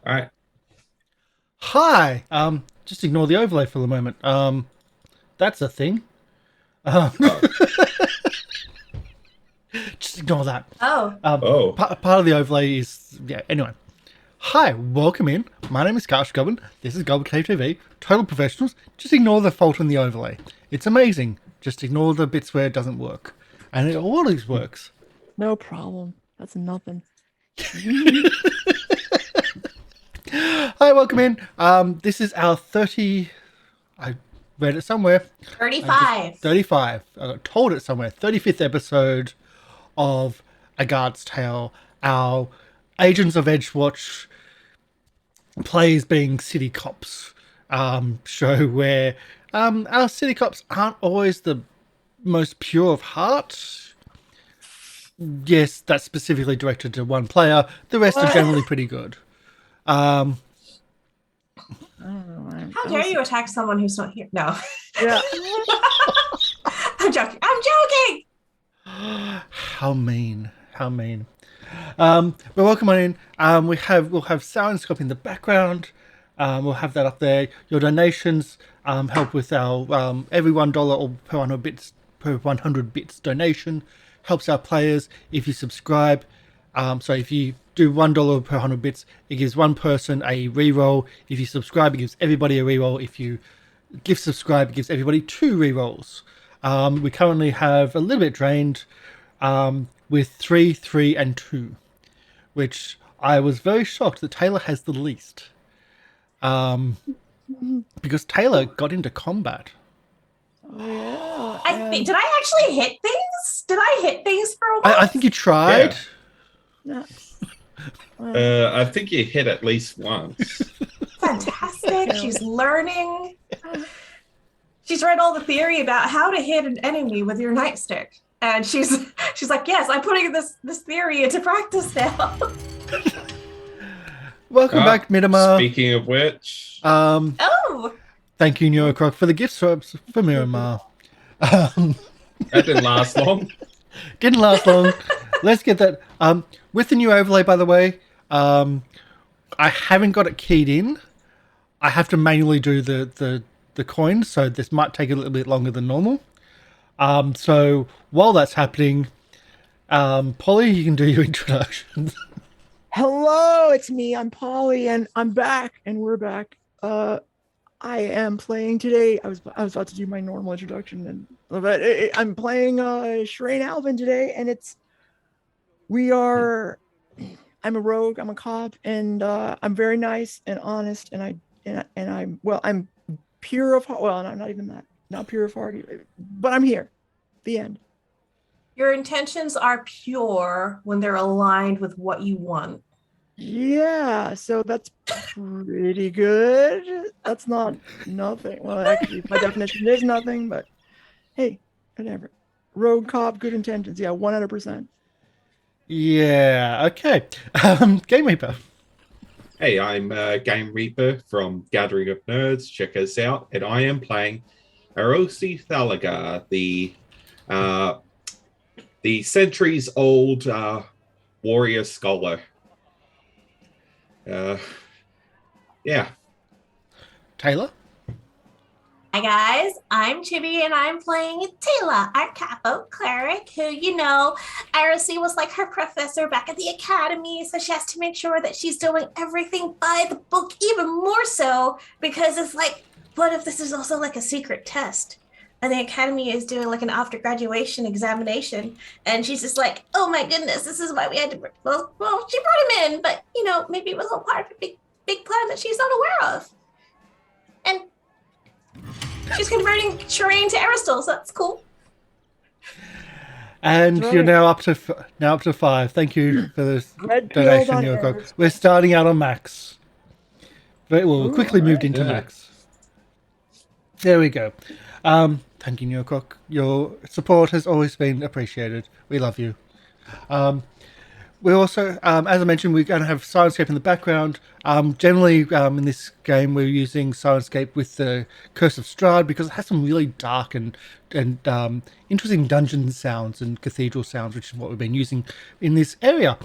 All right. Hi. Just ignore the overlay for the moment. That's a thing. Um, Oh, just ignore that. Oh, oh, Part of the overlay is yeah. Anyway, hi. Welcome in. My name is Karsh the Goblin. This is GoblinCaveTV. Total professionals. Just ignore the fault in the overlay. It's amazing. Just ignore the bits where it doesn't work, and it always works. No problem. That's nothing. Hi. Welcome in. This is our 30. I read it somewhere. 35. 35. I got told it somewhere. 35th episode of A Guard's Tale, our Agents of Edgewatch plays being city cops show where our city cops aren't always the most pure of heart. Yes, that's specifically directed to one player. The rest are generally pretty good. I don't know. How dare you attack someone who's not here? No, Yeah. I'm joking. I'm joking. How mean. How mean. But welcome on in. We'll have Syrinscape in the background. We'll have that up there. Your donations help with our every $1 or per 100 bits donation helps our players. If you subscribe, if you do $1 per 100 bits, it gives one person a reroll. If you subscribe, it gives everybody a reroll. If you gift subscribe, it gives everybody 2 rerolls. We currently have a little bit drained with 3, 3, and 2, which I was very shocked that Tayla has the least. Because Tayla got into combat. Oh, yeah. Did I actually hit things? Did I hit things for a while? I think you tried. Yeah. I think you hit at least once. Fantastic. She's learning. She's read all the theory about how to hit an enemy with your nightstick. And she's like, yes, I'm putting this theory into practice now. Welcome back, Miramar. Speaking of which, Oh, Thank you, Neurocroc, for the gift swaps for Miramar. that didn't last long. Didn't last long. Let's get that. With the new overlay, by the way, I haven't got it keyed in. I have to manually do the coins, so this might take a little bit longer than normal. So while that's happening, Polly, you can do your introductions. Hello, it's me. I'm Polly, and I'm back, and we're back. I am playing today. I was about to do my normal introduction, but I'm playing Sherain Alban today, and I'm a rogue. I'm a cop, and I'm very nice and honest, and I'm pure of heart. Well, I'm not even that. Not pure of heart, but I'm here. The end. your intentions are pure when they're aligned with what you want. Yeah, so that's pretty good. That's not nothing. Well, actually, by definition, is nothing, but hey, whatever. Rogue cop, good intentions. Yeah, 100%. Yeah, okay. Game Reaper. Hey, I'm Game Reaper from Gathering of Nerds. Check us out. And I am playing Arosi Thalagar, the centuries-old warrior scholar. Yeah. Taylor. Hi guys, I'm Chibi and I'm playing Tayla, our capo cleric, who, Irisy was like her professor back at the academy, so she has to make sure that she's doing everything by the book, even more so, because it's like, what if this is also like a secret test? And the academy is doing like an after graduation examination, and she's just like, oh my goodness, this is why we had to, well, she brought him in, but, maybe it was all part of a big plan that she's not aware of. And she's converting Sherain to Aristal, so that's cool. And Right. you're now up to 5. Thank you for this Red donation, pilled on Neurocroc. errors. We're starting out on max. Very well, Ooh, quickly moved alright. into Yeah. max. There we go. Thank you, Neurocroc. Your support has always been appreciated. We love you. We also, as I mentioned, we're going to have Syrinscape in the background. Generally, in this game, we're using Syrinscape with the Curse of Strahd because it has some really dark and interesting dungeon sounds and cathedral sounds, which is what we've been using in this area.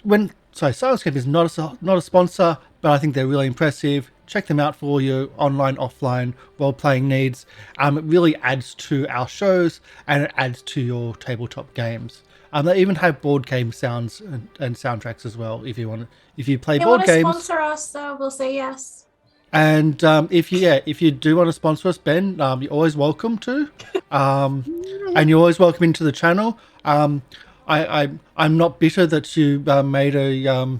When Syrinscape is not a sponsor, but I think they're really impressive. Check them out for all your online, offline role-playing needs. It really adds to our shows and it adds to your tabletop games. They even have board game sounds and soundtracks as well. If you play board games, sponsor us, so we'll say yes. And if you do want to sponsor us, Ben, you're always welcome to, and you're always welcome into the channel. I'm not bitter that you made a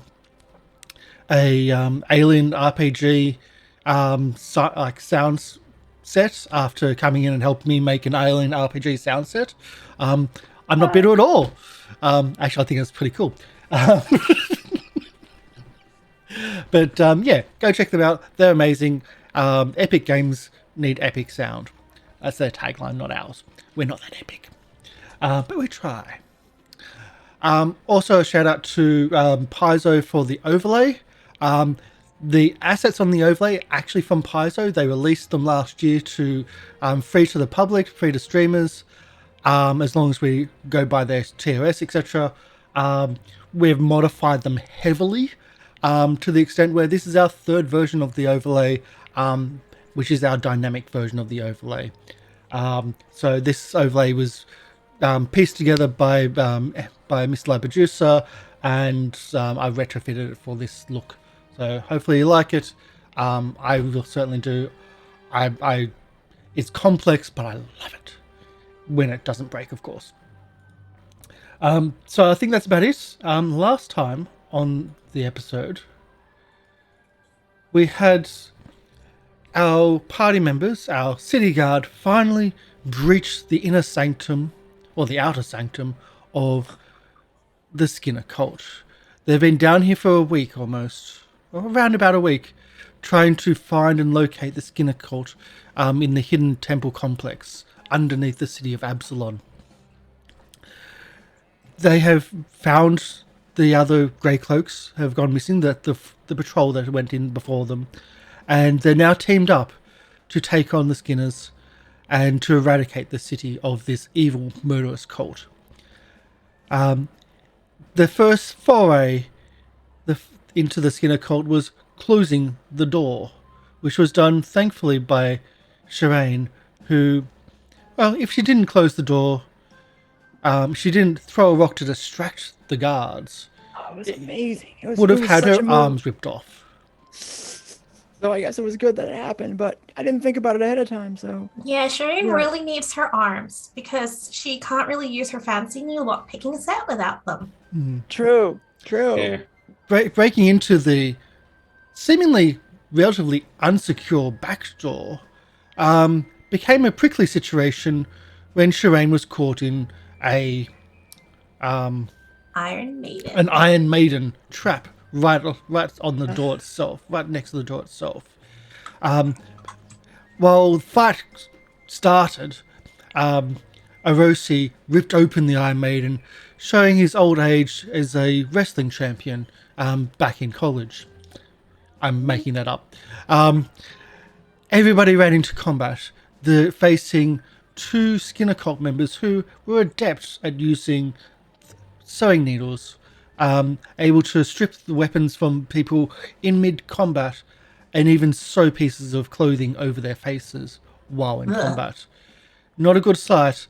Alien RPG sound set after coming in and helping me make an Alien RPG sound set. I'm not bitter at all. Actually, I think it's pretty cool. But go check them out. They're amazing. Epic games need epic sound. That's their tagline, not ours. We're not that epic. But we try. Also, a shout out to Paizo for the overlay. The assets on the overlay are actually from Paizo. They released them last year to free to the public, free to streamers, as long as we go by their TOS, etc. We've modified them heavily to the extent where this is our third version of the overlay, which is our dynamic version of the overlay. So this overlay was pieced together by Mr. La Producer, and I retrofitted it for this look. So hopefully you like it. I will certainly do. It's complex, but I love it when it doesn't break, of course. So I think that's about it. Last time on the episode, we had our party members, our city guard, finally breach the inner sanctum, or the outer sanctum, of the Skinner cult. They've been down here for a week almost, or around about a week, trying to find and locate the Skinner cult in the hidden temple complex underneath the city of Absalon. They have found the other grey cloaks have gone missing, the patrol that went in before them, and they're now teamed up to take on the Skinners and to eradicate the city of this evil, murderous cult. The first foray into the Skinner cult was closing the door, which was done thankfully by Sherain, who, well, if she didn't close the door, she didn't throw a rock to distract the guards. Oh, it was amazing. Would have had her arms ripped off. So I guess it was good that it happened, but I didn't think about it ahead of time, so... Yeah, Sherain really needs her arms because she can't really use her fancy new lockpicking set without them. True. Yeah. Breaking into the seemingly relatively unsecure back door became a prickly situation when Sherain was caught in an Iron Maiden. An Iron Maiden trap right on the door itself, right next to the door itself. While the fight started, Orosi ripped open the Iron Maiden, showing his old age as a wrestling champion back in college. I'm making that up. Everybody ran into combat, facing two Skinner cult members who were adept at using sewing needles, able to strip the weapons from people in mid-combat and even sew pieces of clothing over their faces while in combat. Not a good sight,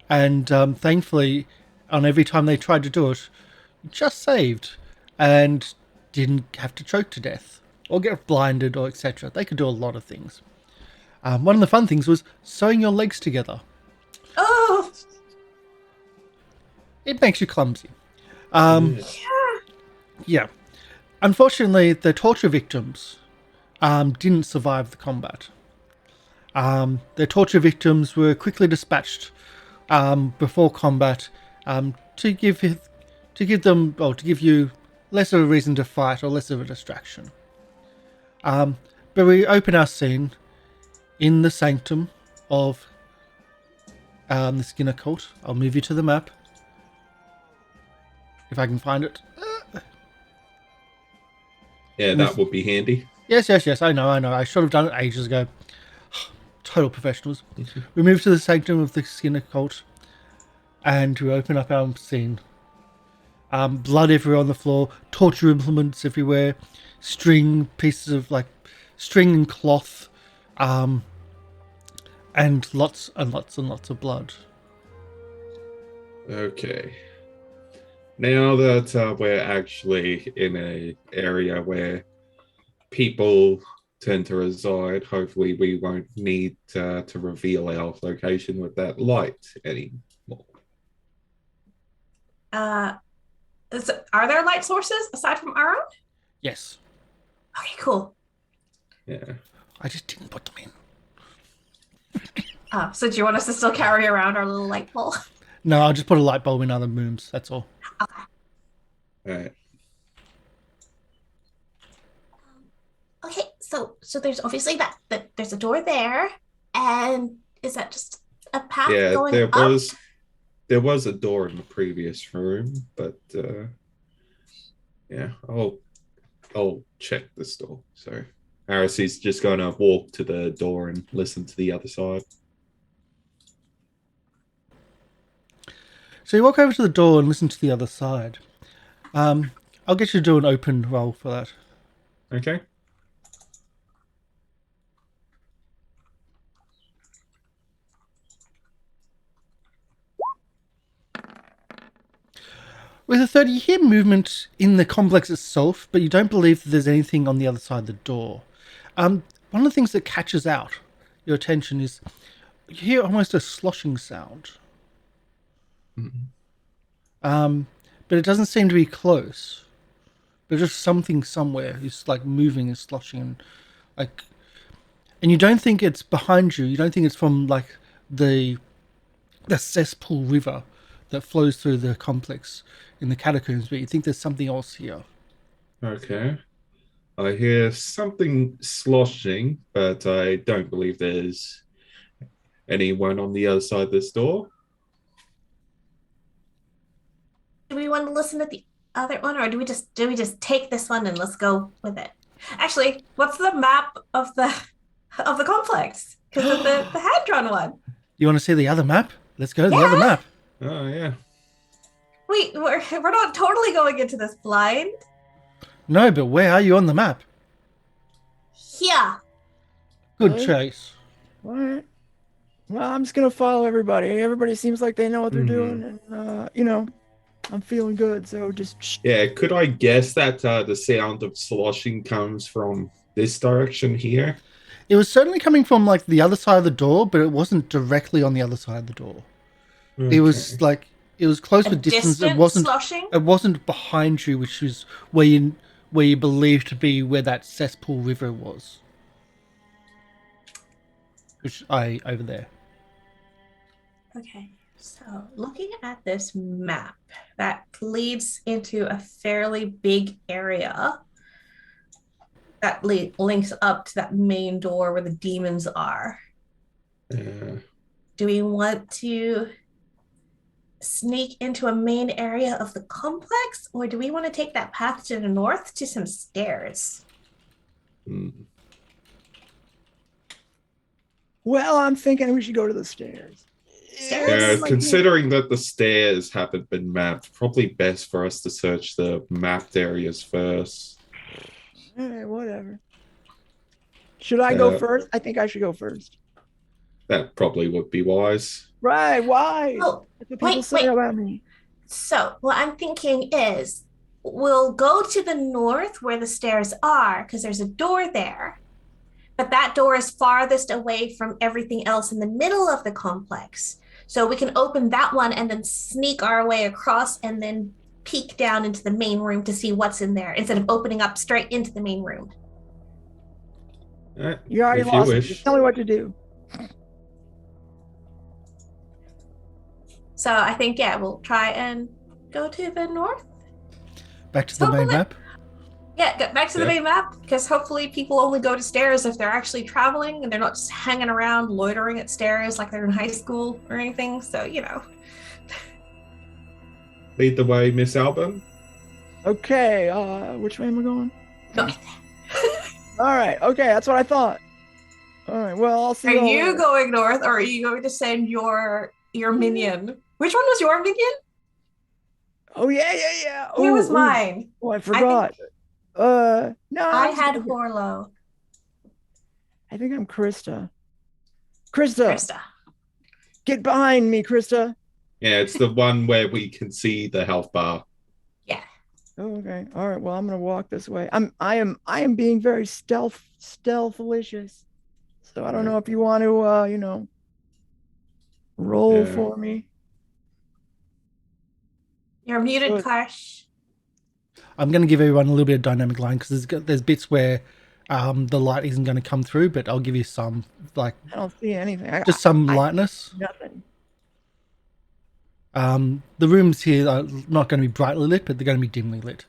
and thankfully, on every time they tried to do it, just saved and didn't have to choke to death or get blinded or etc. They could do a lot of things. One of the fun things was sewing your legs together. Oh! It makes you clumsy. Yeah. Unfortunately, the torture victims didn't survive the combat. The torture victims were quickly dispatched before combat to give you less of a reason to fight or less of a distraction. But we open our scene in the sanctum of the Skinner cult. I'll move you to the map if I can find it. Yeah, that would be handy. Yes. I know. I should have done it ages ago. Total professionals. We move to the sanctum of the Skinner cult, and we open up our scene. blood everywhere on the floor, torture implements everywhere, pieces of string and cloth, and lots and lots and lots of blood. Okay. Now that we're actually in a area where people tend to reside, hopefully we won't need to reveal our location with that light anymore. Are there light sources aside from our own? Yes. Okay, cool. Yeah. I just didn't put them in. So do you want us to still carry around our little light pole? No, I'll just put a light bulb in other rooms. That's all. Okay. All right. Okay, so there's obviously that there's a door there, and is that just a path going there up? there was a door in the previous room, but yeah, I'll check this door. So Aracey's just gonna walk to the door and listen to the other side. So you walk over to the door and listen to the other side. I'll get you to do an open roll for that. Okay. With a 30, you hear movement in the complex itself, but you don't believe that there's anything on the other side of the door. One of the things that catches out your attention is you hear almost a sloshing sound. Mm-hmm. But it doesn't seem to be close. But just something somewhere is moving and sloshing, and you don't think it's behind you. You don't think it's from the cesspool river that flows through the complex in the catacombs, but you think there's something else here. Okay. I hear something sloshing, but I don't believe there's anyone on the other side of this door. Do we want to listen to the other one, or do we just take this one and let's go with it? Actually, what's the map of the complex? Because of the hand-drawn one. You want to see the other map? Let's go to the other map. Oh yeah. Wait, we're not totally going into this blind. No, but where are you on the map? Here. Good Really? choice. What? Well, I'm just gonna follow everybody. Everybody seems like they know what they're doing, and I'm feeling good. So just Yeah, could I guess that the sound of sloshing comes from this direction here? It was certainly coming from the other side of the door, but it wasn't directly on the other side of the door. Okay. It was it was close to distance. It wasn't sloshing? It wasn't behind you, which is where you believe to be where that cesspool river was. Which over there. Okay, so looking at this map that leads into a fairly big area that links up to that main door where the demons are. Do we want to sneak into a main area of the complex, or do we want to take that path to the north to some stairs? well, I'm thinking we should go to the stairs. Yeah, considering that the stairs haven't been mapped, probably best for us to search the mapped areas first. All right, whatever. Should I go first? I think I should go first. That probably would be wise. Right, why? Oh, That's what people say about me. So what I'm thinking is we'll go to the north where the stairs are, because there's a door there. But that door is farthest away from everything else in the middle of the complex. So we can open that one and then sneak our way across and then peek down into the main room to see what's in there instead of opening up straight into the main room. You already lost it. Just tell me what to do. So I think, yeah, we'll try and go to the north. Back to the main map? Yeah, get back to the main map, because hopefully people only go to stairs if they're actually traveling and they're not just hanging around loitering at stairs like they're in high school or anything. So, Lead the way, Miss Alban. Okay, which way am I going? North. All right, okay, that's what I thought. All right, well, I'll see. Are you going north, or are you going to send your minion? Which one was your minion? Oh yeah. Who was Ooh. mine? Oh, I forgot. No, I I'm had still here. Horlo. I think I'm Krista. Krista, Krista. get behind me, Krista. Yeah, it's the one where we can see the health bar. Yeah. Oh, okay. All right. Well, I'm gonna walk this way. I am being very stealthalicious. So I don't know if you want to roll Yeah. for me. You're muted, So- Karsh. I'm going to give everyone a little bit of dynamic line because there's bits where the light isn't going to come through, but I'll give you some, like, I don't see anything. just some lightness. Nothing. The rooms here are not going to be brightly lit, but they're going to be dimly lit.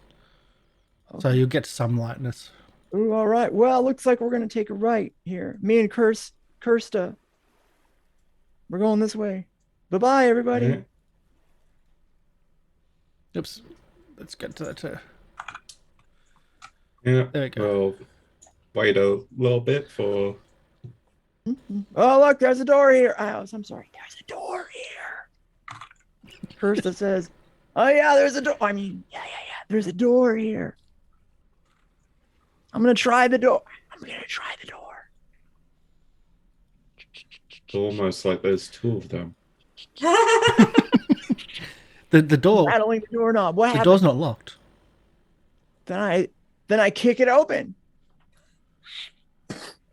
Okay. So you'll get some lightness. Ooh, all right. Well, looks like we're gonna take a right here. Me and Kirsta. We're going this way. Bye-bye, everybody. Yeah. Oops. Let's get to that too. Yeah. There we go. Well, wait a little bit for. Oh, look, there's a door here. Oh, I'm sorry. There's a door here. Kirsta says, oh, yeah, there's a door. I mean, yeah. There's a door here. I'm going to try the door. It's almost like there's two of them. The door. Rattling the doorknob. What The happened? door's not locked. Then I kick it open.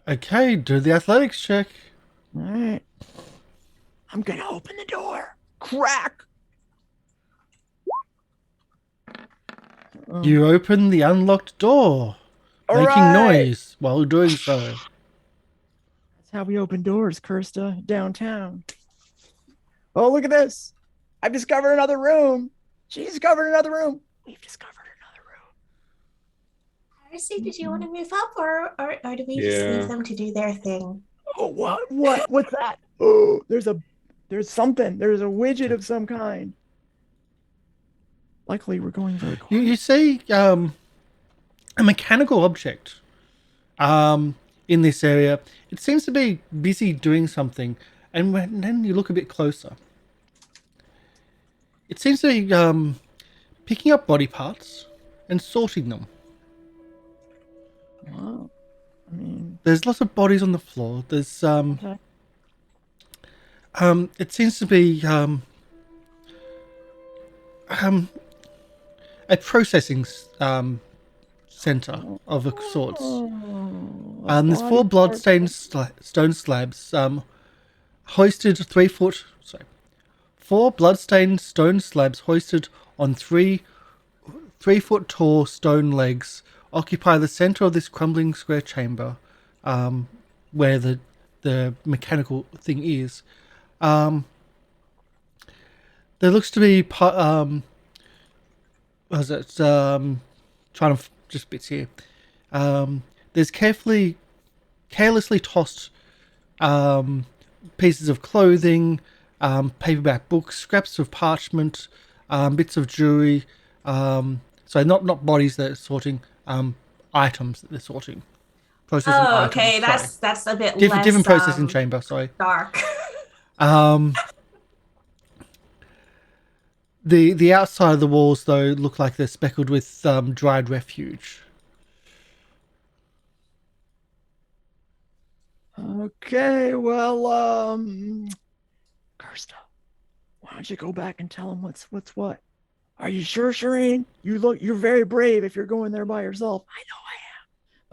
Okay, do the athletics check. All right. I'm going to open the door. Crack. You open the unlocked door, All making right. noise while doing so. That's how we open doors, Kirsta, downtown. Oh, look at this. I've discovered another room. She discovered another room. We've discovered another room. Darcy, did you want to move up or do we just leave them to do their thing? Oh, what's that? Oh, there's something. There's a widget of some kind. Luckily, we're going very quiet. You see a mechanical object in this area. It seems to be busy doing something, and then you look a bit closer. It seems to be picking up body parts and sorting them. Wow. I mean, There's lots of bodies on the floor. There's okay. it seems to be a processing center of a sorts. There's body 4 bloodstained parts. stone slabs hoisted 3 foot. Sorry, 4 bloodstained stone slabs hoisted on 3 foot tall stone legs occupy the center of this crumbling square chamber, where the mechanical thing is. There looks to be trying to just bits here. There's carelessly tossed pieces of clothing, paperback books, scraps of parchment, bits of jewelry. So not bodies that are sorting, items that they're sorting. Processing items, Okay, sorry. that's a bit different less processing chamber. Sorry. dark. The outside of the walls though look like they're speckled with dried refuge. Okay, well, Kirsta, why don't you go back and tell him what's what? Are you sure, Sherain? You're very brave if you're going there by yourself. I know I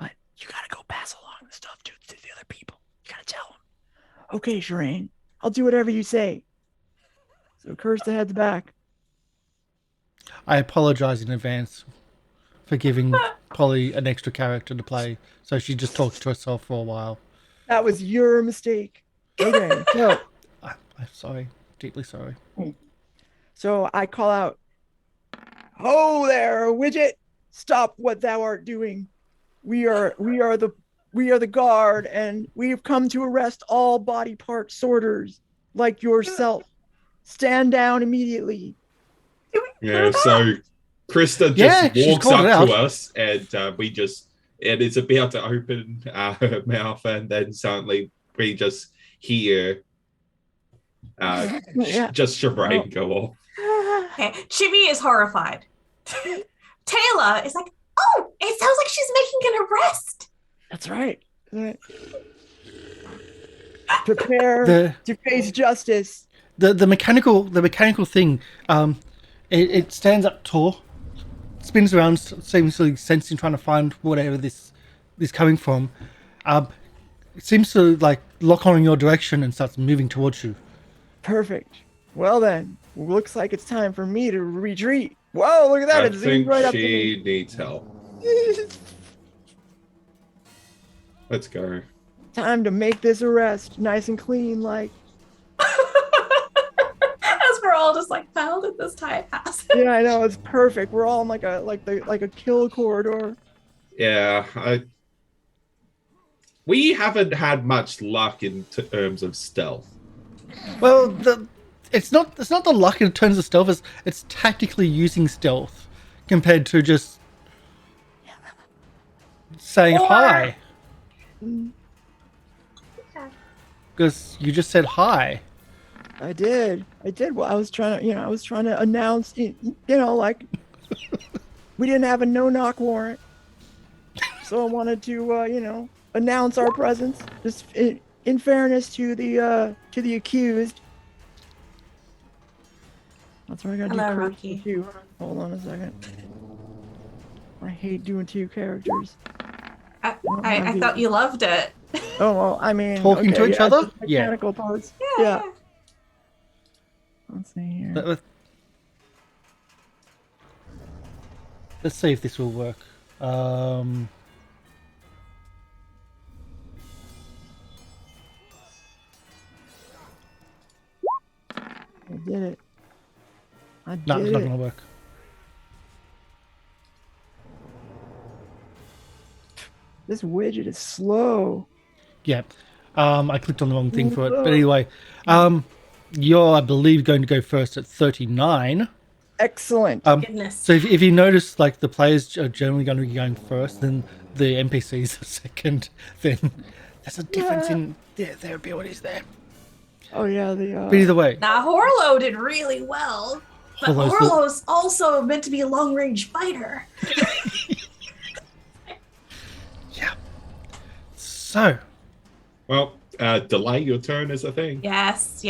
am, but you gotta go pass along the stuff to the other people. You gotta tell them. Okay, Sherain, I'll do whatever you say. So Kirsta heads back. I apologize in advance for giving Polly an extra character to play, so she just talks to herself for a while. That was your mistake. Okay, so I'm sorry, deeply sorry. So I call out, "Ho there, widget! Stop what thou art doing. We are the guard, and we have come to arrest all body part sorters like yourself. Stand down immediately." Yeah, so Krista Yeah, just she's walks called it up to out. us, and and it's about to open her mouth, and then suddenly we just hear Yeah. just Sherain go off. Okay, Chibi is horrified. Tayla is like, oh, it sounds like she's making an arrest. That's right. Prepare to face justice. The mechanical thing, it stands up tall, spins around, seems to sensing, trying to find whatever this is coming from. It seems to like lock on in your direction and starts moving towards you. Perfect. Well then, looks like it's time for me to retreat. Whoa, look at that! I It zoomed think right up to she me. needs help. Let's go. Time to make this arrest nice and clean, like. As we're all just like fouled at this time pass. Yeah, I know, it's perfect. We're all in like a kill corridor. Yeah, we haven't had much luck in terms of stealth. Well, it's not the luck in terms of stealth. It's tactically using stealth compared to just saying hi. Because you just said hi. I did. Well, I was trying to announce, like we didn't have a no-knock warrant, so I wanted to, announce our presence, just in fairness to the accused. That's what I gotta Hello, do. Rocky. Too. Hold on a second. I hate doing two characters. I thought you loved it. Oh well, I mean, Talking to each other? just mechanical parts. Yeah. Let's see here. Let's see if this will work. I did it. No, it's not going to work. This widget is slow. Yeah. I clicked on the wrong thing for it. But anyway, you're, I believe, going to go first at 39. Excellent. Goodness. So if you notice, like, the players are generally going to be going first, then the NPCs are second, then there's a difference in their abilities there. Oh, yeah. But either way. Now, Horlo did really well. But Horlo's also meant to be a long-range fighter. Yeah. So. Well, delay your turn is a thing. Yes.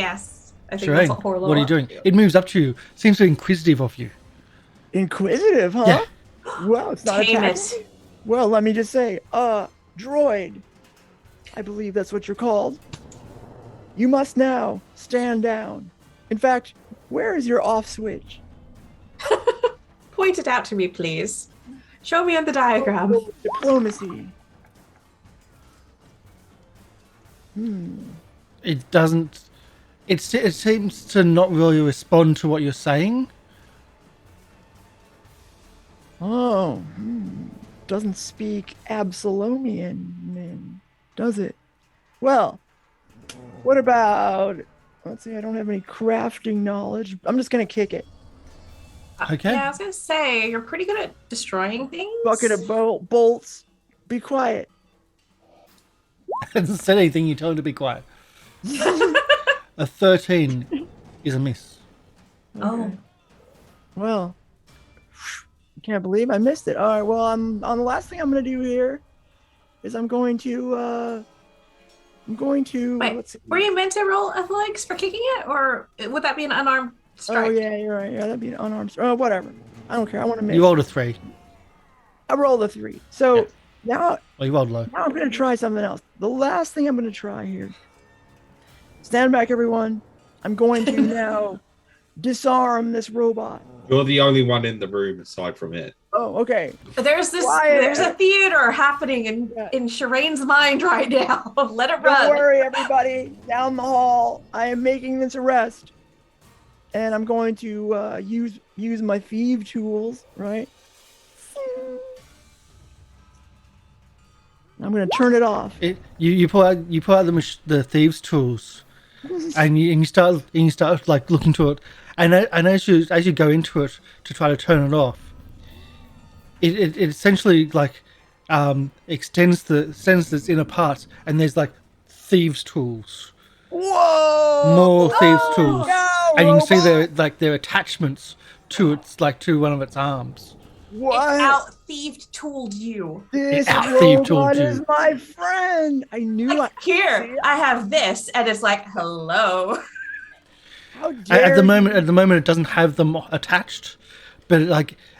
I think Sherain, that's what Horlo what are you doing? It moves up to you. Seems to be inquisitive of you. Inquisitive, huh? Yeah. Well, it's not Tame attacking. it. Well, let me just say, droid. I believe that's what you're called. You must now stand down. In fact, where is your off switch? Point it out to me, please. Show me on the diagram. Diplomacy. It doesn't. It seems to not really respond to what you're saying. Oh, doesn't speak Absalomian, does it? Well, what about? Let's see. I don't have any crafting knowledge. I'm just gonna kick it. Okay. Yeah, I was gonna say you're pretty good at destroying things. Bucket of bolts. Be quiet. Hasn't said anything. You told him to be quiet. A 13 is a miss. Oh. Well, I can't believe I missed it. All right. Well, on the last thing I'm gonna do here is I'm going to. Wait, let's see. were you meant to roll athletics for kicking it, or would that be an unarmed strike? Oh yeah, you're right. Yeah, that'd be an unarmed. Oh, whatever. I don't care. I want to make. You rolled a 3. I rolled a 3. So Yeah. now Well, you rolled low. I'm going to try something else. The last thing I'm going to try here. Stand back, everyone. I'm going to now disarm this robot. You're the only one in the room aside from it. Oh, okay. There's a theater happening in Sherain's mind right now. Let it run. Don't worry, everybody. Down the hall, I am making this arrest, and I'm going to use my thief tools. Right. I'm going to turn it off. You pull out the thieves' tools, and you start like looking to it, and as you go into it to try to turn it off, it essentially like extends its inner parts, and there's like thieves' tools. Whoa! More thieves' tools. No! and you can see robot? their attachments to to one of its arms. What? It out-thieved tooled you. This out-thieved robot told you. is my friend. I knew Like, I. here, See, I have this, and it's like, hello. how dare At the moment, you. it doesn't have them attached, but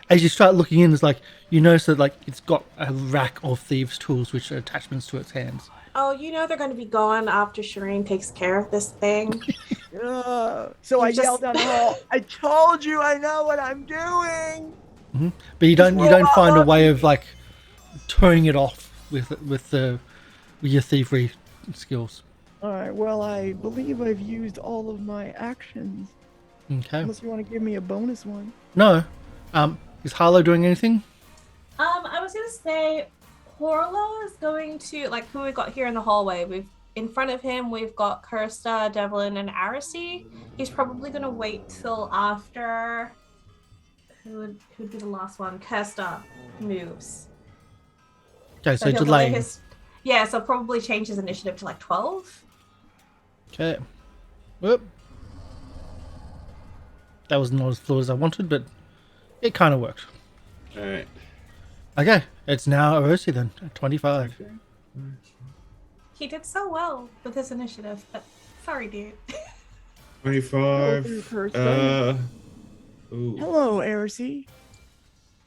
as you start looking in, it's you notice that it's got a rack of thieves' tools, which are attachments to its hands. Oh, you know they're going to be gone after Sherain takes care of this thing. So I You just- yelled down the hall. I told you I know what I'm doing. But you don't robot find a loves way of turning it off with your thievery skills. All right. Well, I believe I've used all of my actions. Okay. Unless you want to give me a bonus one. No. Is Harlow doing anything? I was going to say, Horlo is going to, who we got here in the hallway. In front of him, we've got Kirsta, Devlin, and Aracey. He's probably going to wait till after... Who'd be the last one? Kirsta moves. Okay, so he'll delaying. Yeah, so probably change his initiative to 12. Okay. Whoop. That was not as fluid as I wanted, but it kind of worked. All right. Okay, it's now Erosi then, at 25. He did so well with his initiative, but sorry, dude. 25. Ooh. Hello, Aracey.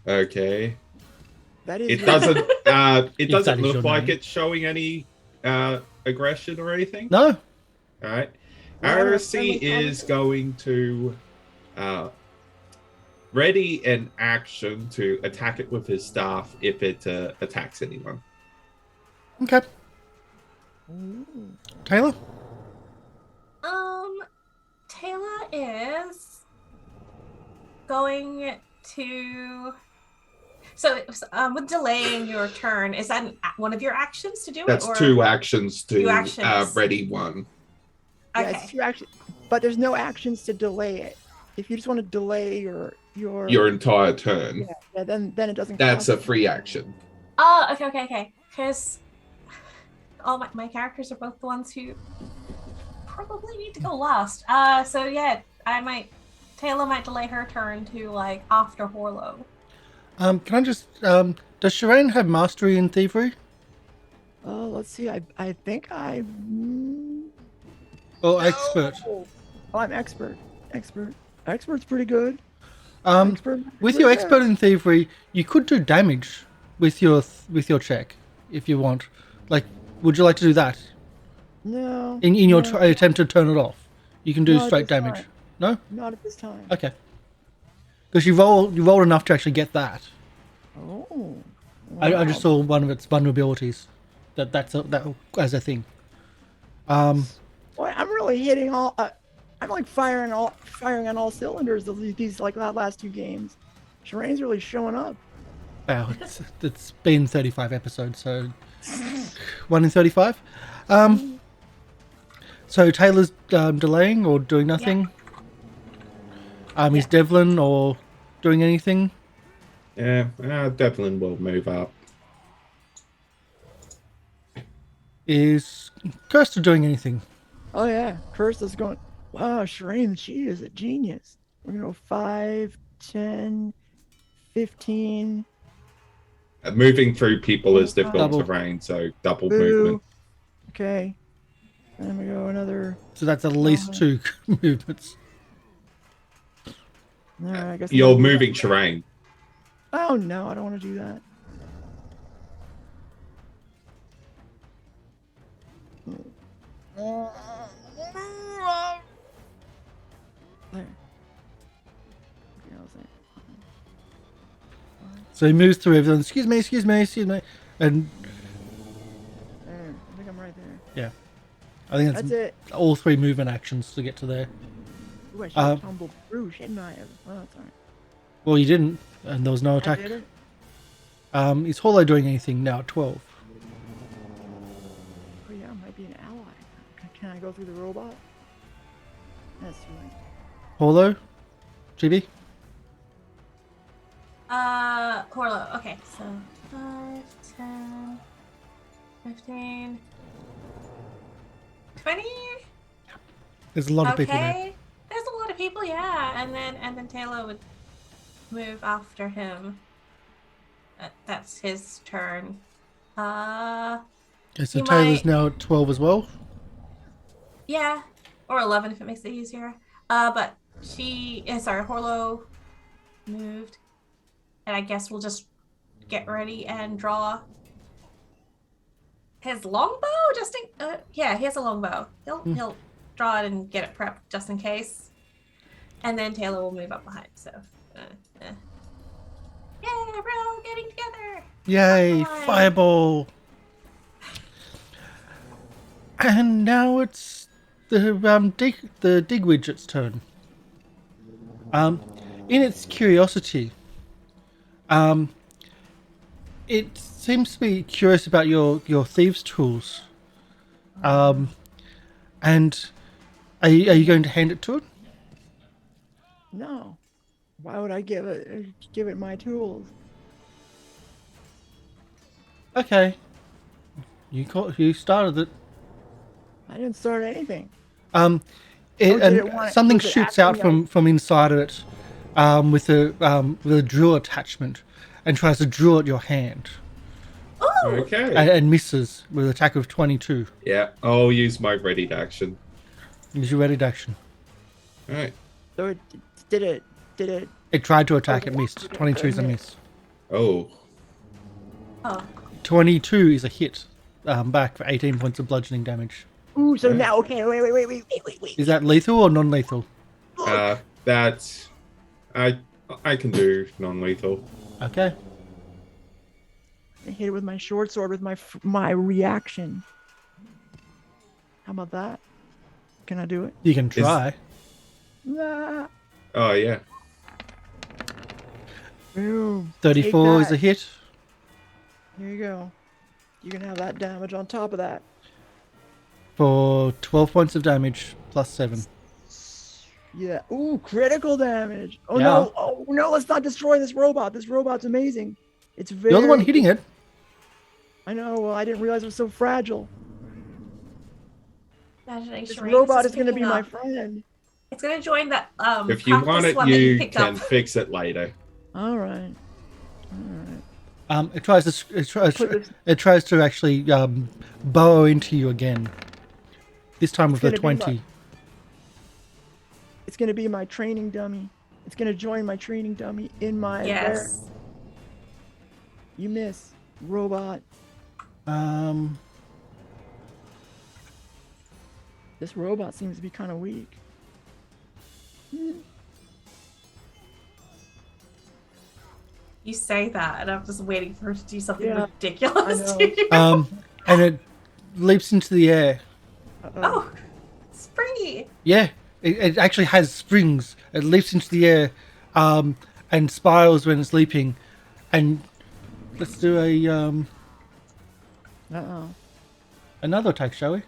Okay. That is. It doesn't. It doesn't that is your look like name. it's showing any aggression or anything. No. All right. Well, I'm a Aracey friendly is going to ready an action to attack it with his staff if it attacks anyone. Okay. Taylor? Tayla is going to. So, with delaying your turn, is that one of your actions to do That's it? Or... two actions to Two actions. ready one. Yeah, Okay. it's two actions, but there's no actions to delay it. If you just want to delay your Your entire turn. yeah, then it doesn't. That's count. a free action. Oh, okay. Because all my characters are both the ones who probably need to go last. So yeah, Tayla might delay her turn to after Horlo. Can I just does Sherain have mastery in thievery? Oh, let's see. I think I. Or expert? Oh, I'm expert. Expert's pretty good. With your expert in thievery, you could do damage with your check if you want. Would you like to do that? No. In your attempt to turn it off, you can do No, straight this damage. time. No? Not at this time. Okay. Because you rolled enough to actually get that. Oh. I just saw one of its vulnerabilities. That as a thing. Boy, I'm really hitting all. I'm firing on all cylinders. These that last two games. Sherain's really showing up. Wow, it's been 35 episodes, so 1 in 35. So Taylor's delaying or doing nothing. Is Devlin or doing anything? Yeah, Devlin will move up. Is Kirsta doing anything? Oh yeah, Kirsta's going. Wow, Sherain, she is a genius. We're gonna go 5, 10, 15. Moving through people is difficult Double. terrain, so double Boo. movement. Okay. And then we go another. So that's at least 2 movements. All right, I guess I'm You're gonna do moving that. terrain. Oh no, I don't want to do that. There. Okay, I was there. So he moves through everything. Excuse me. And There. I think I'm right there. yeah, I think That's that's it. all 3 movement actions to get to there. Ooh, I should have tumbled through, shouldn't I have? Oh, that's alright. Well, you didn't, and there was no attack. I did it? Is Horlo doing anything now at 12? Oh yeah, I might be an ally. Can I go through the robot? That's right. Horlo? Chibi? Horlo. Okay, so 5, 10, 15, 20. There's a lot of people there. Okay. There's a lot of people, yeah. And then Tayla would move after him. That's his turn. Okay, so You Taylor's might- now at 12 as well. Yeah, or 11 if it makes it easier. But Horlo moved, and I guess we'll just get ready and draw his longbow. He has a longbow. He'll draw it and get it prepped just in case, and then Taylor will move up behind. So, yeah, we're all getting together. Yay, Bye. fireball! And now it's the dig widget's turn. In its curiosity, it seems to be curious about your thieves' tools. And are you going to hand it to it? No. Why would I give it my tools? Okay. You started it. I didn't start anything. Something was it shoots out acting from inside of it, with a drill attachment, and tries to drill at your hand, Ooh, Okay. and misses with an attack of 22. Yeah, I'll use my ready to action. Use your ready to action. All right. So it did it. It tried to attack, it missed. 22 is a miss. Oh, oh, 22 is a hit, back for 18 points of bludgeoning damage. Ooh, so now okay, wait. Is that lethal or non-lethal? that's I can do non-lethal. Okay. I hit it with my short sword with my reaction. How about that? Can I do it? You can try. Nah. Oh yeah. Boom. 34 Take is a that. hit. Here you go. You can have that damage on top of that. For 12 points of damage, plus 7. Yeah. Ooh, critical damage. Oh Yeah. no. Oh no, let's not destroy this robot. This robot's amazing. It's very You're the one hitting it. I know, well, I didn't realize it was so fragile. imagination This rings robot is is gonna be picking my up. friend. It's gonna join that If you want practice it, one that you picked can up. fix it later. Alright. It tries to actually burrow into you again. This time with a gonna be my- 20. It's gonna be my training dummy. It's gonna join my training dummy in my bear. Yes. You miss. Robot. This robot seems to be kind of weak. You say that, and I'm just waiting for her to do something Yeah, ridiculous I know. to you. And it leaps into the air. Oh, springy. Yeah, it actually has springs. It leaps into the air, and spirals when it's leaping. And let's do another attack, shall we?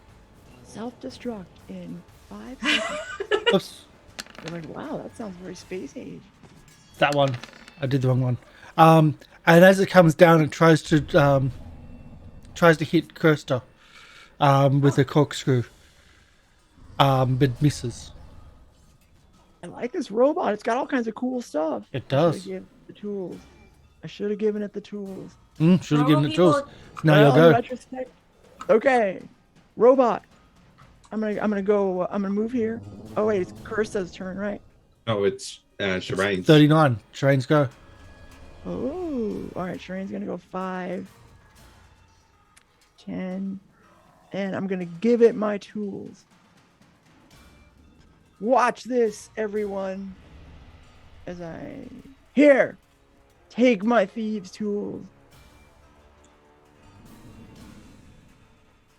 Self-destruct in 5 seconds. Oops, You're like, wow, that sounds very space age. that one. I did the wrong one. And as it comes down, it tries to hit Kirsta with a corkscrew, but misses. I like this robot. It's got all kinds of cool stuff. It does. I should have given it the tools. Should have given it Normal tools. Now you'll In go. retrospect- Okay, robot. I'm gonna move here. Oh wait, it's Kirsta's turn, right? Oh, it's Sherain's. 39. Sherain's go. Oh, all right. Sherain's gonna go 5, 10, and I'm gonna give it my tools. Watch this, everyone. Here, take my thieves' tools.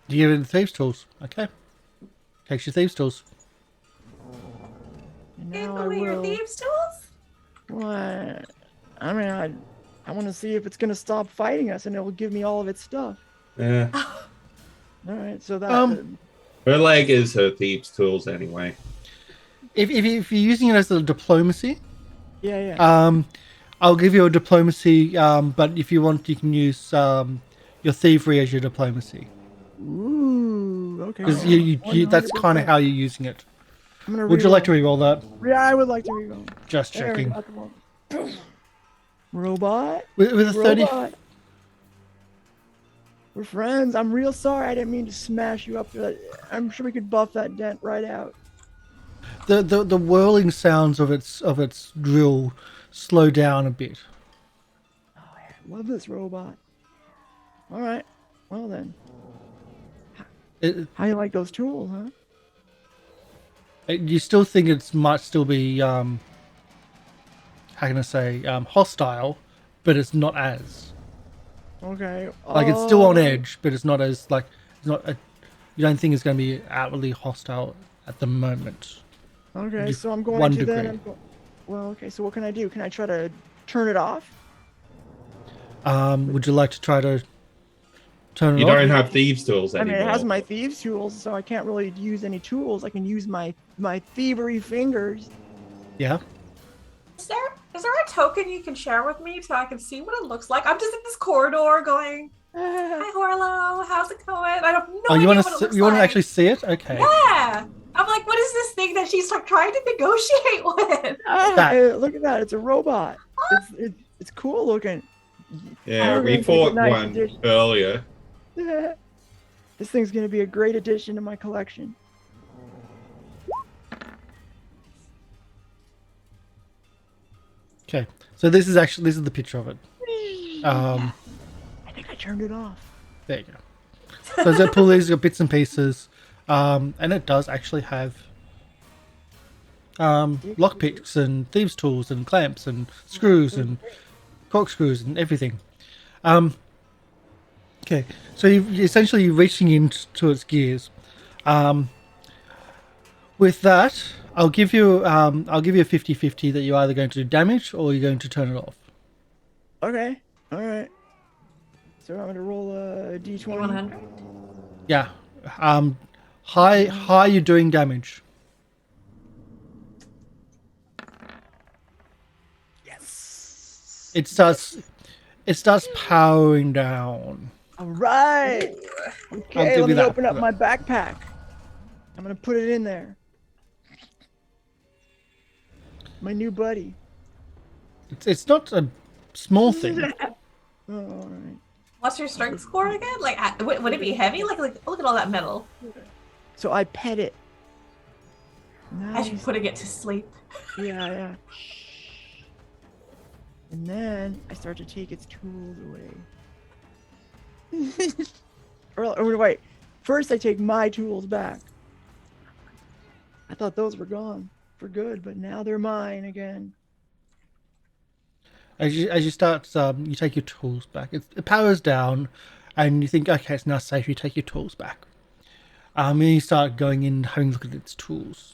Do you give it the thieves' tools? Okay. Takes your thieves' tools. And Give now I away your will. thieves' tools? What? I mean, I want to see if it's gonna stop fighting us, and it will give me all of its stuff. Yeah. All right, so that. Her leg is her thieves' tools anyway. If you're using it as a diplomacy, yeah. I'll give you a diplomacy, but if you want, you can use your thievery as your diplomacy. Ooh, okay. Because that's kind of how you're using it. I'm gonna. Would you like to re-roll that? Yeah, I would like to re-roll. Just There we checking. go, come on. Robot. With a 30. Robot. We're friends. I'm real sorry. I didn't mean to smash you up. I'm sure we could buff that dent right out. The whirling sounds of its drill slow down a bit. Oh, I love this robot. All right. Well then. How you like those tools, huh? You still think it might still be how can I say hostile, but it's not as Okay. like it's still on edge, but it's not as like it's not. You don't think it's going to be outwardly hostile at the moment. Okay, Just so I'm going one to then. degree. Well, okay. So what can I do? Can I try to turn it off? Would you like to try to turn it You off? don't have thieves' tools I mean, anymore. it has my thieves' tools, so I can't really use any tools. I can use my thievery fingers. Yeah. Is there a token you can share with me so I can see what it looks like? I'm just in this corridor going, hi Horlo, how's it going? I have no idea what it looks you want to like. actually see it? Okay. Yeah. I'm like, what is this thing that she's like trying to negotiate with? Look at that! It's a robot. It's cool looking. Yeah, I'm we gonna take a fought nice one addition. earlier. This thing's gonna be a great addition to my collection. Okay. So this is the picture of it. I think I turned it off. There you go. So they pull these bits and pieces, and it does actually have lockpicks and thieves' tools and clamps and screws and corkscrews and everything. Okay, so you're essentially reaching into its gears. With that, I'll give you a 50-50 that you're either going to do damage or you're going to turn it off. Okay. All right. So I'm gonna roll a d20. 100. Yeah. High you're doing damage. Yes. It starts powering down. All right. I'll Okay, give let you me that. open up my backpack. I'm gonna put it in there. My new buddy. It's not a small thing. Oh, all right. What's your strength score again? Like, would it be heavy? Like, look at all that metal. So I pet it. As you Nice. putting it to sleep. Yeah. And then I start to take its tools away. or wait. First I take my tools back. I thought those were gone for good, but now they're mine again. As you start, you take your tools back. It powers down, and you think, okay, it's now safe. You take your tools back. And you start going in, having a look at its tools.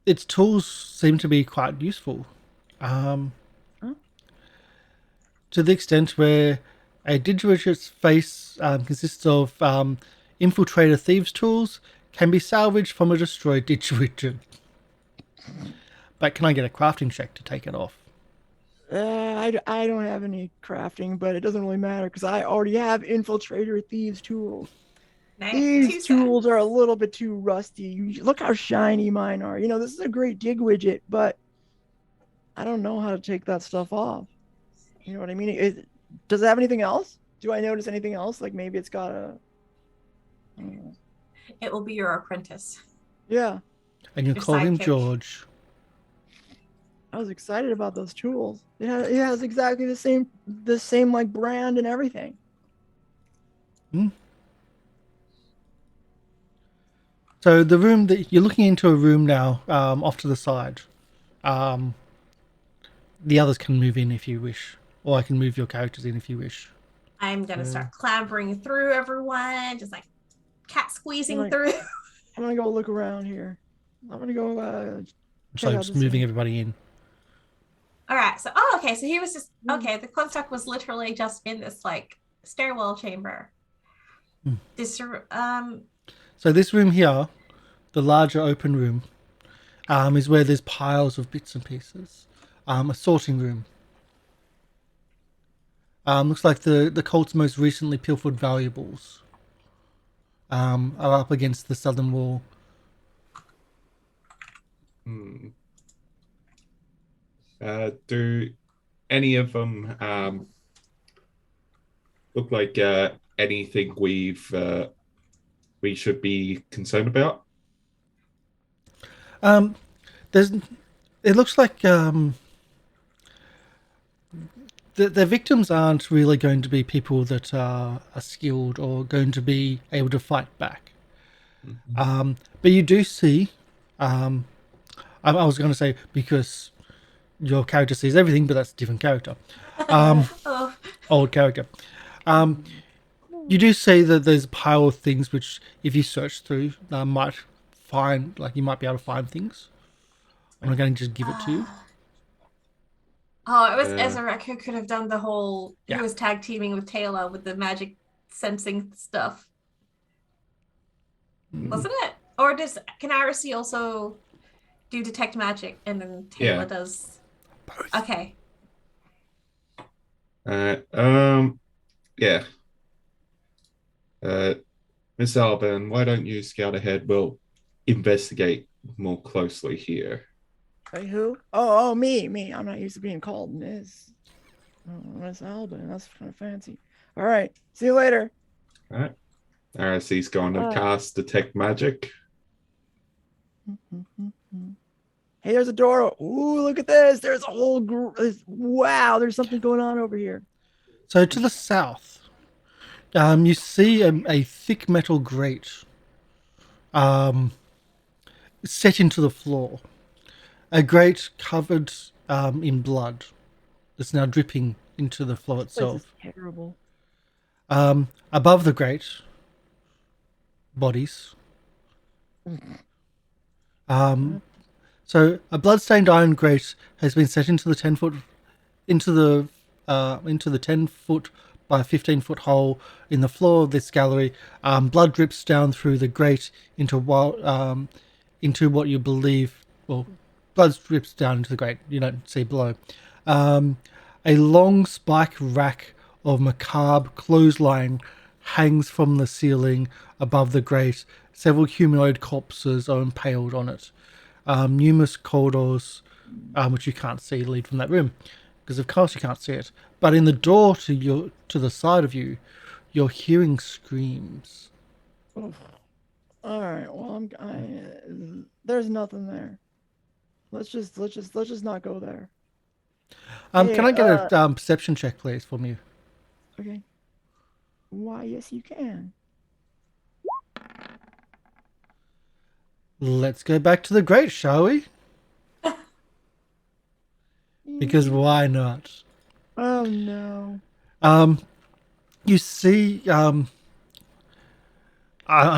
Its tools seem to be quite useful. To the extent where a Digit's face consists of infiltrator thieves' tools can be salvaged from a destroyed Digit. But can I get a crafting check to take it off? I don't have any crafting, but it doesn't really matter because I already have infiltrator thieves tools. Nice. These tools are a little bit too rusty. Look how shiny mine are. You know, this is a great dig widget, but I don't know how to take that stuff off. You know what I mean? Does it have anything else? Do I notice anything else? Like maybe it's got a... I don't know. It will be your apprentice. Yeah, And you Your call him sidekick. George. I was excited about those tools. It has exactly the same like brand and everything. So the room that you're looking into a room now, off to the side. The others can move in if you wish, or I can move your characters in if you wish. I'm gonna start clambering through everyone, just like cat squeezing Right. through. I'm gonna go look around here. I'm gonna go. So out just this moving way. everybody in. All right. So, okay. So he was just okay. The construct was literally just in this like stairwell chamber. This So this room here, the larger open room, is where there's piles of bits and pieces. A sorting room. Looks like the cult's most recently pilfered valuables. are up against the southern wall. Do any of them look like anything we should be concerned about? There's. It looks like the victims aren't really going to be people that are skilled or going to be able to fight back. But you do see. I was going to say because your character sees everything, but that's a different character. Oh. Old character. You do see that there's a pile of things which, if you search through, might find, like you might be able to find things. I'm not going to just give it to you. Oh, it was Ezarek who could have done the whole. Yeah. He was tag teaming with Tayla with the magic sensing stuff, wasn't it? Or can Arasy also do detect magic and then Tayla does? Both. Okay. Yeah. Miss Alban, why don't you scout ahead? We'll investigate more closely here. Hey, who? Oh, me. I'm not used to being called Miss. Oh, Miss Alban. That's kind of fancy. All right. See you later. All right. RSC's going to cast Detect Magic. Hey, there's a door. Ooh, look at this. There's a whole wow, there's something going on over here. So to the south, you see a thick metal grate set into the floor. A grate covered in blood that's now dripping into the floor itself. This is terrible. Above the grate, bodies. So a bloodstained iron grate has been set into the 10-foot into the 10-foot by 15-foot hole in the floor of this gallery. Blood drips down through the grate into what you believe. Well, blood drips down into the grate. You don't see below. A long spike rack of macabre clothesline hangs from the ceiling above the grate. Several humanoid corpses are impaled on it. Numerous corridors, which you can't see, lead from that room, because of course you can't see it. But in the door to the side of you, you're hearing screams. All right. Well, there's nothing there. Let's just not go there. Hey, can I get a perception check, please, from you? Okay. Why, yes, you can. Let's go back to the grate, shall we? Because why not? Oh no. You see, I'm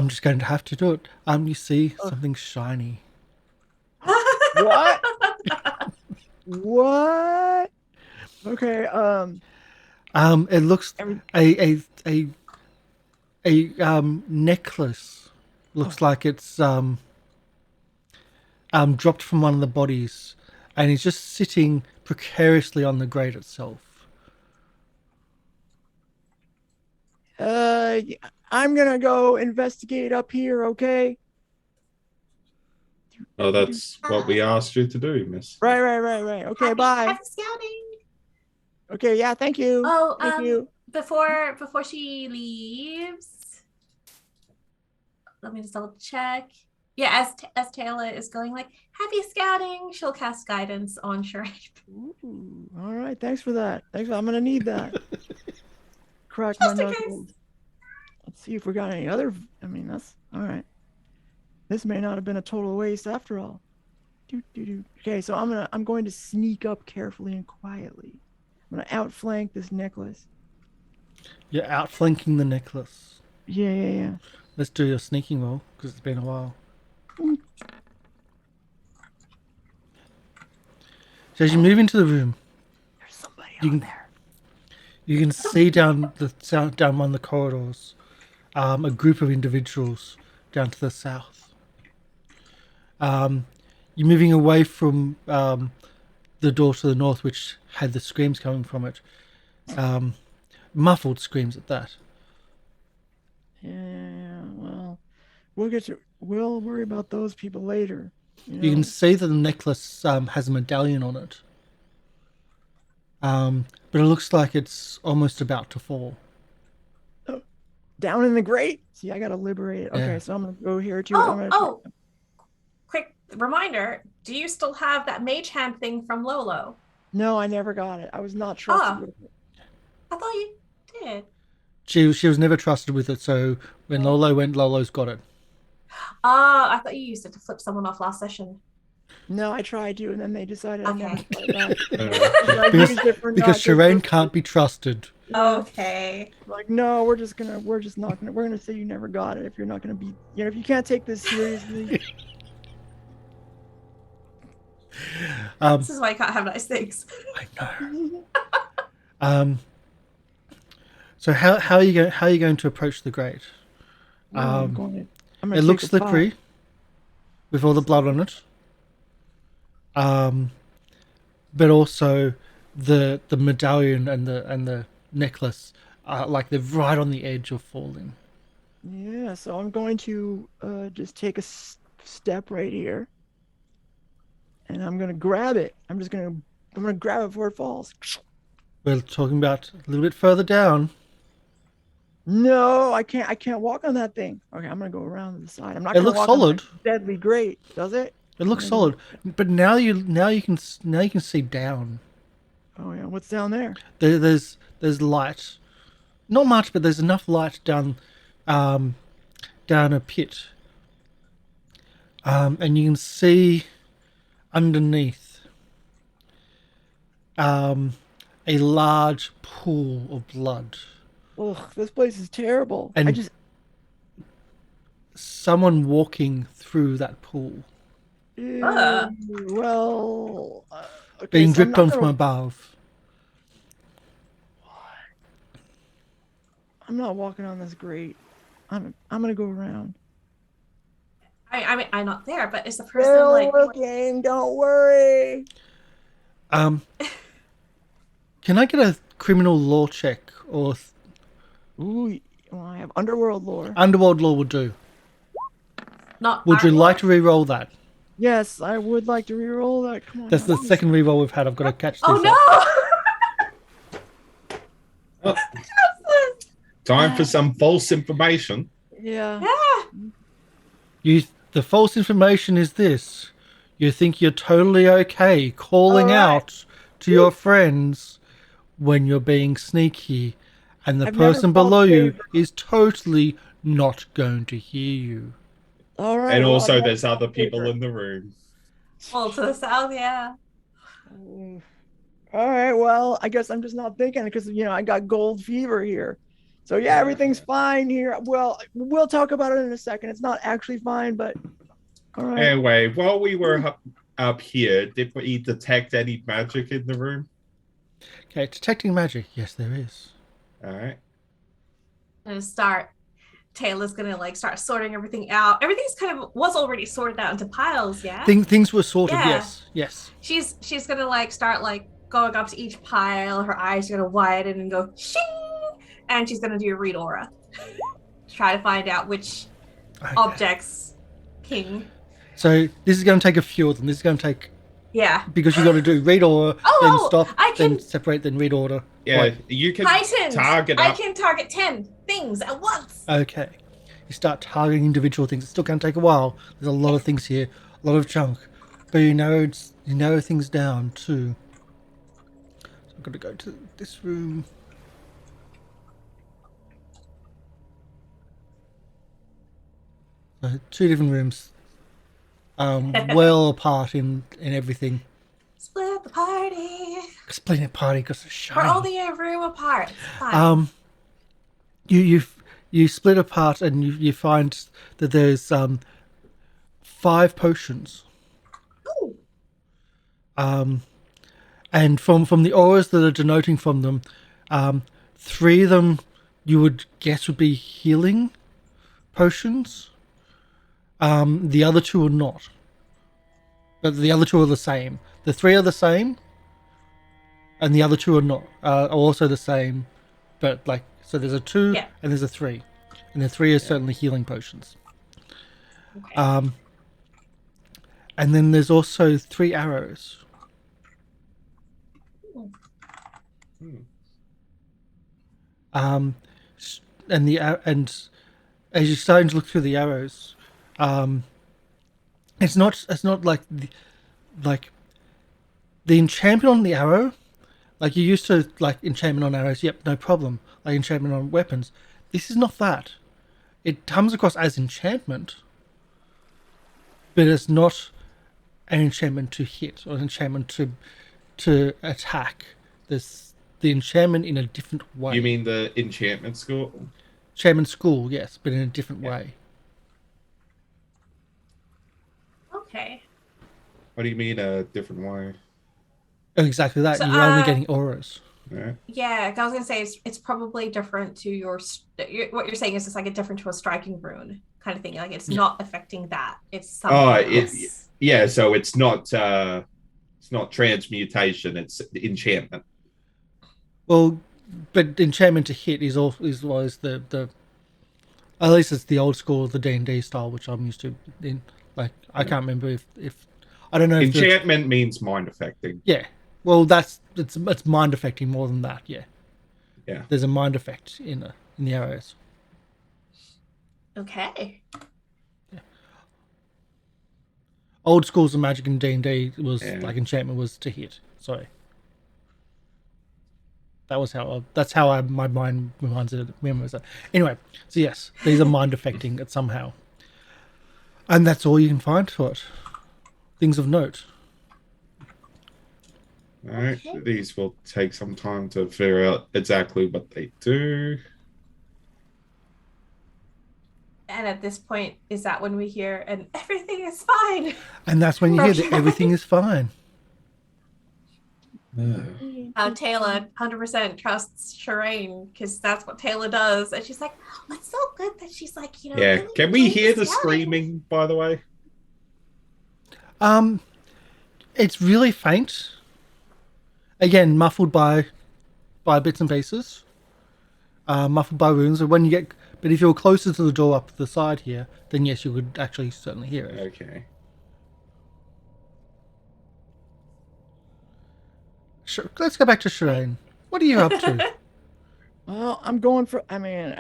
just going to have to do it. You see something shiny. What? What? Okay. It looks a necklace. Looks like it's dropped from one of the bodies, and he's just sitting precariously on the grate itself. I'm gonna go investigate up here, okay? Oh, that's what we asked you to do, miss. Right. Okay, bye. Happy scouting. Okay, yeah, thank you. Oh, thank you. Before she leaves, let me just double check. Yeah, as Tayla is going like, happy scouting, she'll cast guidance on Sherain. Ooh, all right, thanks for that. I'm gonna need that. Crack my knuckles. Let's see if we got any other. I mean, that's all right. This may not have been a total waste after all. Okay, so I'm going to sneak up carefully and quietly. I'm gonna outflank this necklace. You're outflanking the necklace. Yeah. Let's do your sneaking roll, because it's been a while. So as you move into the room, There's somebody out there. You can see down one of the corridors, a group of individuals down to the south. You're moving away from the door to the north, which had the screams coming from it. Muffled screams at that. Yeah, well, We'll worry about those people later. You know? can see that the necklace has a medallion on it. But it looks like it's almost about to fall. Oh, down in the grate. See, I gotta liberate it. Okay, Yeah. so I'm gonna go here too. Quick reminder. Do you still have that mage hand thing from Lolo? No, I never got it. I was not trusted with it. I thought you did. She was never trusted with it, so when Lolo went, Lolo's got it. I thought you used it to flip someone off last session. No, I tried to, and then they decided I never Okay. got it back. Because Sherain can't be trusted. Okay. Like, no, we're gonna say you never got it if you're not gonna be, if you can't take this seriously. This is why you can't have nice things. I know. So how are you going to approach the grate? I'm gonna It looks take a slippery puff. with all the blood on it. But also the medallion and the necklace are like they're right on the edge of falling. Yeah, so I'm going to just take a step right here, and I'm gonna grab it. I'm gonna grab it before it falls. We're talking about a little bit further down. No, I can't walk on that thing. Okay, I'm gonna go around to the side. I'm not. It gonna looks walk on solid. that deadly great, does it? It looks solid, but now you can see down. Oh yeah, what's down there? There's light, not much, but there's enough light down a pit, and you can see underneath a large pool of blood. Ugh, this place is terrible. And someone walking through that pool, well, okay, being so I'm dripped not on from gonna- above. I'm not walking on this grate. I'm gonna go around. I mean, I'm not there, but is the person Still like? looking, don't worry. Can I get a criminal law check or Ooh, well, I have underworld lore. underworld law will do? Not. Would you our like to lord? re-roll that? Yes, I would like to reroll that. Come on. That's the please. second re-roll we've had. I've got to catch this Oh up. no! Time for some false information. Yeah. Yeah. The false information is this. You think you're totally okay calling All right. out to your friends when you're being sneaky, and the I've never person felt below you favor. is totally not going to hear you. All right. And well, also, I've there's never other felt people favor. in the room. Well, to the south, yeah. All right. Well, I guess I'm just not thinking because I got gold fever here. So yeah, everything's fine here. Well, we'll talk about it in a second. It's not actually fine, but all right. Anyway, while we were up here, did we detect any magic in the room? Okay, detecting magic. Yes, there is. All right. And Tayla's gonna start sorting everything out. Everything's was already sorted out into piles, yeah. Things were sorted. Yeah. Yes. She's gonna start going up to each pile. Her eyes are gonna widen and go shing, and she's gonna do a read aura. Try to find out which Okay. objects ping. So this is going to take a few of them. This is going to take Yeah. because you got to do read order, then stop, I can then separate, then read order. Yeah, Right. you can Titans. target I up. can target 10 things at once. Okay. You start targeting individual things. It's still going to take a while. There's a lot of things here, a lot of junk, but you narrow things down too. So I've got to go to this room. Two different rooms, well apart in everything. Split the party. Explain it, party, because it's We're shiny. only a room apart. It's fine. You split apart and you find that there's 5 potions. Ooh. And from the auras that are denoting from them, 3 of them you would guess would be healing potions. The other 2 are not. But the other 2 are the same. The 3 are the same, and the other 2 are not. Are also the same, but so there's a 2 Yeah. and there's a 3, and the 3 is certainly healing potions. Okay. And then there's also 3 arrows. Hmm. And as you're starting to look through the arrows, it's not like the enchantment on the arrow. Like you used to like enchantment on arrows, yep, no problem. Like enchantment on weapons. This is not that. It comes across as enchantment, but it's not an enchantment to hit or an enchantment to attack. There's the enchantment in a different way. You mean the enchantment school? Enchantment school, yes, but in a different way. Okay. What do you mean a different way? Oh, exactly that. So, You're only getting auras. Yeah. Yeah, I was gonna say it's probably different to what you're saying is it's like a different to a striking rune kind of thing. Like it's not affecting that. It's something else. Yeah. So it's not transmutation. It's enchantment. Well, but enchantment to hit is always the at least it's the old school, the D&D style, which I'm used to. I can't remember if I don't know. If enchantment means mind affecting. Yeah. Well, it's mind affecting more than that. Yeah. Yeah. There's a mind effect in the arrows. Okay. Yeah. Old schools of magic in D&D was like enchantment was to hit. Sorry. That's how my mind remembers it. Anyway, so yes, these are mind affecting it somehow. And that's all you can find for it. Things of note. All right, these will take some time to figure out exactly what they do. And at this point, is that when we hear, and everything is fine? And that's when you hear that everything is fine. Tayla 100% trusts Sherain because that's what Tayla does. And she's like, oh, it's so good that she's like, Yeah, really can we hear the yelling. screaming, by the way? It's really faint. Again, muffled by bits and pieces. Muffled by runes. But if you're closer to the door up the side here, then yes, you would actually certainly hear it. Okay. Let's go back to Sherain. What are you up to? Well, I'm going for. I mean,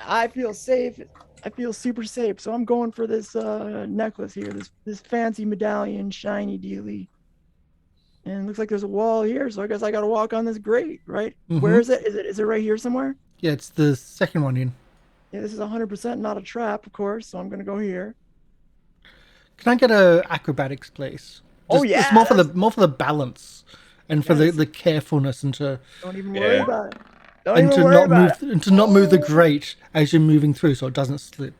I feel safe. I feel super safe. So I'm going for this necklace here. This fancy medallion, shiny dealy. And it looks like there's a wall here, so I guess I gotta walk on this grate, right? Mm-hmm. Where is it? Is it right here somewhere? Yeah, it's the second one in. Yeah, this is 100% not a trap, of course. So I'm gonna go here. Can I get a acrobatics, please? It's more for the balance and for the carefulness and to don't even worry about it. And to not move the grate as you're moving through, so it doesn't slip.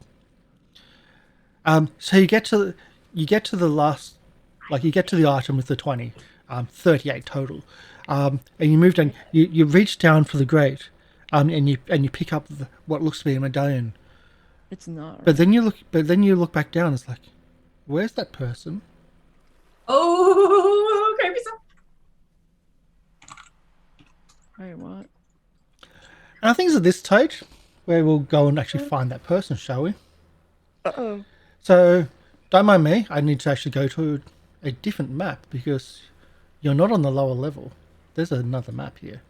So you get to the last, like you get to the item with the 20, 38 total, and you move down. You reach down for the grate, and you pick up what looks to be a medallion. It's not. Right. But then you look back down. It's like, where's that person? Oh, creepy stuff. Wait, what? And I think it's at this stage where we'll go and actually find that person, shall we? Uh-oh. So, don't mind me. I need to actually go to a different map because you're not on the lower level. There's another map here.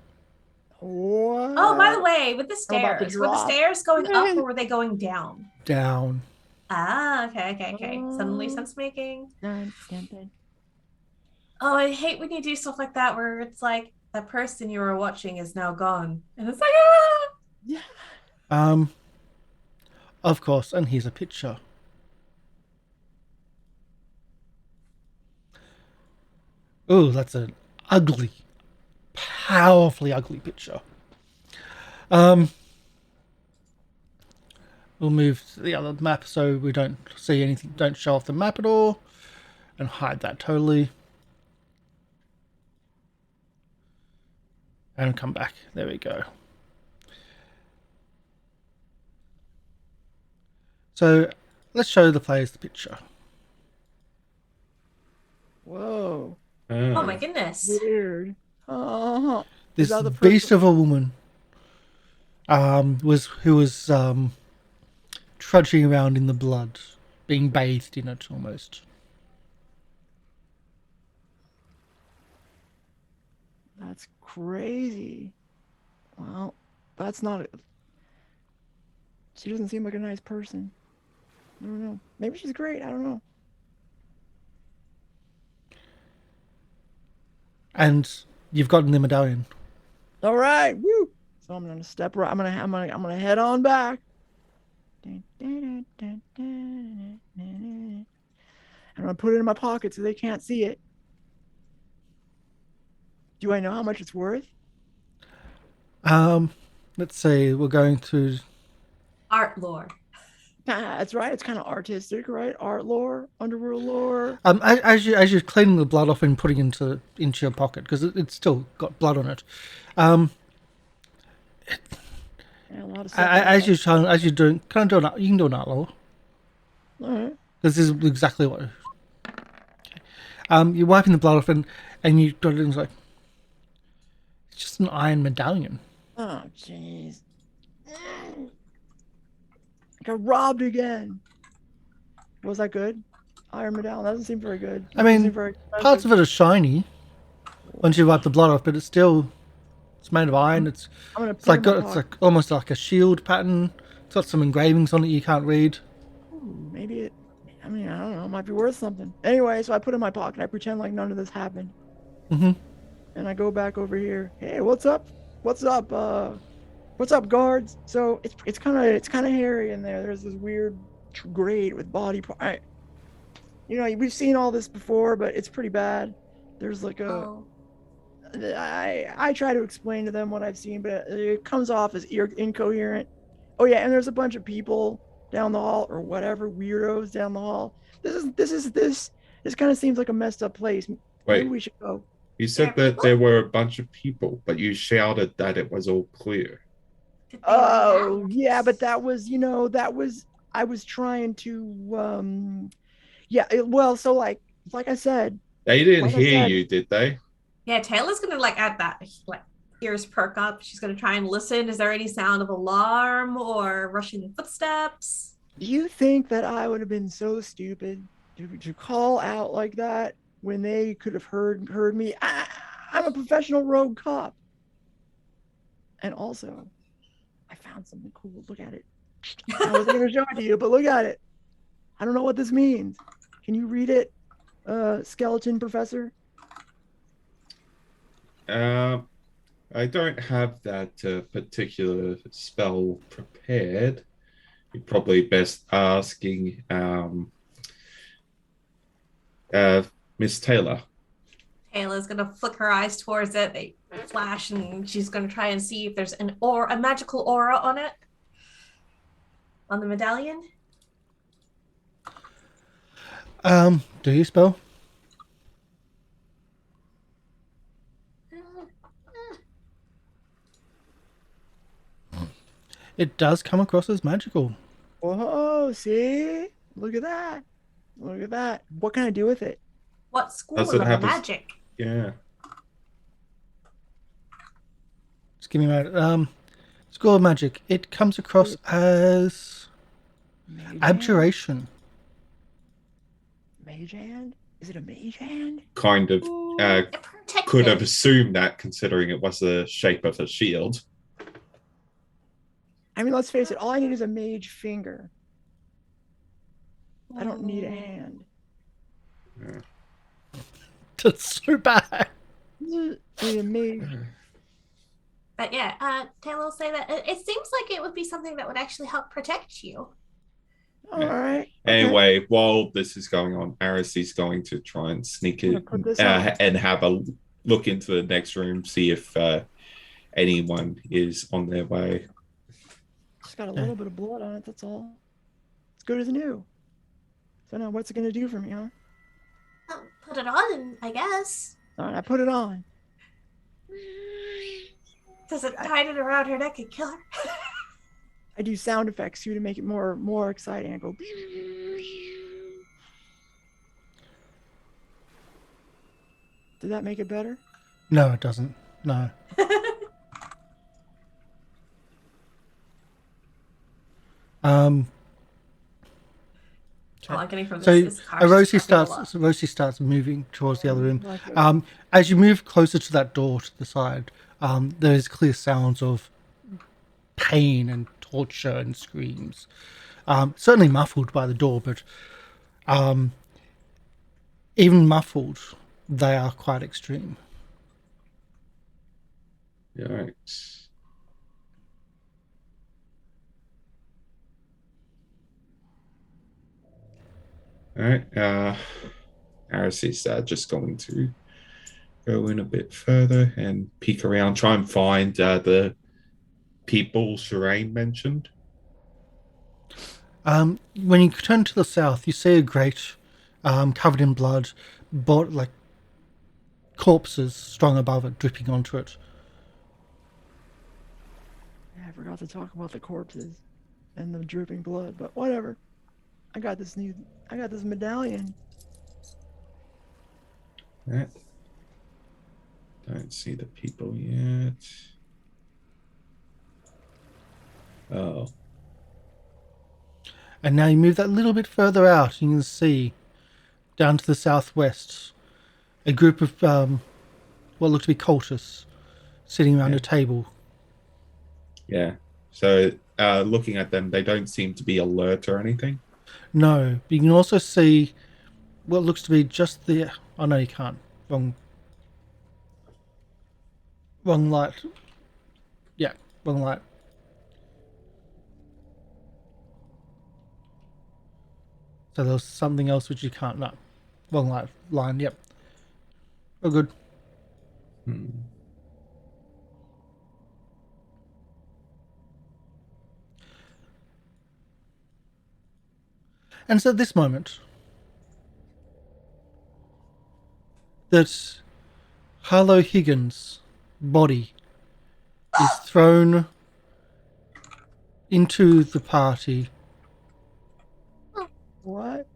What? Oh, by the way, with the How about the stairs, were the drop? stairs going up or were they going down? Down. Ah, okay. Suddenly sense making. Dun. Oh, I hate when you do stuff like that where it's like that person you were watching is now gone. And it's like, ah! Yeah. Of course, and here's a picture. Oh, that's an ugly, powerfully ugly picture. We'll move to the other map so we don't see anything, don't show off the map at all, and hide that totally. And come back. There we go. So let's show the players the picture. Whoa. Oh my goodness. Weird. This beast of a woman who was trudging around in the blood, being bathed in it almost. That's crazy. Well, that's not. She doesn't seem like a nice person. I don't know. Maybe she's great. I don't know. And you've gotten the medallion. All right, woo! So I'm gonna step right. I'm gonna head on back. I'm gonna put it in my pocket so they can't see it. Do I know how much it's worth? Let's say we're going to. Art lore. That's right. It's kind of artistic, right? Art lore, underworld lore. As you're cleaning the blood off and putting into your pocket because it's still got blood on it. Yeah, a lot of stuff. As you're doing, can I do an, you can do an art lore. All right. This is exactly what. You're wiping the blood off and you got it and it's like it's just an iron medallion. Oh, jeez. I got robbed again. Was that good? Iron medallion. That doesn't seem very good. I mean, parts of it are shiny once you wipe the blood off, but it's made of iron. It's like almost like a shield pattern. It's got some engravings on it you can't read. Ooh, maybe it. I mean, I don't know. It might be worth something. Anyway, so I put it in my pocket. I pretend like none of this happened. Mm-hmm. And I go back over here. Hey, what's up? What's up? What's up, guards? So it's kind of hairy in there. There's this weird grate with body part. You know, we've seen all this before, but it's pretty bad. There's like a. I try to explain to them what I've seen, but it comes off as incoherent. Oh yeah, and there's a bunch of people down the hall or whatever, weirdos down the hall. This kind of seems like a messed up place. Wait, maybe we should go. You said that there were a bunch of people, but you shouted that it was all clear. Oh yeah, but that was I was trying to so like I said, they didn't hear you, did they? Yeah, Tayla's gonna add that ears perk up. She's gonna try and listen. Is there any sound of alarm or rushing footsteps? Do you think that I would have been so stupid to call out like that when they could have heard me? I'm a professional rogue cop. And also, I found something cool. Look at it. I wasn't going to show it to you, but look at it. I don't know what this means. Can you read it, skeleton professor? I don't have that particular spell prepared. You're probably best asking Miss Tayla. Tayla's gonna flick her eyes towards it. They flash, and she's gonna try and see if there's a magical aura on it, on the medallion. Do you spell? It does come across as magical. Oh, see? Look at that. Look at that. What can I do with it? What school of magic? Yeah. Just give me a school of magic. It comes across as abjuration. Mage hand? Is it a mage hand? Kind of. Could have assumed that, considering it was the shape of a shield. I mean, let's face it. All I need is a mage finger. I don't need a hand. Yeah. That's so bad. A mage. But yeah, Tayla will say that it seems like it would be something that would actually help protect you. All right. Anyway, while this is going on, Aris is going to try and sneak it and have a look into the next room, see if anyone is on their way. Just got a little bit of blood on it, that's all. It's good as new. So now what's it going to do for me, huh? Put it on, I guess. All right, I put it on. Does it tie it around her neck and kill her? I do sound effects too to make it more exciting. I go. Did that make it better? No, it doesn't. No. All I'm getting from this So is Karsh. Rosie starts moving towards the other room. Like As you move closer to that door to the side, there is clear sounds of pain and torture and screams. Certainly muffled by the door, but even muffled, they are quite extreme. Yikes. All right. Aris is just going to go in a bit further and peek around, try and find the people Sherain mentioned. When you turn to the south, you see a grate covered in blood, but like corpses strung above it, dripping onto it. I forgot to talk about the corpses and the dripping blood, but whatever. I got this medallion. Right. Don't see the people yet. Oh. And now you move that little bit further out, you can see down to the southwest a group of what look to be cultists sitting around a table. Yeah. So looking at them, they don't seem to be alert or anything. No, but you can also see what looks to be just the... Oh, no, you can't. Wrong light. Yeah, wrong light. So there was something else which you can't... No, wrong light. Line, yep. Oh, good. And it's at this moment that Harlow Higgins' body is thrown into the party, What?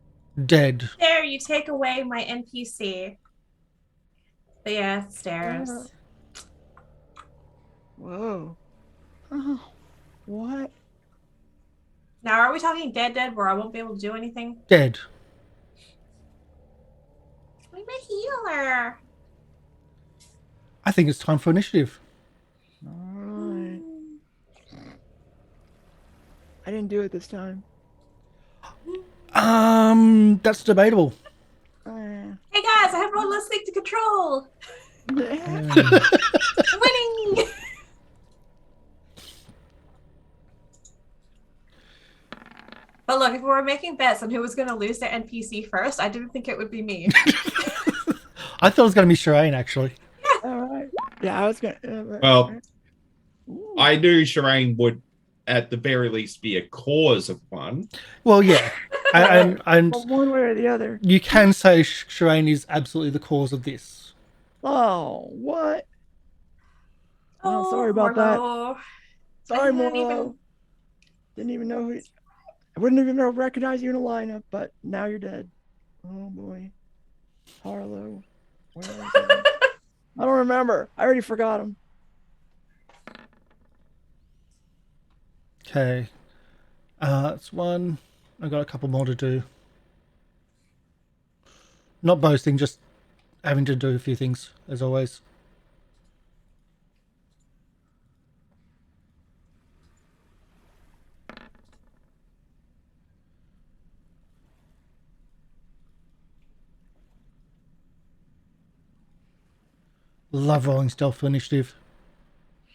dead. There, you take away my NPC. But yeah, stairs. Whoa. Oh, what? Now, are we talking dead where I won't be able to do anything? Dead. I'm a healer. I think it's time for initiative. Alright. I didn't do it this time. That's debatable. Hey guys, I have one less thing to control. Winning. But look, if we were making bets on who was going to lose their NPC first, I didn't think it would be me. I thought it was going to be Sherain, actually. Alright. Yeah, I was gonna. Well, I knew Sherain would, at the very least, be a cause of one. Well, yeah. and Well, one way or the other. you can say Sherain is absolutely the cause of this. Oh, what? Oh, sorry about Lolo. that. Sorry, I didn't Molo. Didn't even know who. I wouldn't even recognize you in a lineup, but now you're dead. Oh boy, Harlow. Where is he? I don't remember. I already forgot him. Okay. That's one. I've got a couple more to do. Not boasting, just having to do a few things, as always. Love rolling stealth for initiative.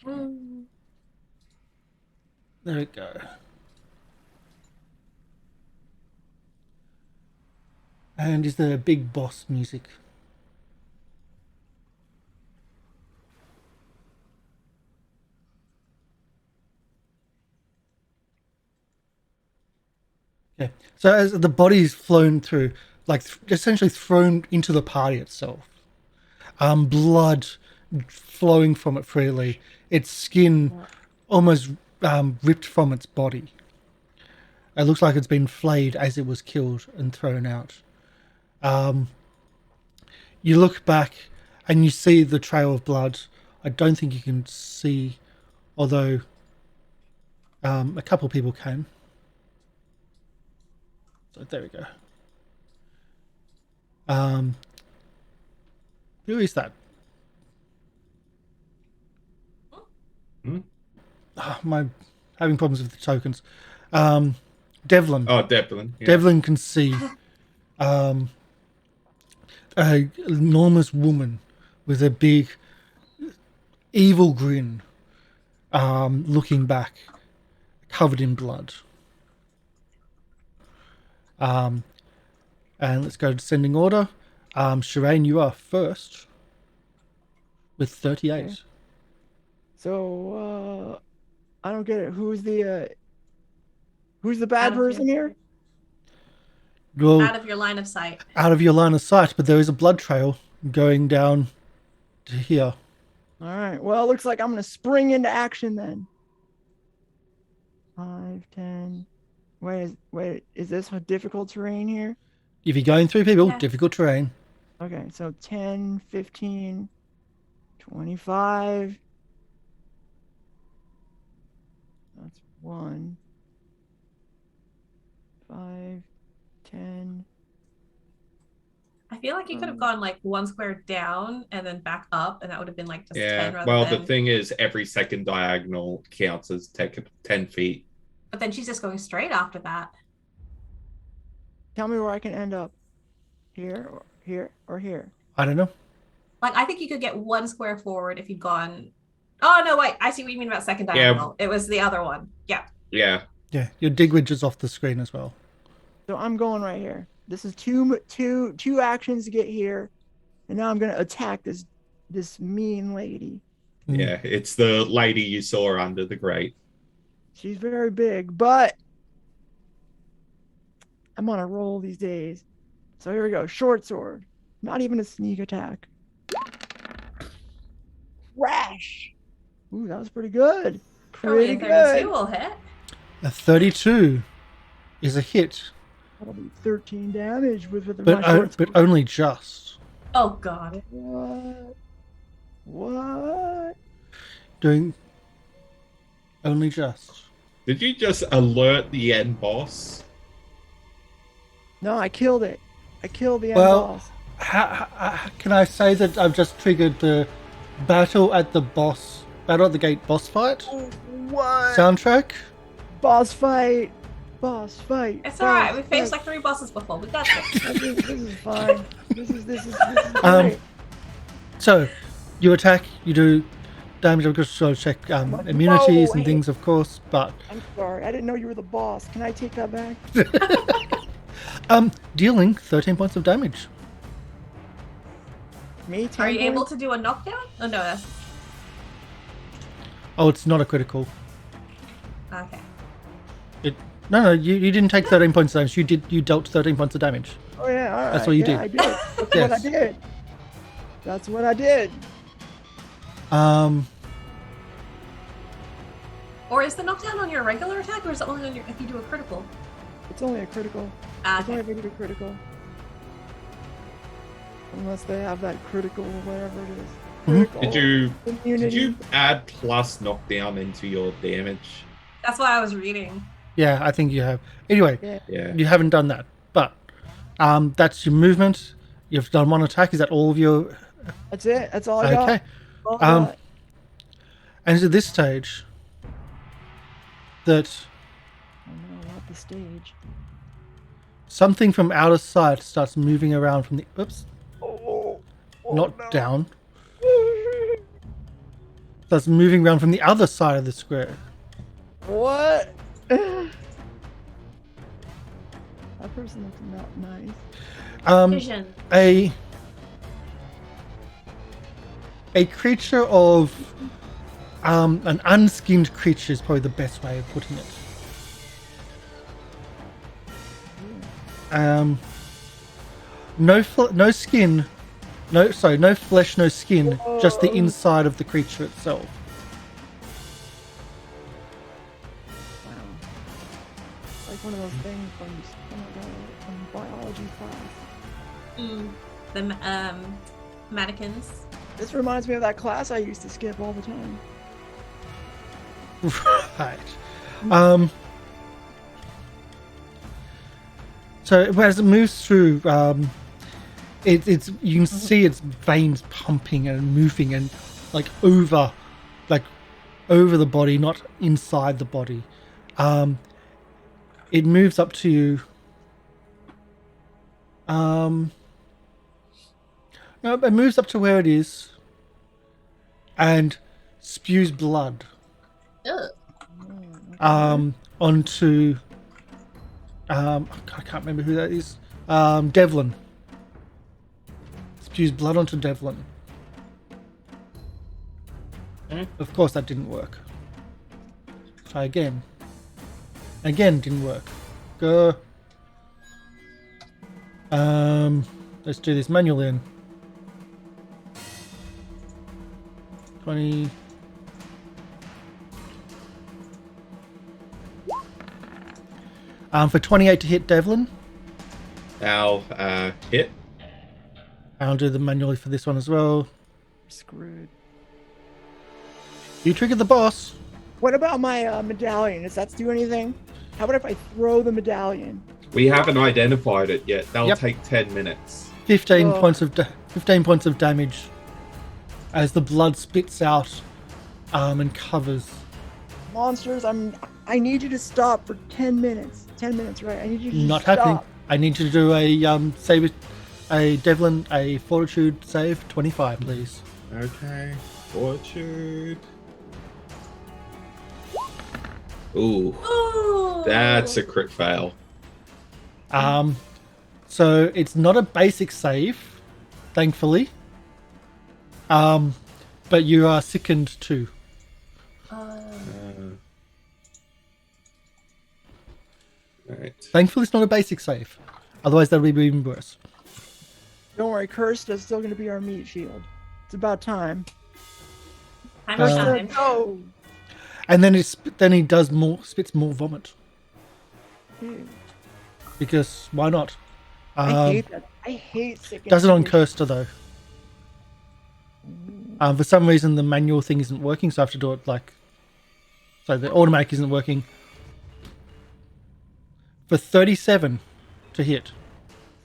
There we go. And is there big boss music? Okay, so as the body's flown through, like essentially thrown into the party itself, blood flowing from it freely, its skin almost ripped from its body. It looks like it's been flayed as it was killed and thrown out. You look back and you see the trail of blood. I don't think you can see, although a couple of people can. So there we go. Who is that? My having problems with the tokens. Devlin. Oh, Devlin. Yeah. Devlin can see a enormous woman with a big evil grin, looking back, covered in blood. And let's go to descending order. Sherain, you are first with 38. Okay. So I don't get it. Who's the bad person here? Well, Out of your line of sight. out of your line of sight, but there is a blood trail going down to here. All right. Well, it looks like I'm gonna spring into action then. 5, 10. Wait. Is this a difficult terrain here? If you're going through people, Yeah. difficult terrain. Okay. So 10, 15, 25. That's 1. 5, 10. I feel like you could have gone like one square down and then back up, and that would have been like just 10 Yeah. rather Well, than... the thing is, every second diagonal counts as 10 feet. But then she's just going straight after that. Tell me where I can end up. Here, or here, or here. I don't know. Like, I think you could get one square forward if you'd gone... Oh, no, wait. I see what you mean about second diagonal. It was the other one. Yeah. Yeah. Yeah, your digwidge is off the screen as well. So I'm going right here. This is two actions to get here, and now I'm gonna attack this mean lady. Yeah. It's the lady you saw under the grate. She's very big, but I'm on a roll these days. So here we go. Short sword. Not even a sneak attack. Crash. Ooh, that was pretty good. Pretty good. 32 will hit. A 32 is a hit, That'll be 13 damage with my but short but sword. only just. Oh, God. What? Doing only just. Did you just alert the end boss? No, I killed it. I killed the end Well, boss. How can I say that I've just triggered the battle at the gate boss fight What? soundtrack? Boss fight. It's all right. We faced like 3 bosses before. We got this. This is fine. This is Um, great. So, you attack, you do damage. I've got to sort of check immunities and wait. things, of course, but I'm sorry. I didn't know you were the boss. Can I take that back? dealing 13 points of damage. Me, 10 Are you able points? to do a knockdown? Oh, no. That's... Oh, it's not a critical. Okay. No, you didn't take 13 points of damage. You dealt 13 points of damage. Oh yeah, all right. That's what you yeah, did. I did. That's Yes. what I did. That's what I did. Or is the knockdown on your regular attack, or is it only on your if you do a critical? It's only a critical. Ah, It's only okay. if I do a critical. Unless they have that critical, whatever it is. Mhm. Critical Did you add plus knockdown into your damage? That's what I was reading. Yeah, I think you have. Anyway, Yeah. Yeah. you haven't done that, but that's your movement. You've done one attack. Is that all of your? That's it. That's all I got. Okay. All I got. And it's at this stage that Oh no, not the stage. something from outer sight starts moving around from the. Oops, Oh, not no. down. Starts moving around from the other side of the square. What? That person looks not nice. Vision. A creature of an unskinned creature is probably the best way of putting it. No skin, no flesh, no skin, just the inside of the creature itself. Wow. Like one of those things from biology class. The mannequins. This reminds me of that class I used to skip all the time. Right. So as it moves through, it's you can see its veins pumping and moving and like over the body, not inside the body. It moves up to you. No, it moves up to where it is and spews blood. Ugh. Onto I can't remember who that is. Devlin. Spews blood onto Devlin. Of course that didn't work. Try again. Again didn't work. Go. Let's do this manually then. 20. For 28 to hit Devlin. I'll hit. I'll do the manually for this one as well. Screwed. You triggered the boss. What about my medallion? Does that do anything? How about if I throw the medallion? We haven't identified it yet. That'll Yep. take 10 minutes. 15 Oh. points of 15 points of damage as the blood spits out and covers. Monsters, I need you to stop for 10 minutes. 10 minutes, right? I need you to Not stop. happening. I need you to do a save, a Devlin, a Fortitude save 25, please. Okay. Fortitude. Ooh, Ooh. that's a crit fail. So it's not a basic save, thankfully. But you are sickened too. Right. Thankfully, it's not a basic save. Otherwise, that would be even worse. Don't worry, Cursed is still going to be our meat shield. It's about time. I'm Uh, time. Go! And then then he does spits more vomit because why not? I hate that. I hate sick. Does it on Kirsta though. For some reason, the manual thing isn't working, so I have to do it so the automatic isn't working. For 37 to hit.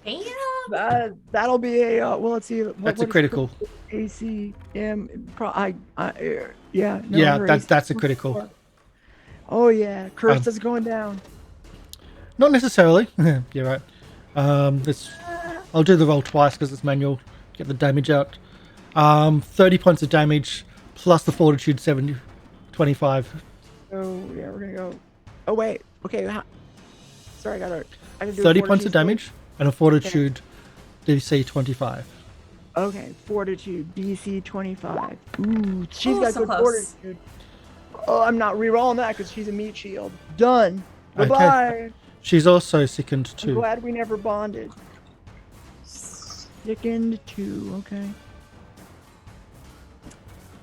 Damn. That'll be a well. Let's see. That's a critical. AC. Yeah. No, Yeah, her that's AC a critical. Oh yeah, Cursed is going down. Not necessarily. You're right. I'll do the roll twice because it's manual. Get the damage out. 30 points of damage plus the Fortitude 25. Oh yeah, we're gonna go. Oh wait. Okay. Sorry, I gotta do 30 a points of fortitude damage and a Fortitude DC 25. save. Okay, Fortitude DC 25. Ooh, she's got so good close. Fortitude. Oh, I'm not re-rolling that because she's a meat shield. Done. Okay. Bye-bye. She's also sickened I'm too. glad we never bonded. Sickened 2, okay.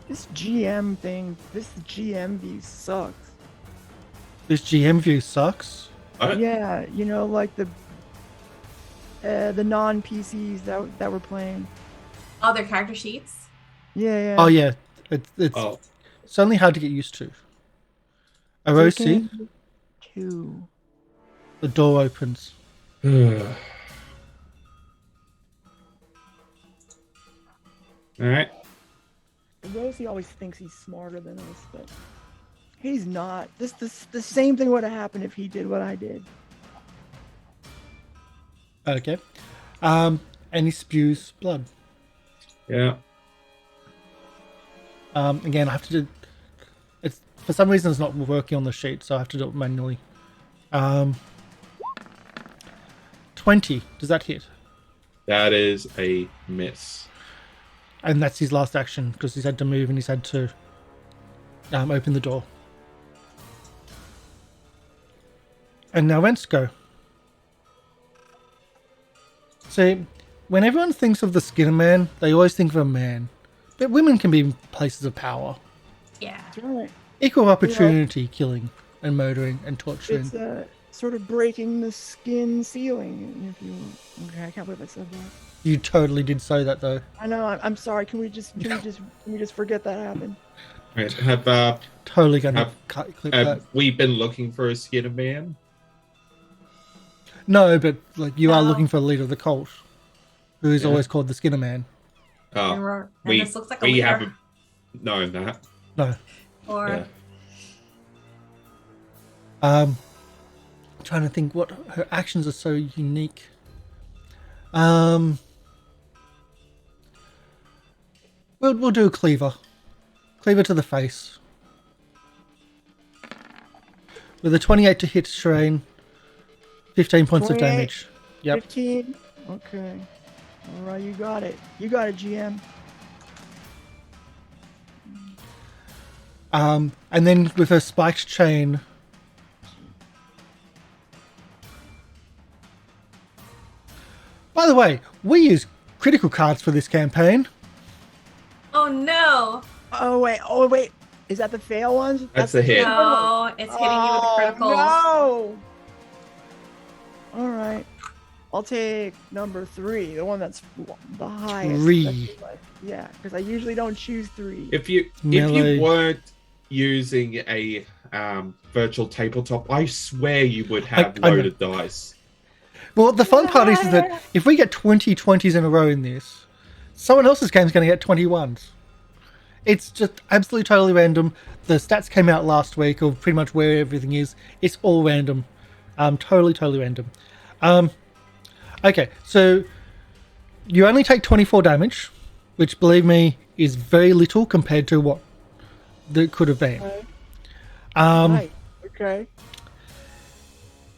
This GM thing, this GM view sucks. This GM view sucks. What? Yeah, you know, like the non-PCs that we're playing. All their character sheets. Yeah. Oh yeah, it's Oh, certainly hard to get used to. ROC, Sickened 2. the door opens. Alright. Rosie always thinks he's smarter than us, but he's not. The same thing would have happened if he did what I did. Okay. And he spews blood. Yeah. Again, I have to do. It's for some reason it's not working on the sheet, so I have to do it manually. 20. Does that hit? That is a miss. And that's his last action because he's had to move and he's had to open the door. And now Rents go. See, when everyone thinks of the Skinnerman, they always think of a man. But women can be in places of power. Yeah. That's right. Equal opportunity killing and murdering and torturing. It's sort of breaking the skin ceiling. If you, okay, I can't believe I said that. You totally did say that though. I know. I'm sorry. Can we just forget that happened? Right. Have Totally gonna Have- clip that. have we been looking for a Skinnerman? No, but like you are No. looking for a leader of the cult who is Yeah. always called the Skinnerman. Oh, And this looks like a we leader. haven't known that. No. Or Yeah. Trying to think what her actions are so unique. We'll do a cleaver. Cleaver to the face. With a 28 to hit Sherain, 15 points of 28. damage. Yep. 15. Okay. All right, you got it. You got it, GM. And then with her spiked chain. By the way, we use critical cards for this campaign. oh no, Oh wait. Is that the fail ones? That's a hit. no, it's hitting you with a critical. No. All right. I'll take number 3, the one that's the highest. 3. Yeah, because I usually don't choose 3. If you Melee. weren't using a virtual tabletop, I swear you would have I know. loaded dice. Well, the fun part is that if we get 20 20s in a row in this, someone else's game's going to get 21s. It's just absolutely totally random. The stats came out last week of pretty much where everything is. It's all random. Totally random. Okay, so you only take 24 damage, which, believe me, is very little compared to what that could have been. Right. Okay.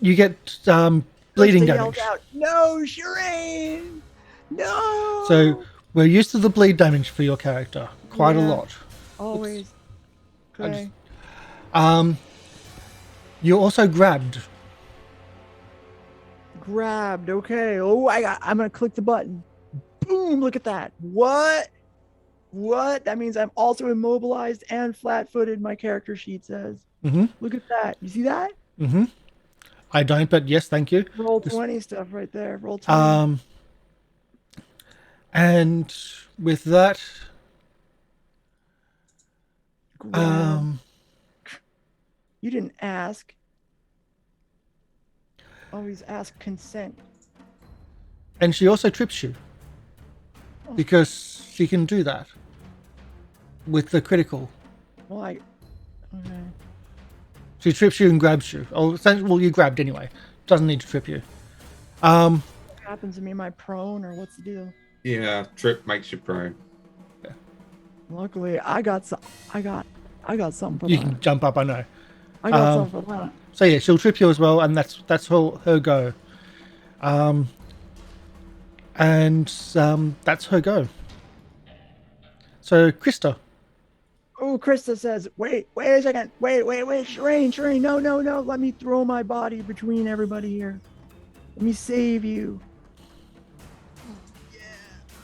You get bleeding Krista damage. yelled out, "No, Sherain! No!" So we're used to the bleed damage for your character quite a Yeah. lot. always. Okay. You're also grabbed. Grabbed. Okay. Oh, I'm gonna click the button. Boom! Look at that. What? That means I'm also immobilized and flat-footed. My character sheet says. Mm-hmm. Look at that. You see that? Mm-hmm. I don't, but yes, thank you. Roll 20 stuff right there. Roll 20. And with that, Grab. You didn't ask. Always ask consent. and she also trips you because she can do that with the critical. Well, okay. She trips you and grabs you. Oh, essentially, well, you grabbed anyway. Doesn't need to trip you. What happens to me? Am I prone or what's the deal? Yeah, trip makes you prone. Luckily, I got something for You that. can jump up, I know. I got something for that. So yeah, she'll trip you as well, and that's her go. And that's her go. So Krista, Oh, Krista says, wait a second. Wait. Sherain, no. Let me throw my body between everybody here. Let me save you.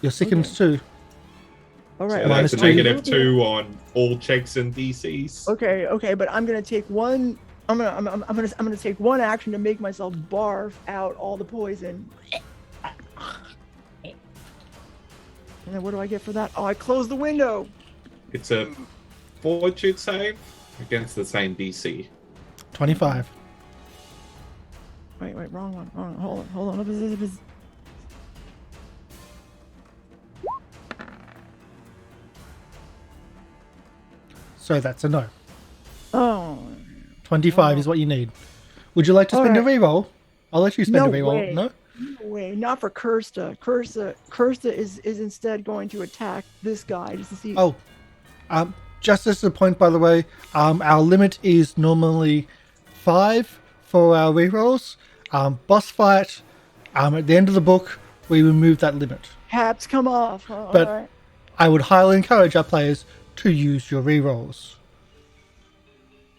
you're sickened too. All right. So Minus that's a 2. -2 on all checks and DCs. Okay, but I'm gonna take one. I'm gonna take one action to make myself barf out all the poison. And then what do I get for that? Oh, I close the window. It's a fortitude save against the same DC. 25. Wait, wrong one. Hold on. So that's a no. Oh, 25 is what you need. Would you like to spend a Alright. reroll? I'll let you spend No a reroll. way. No? no way, not for Kirsta. Kirsta is instead going to attack this guy just to see. Oh, just as a point, by the way, our limit is normally 5 for our rerolls. Boss fight, at the end of the book, we remove that limit. Caps come off. But- Alright. I would highly encourage our players to use your rerolls.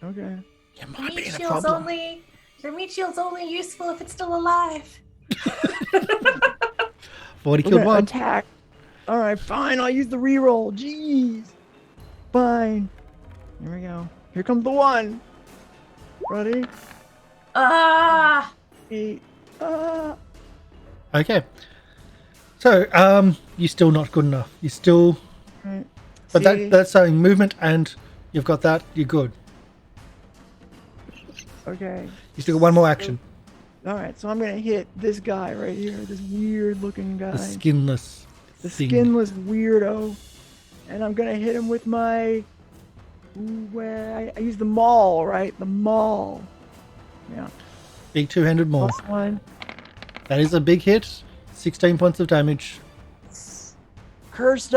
Okay. You might be Meat in a shield's problem. your meat shield's only useful if it's still alive. 40 We're killed gonna one. attack. All right, fine. I'll use the reroll. Jeez. Fine. Here we go. Here comes the one. Ready? Ah, 8. Okay. So, you're still not good enough. You're still... Right. But See? that's saying movement, and you've got that, you're good. Okay. You still got one more action. All right, so I'm gonna hit this guy right here, this weird looking guy, The skinless the thing. skinless weirdo, and I'm gonna hit him with my. Where I use the maul, right? The maul. Yeah. Big two-handed maul. +1. That is a big hit. 16 points of damage. Cursed.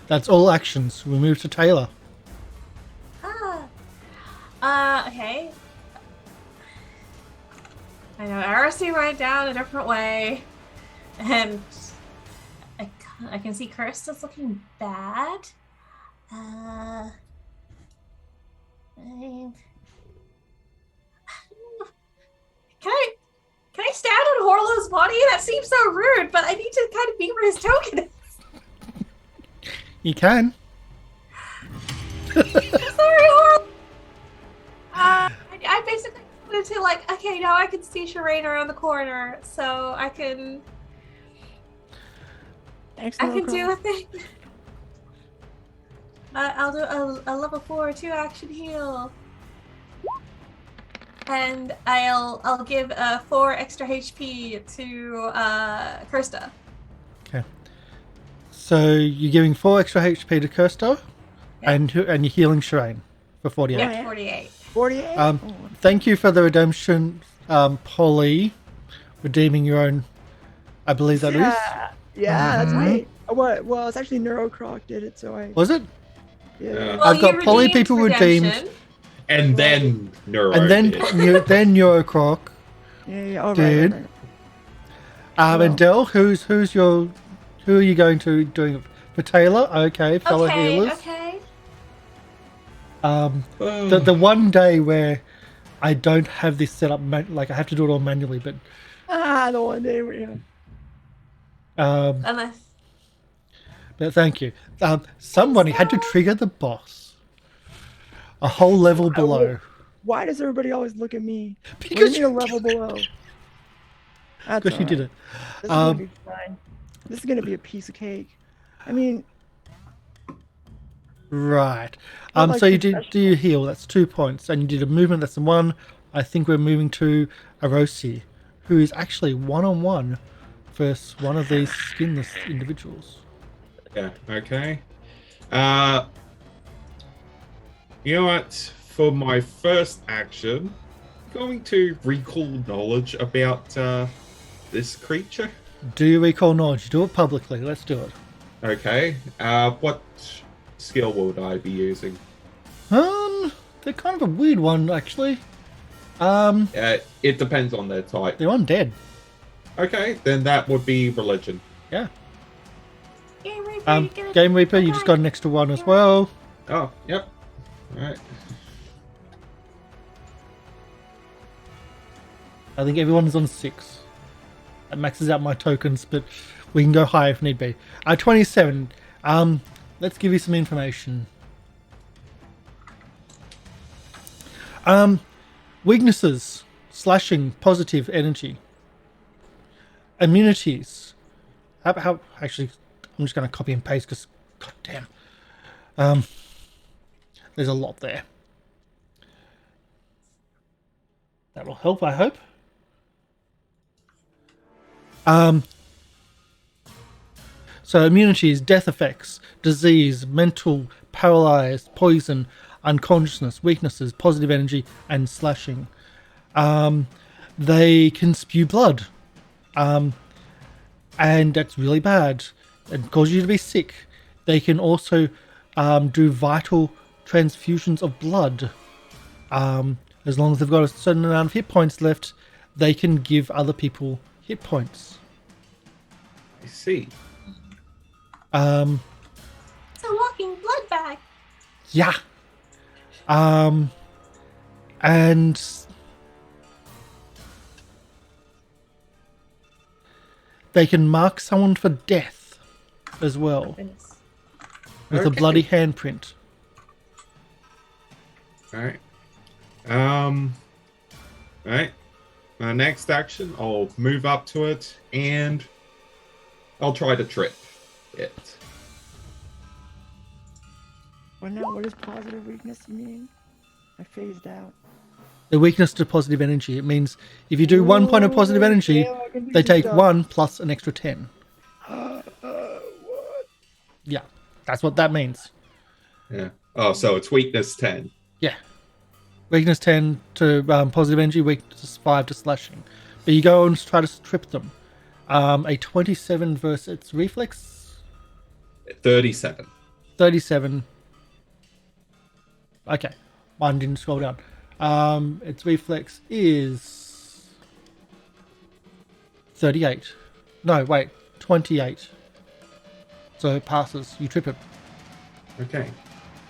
That's all actions. We move to Tayla. Okay. I know RC right down a different way, and I can see Karst is looking bad. Can I stand on Horlo's body? That seems so rude, but I need to kind of be where his token is. You can. Sorry, Horlo. I basically wanted to like, okay, now I can see Sherain around the corner, so I can do a thing. I'll do a level 4 2-action heal. And I'll give 4 extra HP to Kirsta. Okay. So you're giving 4 extra HP to Kirsta, and you're healing Sherain for 48. Yeah, 48. 48. Thank you for the redemption, Polly. Redeeming your own, I believe that is. Yeah, that's right. Well, it's actually Neurocroc did it, so I. Was it? Yeah. Well, I've got you Polly redeemed people redemption. redeemed. And then Neuro. And then did. then Eurocroc. Yeah. Oh, Dude. Right. And Del, who are you going to doing it for? Taylor? Okay, fellow healers. Okay. The one day where I don't have this set up, like I have to do it all manually, but the one day where Unless. but thank you. Somebody had to trigger the boss. A whole level below. Why does everybody always look at me? Because you a level below. That's Because you did it. This is gonna be fine. This is gonna be a piece of cake. I mean, Right. Not So like you do your heal, that's 2 points, and you did a movement, that's 1. I think we're moving to Arosi, who is actually one-on-one versus one of these skinless individuals. Yeah, okay. You know what? For my first action, I'm going to recall knowledge about this creature. Do you recall knowledge? Do it publicly. Let's do it. Okay. What skill would I be using? They're kind of a weird one, actually. It depends on their type. They're undead. Okay, then that would be religion. Yeah. Game Reaper, you get a- Game Reaper, you just got an extra 1 as well. Oh, yep. Alright. I think everyone's on 6. That maxes out my tokens, but we can go higher if need be. 27. Let's give you some information. Weaknesses. Slashing, positive energy. Immunities. How actually, I'm just going to copy and paste because, god damn. There's a lot there. That will help, I hope. So immunity is death effects, disease, mental, paralyzed, poison, unconsciousness, weaknesses, positive energy, and slashing. They can spew blood. And that's really bad. It causes you to be sick. They can also do vital transfusions of blood. As long as they've got a certain amount of hit points left, they can give other people hit points. I see. It's a walking blood bag. Yeah. And they can mark someone for death as well Goodness. with a Okay. bloody handprint. Alright. Alright. My next action, I'll move up to it and I'll try to trip it. What does positive weakness mean? I phased out. The weakness to positive energy. It means if you do 1 point of positive energy, Yeah, I can do they some take stuff. 1 plus an extra 10. What? Yeah, that's what that means. Yeah. Oh, so it's weakness 10. Yeah. Weakness 10 to positive energy, weakness 5 to slashing. But you go and try to trip them. A 27 versus its reflex? 37. 37. Okay. Mine didn't scroll down. Its reflex is 38. No, wait. 28. So it passes. You trip it. Okay.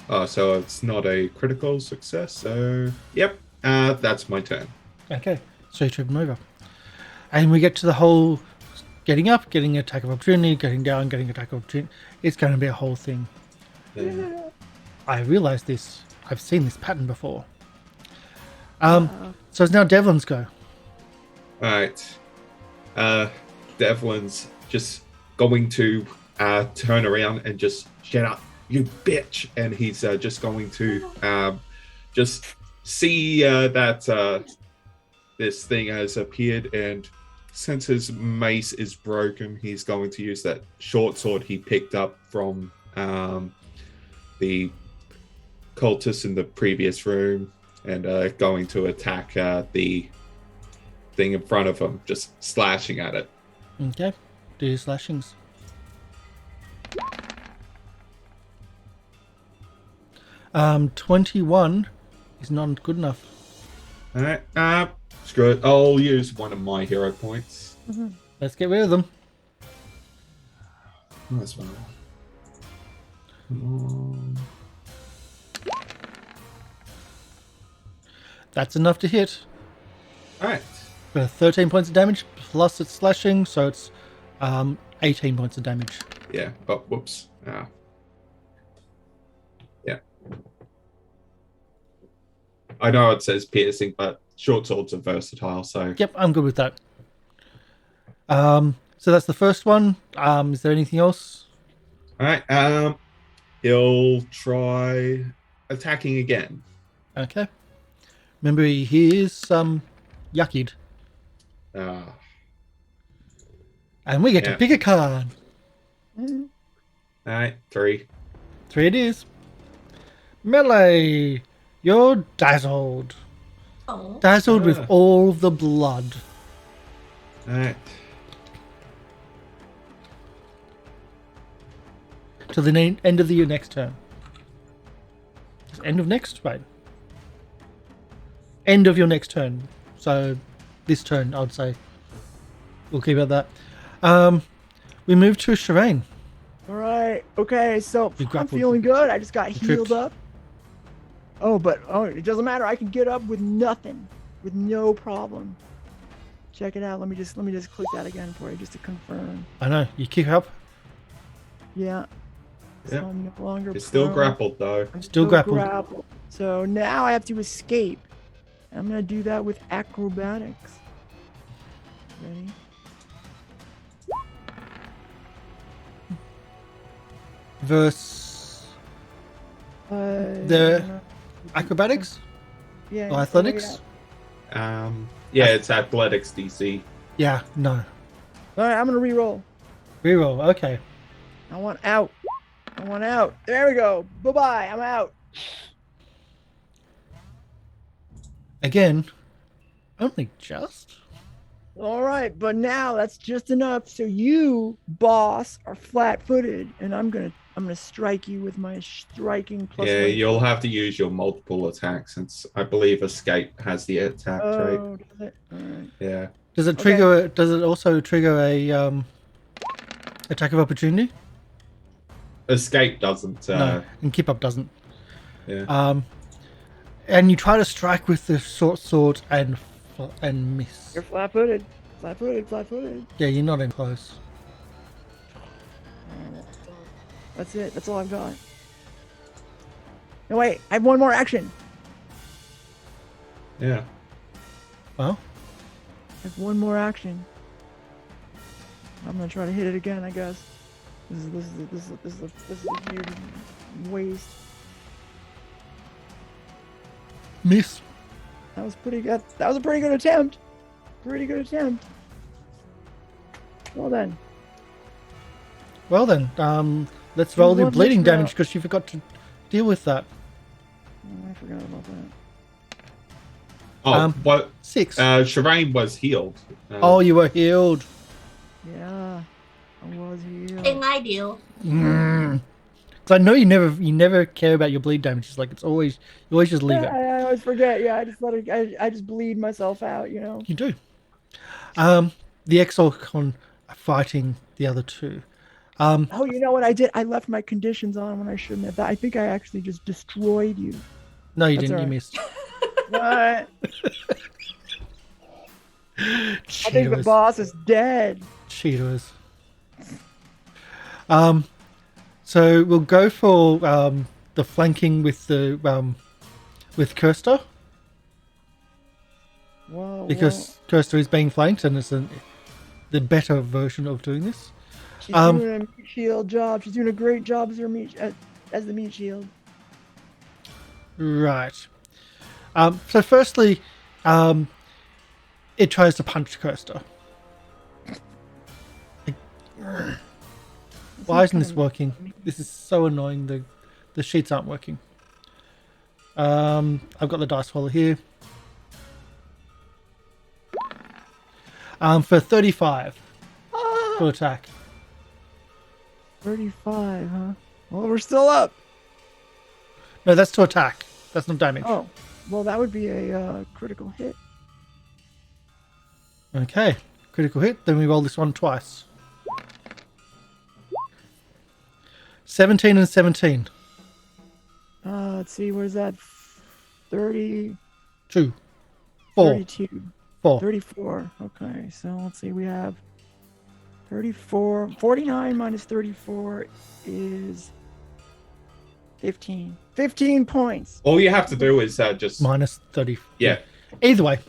Oh, so it's not a critical success. So, yep. That's my turn. Okay. So you trip him over. And we get to the whole getting up, getting attack of opportunity, getting down, getting attack of opportunity. It's going to be a whole thing. Yeah. I realised this. I've seen this pattern before. So it's now Devlin's go. All right. Devlin's just going to turn around and just shut up, you bitch, and he's just going to just see that this thing has appeared, and since his mace is broken, he's going to use that short sword he picked up from the cultists in the previous room, and going to attack the thing in front of him, just slashing at it. Okay. Do your slashings. Um, 21 is not good enough. All right. Screw it. I'll use one of my hero points. Let's get rid of them. That's one. Come on. That's enough to hit. All right. 13 points of damage plus its slashing, so it's 18 points of damage. Yeah. Oh, whoops. Yeah. I know it says piercing, but short swords are versatile, so... Yep, I'm good with that. So that's the first one. Is there anything else? All right. He'll try attacking again. Okay. Remember, he is yuckied. And we get to pick a card. All right. 3. 3 it is. Melee. You're dazzled. Oh. Dazzled with all the blood. All right. To the end of your next turn. End of next? Right. End of your next turn. So, this turn, I would say. We'll keep it at that. We move to Sherain. All right. Okay. So You I'm grappled. feeling good. I just got You healed tripped. up. Oh, but it doesn't matter. I can get up with nothing, with no problem. Check it out. Let me just click that again for you, just to confirm. I know. You kick up. Yeah. So Yeah. I'm no longer. It's still prone. grappled, though. I'm Still grappled. So now I have to escape. I'm gonna do that with acrobatics. Ready? Versus the acrobatics Yeah. or athletics. Yeah, it's athletics DC. Yeah, no. All right. I'm gonna reroll. Reroll. Okay. I want out. I want out. There we go. Bye bye. I'm out. Again, only just. All right, but now that's just enough. So you, boss, are flat-footed, and I'm gonna strike you with my striking plus. Yeah, my- you'll have to use your multiple attacks, since I believe Escape has the attack trait. Oh, does it? All right. Yeah. Does it trigger? Does it also trigger a attack of opportunity? Escape doesn't. No, and keep up doesn't. Yeah. And you try to strike with the short sword and miss. You're flat-footed. Flat-footed. Flat-footed. Yeah, you're not in close. That's it. That's all I've got. No, wait. I have one more action. Yeah. Well, I have one more action. I'm gonna try to hit it again, I guess. This is a weird waste. Miss. That was pretty good. That was a pretty good attempt. Pretty good attempt. Well then. Well then, let's roll the One bleeding extra. damage because you forgot to deal with that. Oh, I forgot about that. Oh, what? 6. Sherain was healed. Oh, you were healed. Yeah, I was here. Thing I do. So I know you never care about your bleed damage. It's like you always just leave it. I always forget. Yeah, I just let it. I just bleed myself out. You know. You do. The Exalcon are fighting the other two. Oh, you know what I did? I left my conditions on when I shouldn't have. I think I actually just destroyed you. No, you That's didn't. all You right. missed. What? I think the Cheaters. boss is dead. Cheaters. So we'll go for the flanking with the with Kirsta Whoa. because Kirsta is being flanked and it's the better version of doing this. She's doing a meat shield job. She's doing a great job as her as the meat shield. Right. So firstly, it tries to punch Kirsta. Why isn't this working? This is so annoying. The sheets aren't working. I've got the dice roller here. For 35 to attack. 35, huh? Well, we're still up. No, that's to attack. That's not damage. Oh, well, that would be a critical hit. Okay, critical hit. Then we roll this one twice. 17 and 17. Let's see, where's that? 30, 2. 4. 32, 4. 34. Okay, so let's see, we have 34. 49 minus 34 is 15. 15 points. All you have to do is just Minus 30. yeah. Either way,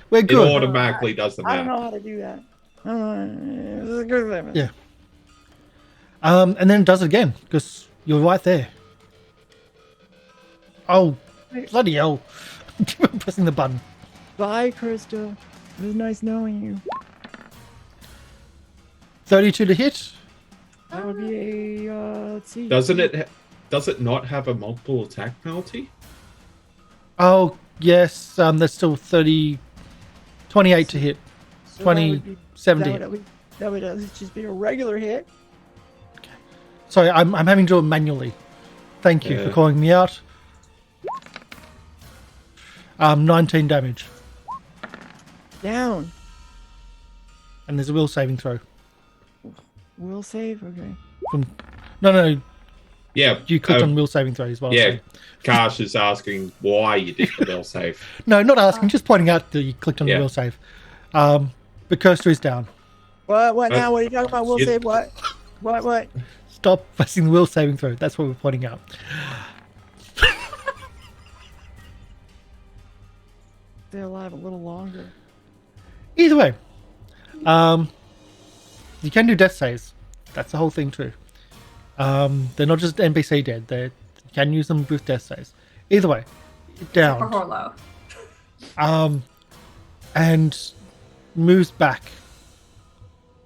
we're It good. automatically does the I don't math. know how to do that. I don't know. This is a good limit. Yeah. And then it does it again because you're right there. Oh, bloody hell! I'm pressing the button. Bye, Krista. It was nice knowing you. 32 to hit. That would be a, let's see. Does it not have a multiple attack penalty? Oh yes, that's still 30. 28 to hit. So 20, 70. That would at least just be a regular hit. Sorry, I'm having to do it manually. Thank you for Yeah. calling me out. 19 damage, Down. and there's a will saving throw. Will save? Okay. No, Yeah. you clicked on will saving throw as well. Yeah. Karsh is asking why you did the will save. No, not asking, just pointing out that you clicked on Yeah. the will save. But Kirsta is down. What now? What are you talking about? Will you- save what? What? Stop pressing the will saving throw. That's what we're pointing out. Stay alive a little longer. Either way, you can do death saves. That's the whole thing too. They're not just NPC dead. You can use them with death saves. Either way, For down. Horlo. And moves back.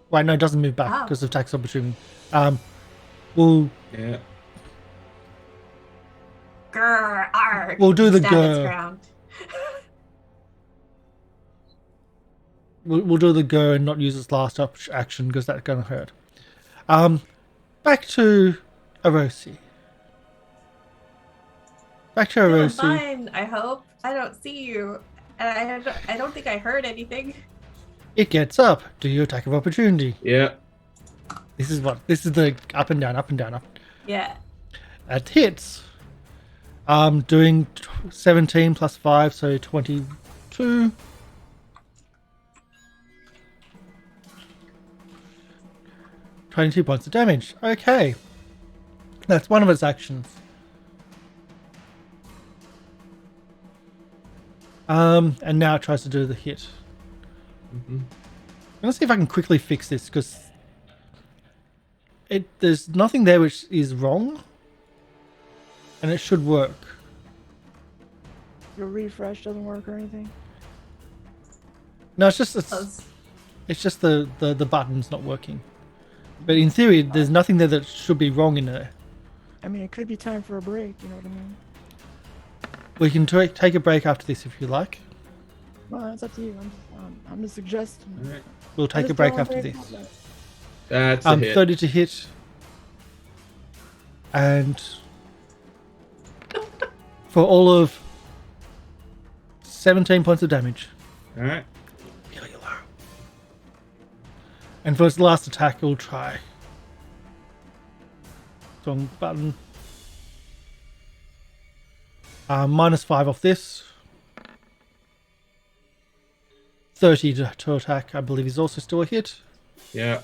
Wait, no, it doesn't move back Oh. because of tax opportunity. We'll Yeah. Grr, arg. We'll do the Stab its grr. ground. we'll do the go and not use its last action because that's going to hurt. Back to Arosi. Back to Doing Arosi. fine, I hope. I don't see you. And I don't think I heard anything. It gets up. Do your attack of opportunity. Yeah. This is the up and down, up and down, up. Yeah. That hits. Doing 17 plus 5, so 22. $22 points of damage. Okay. That's one of its actions. And now it tries to do the hit. Mhm. I'm gonna see if I can quickly fix this because there's nothing there which is wrong, and it should work. your refresh doesn't work or anything? No, it's just Close. it's just the button's not working. But in theory, there's nothing there that should be wrong in there. I mean, it could be time for a break. You know what I mean? We can take a break after this if you like. Well, that's up to you. I'm just suggesting. All right. We'll take a break after this. That's a hit. 30 to hit. And for all of 17 points of damage. All right. Really low. And for its last attack, we'll try. Wrong button. -5 off this. 30 to attack, I believe, is also still a hit. Yeah.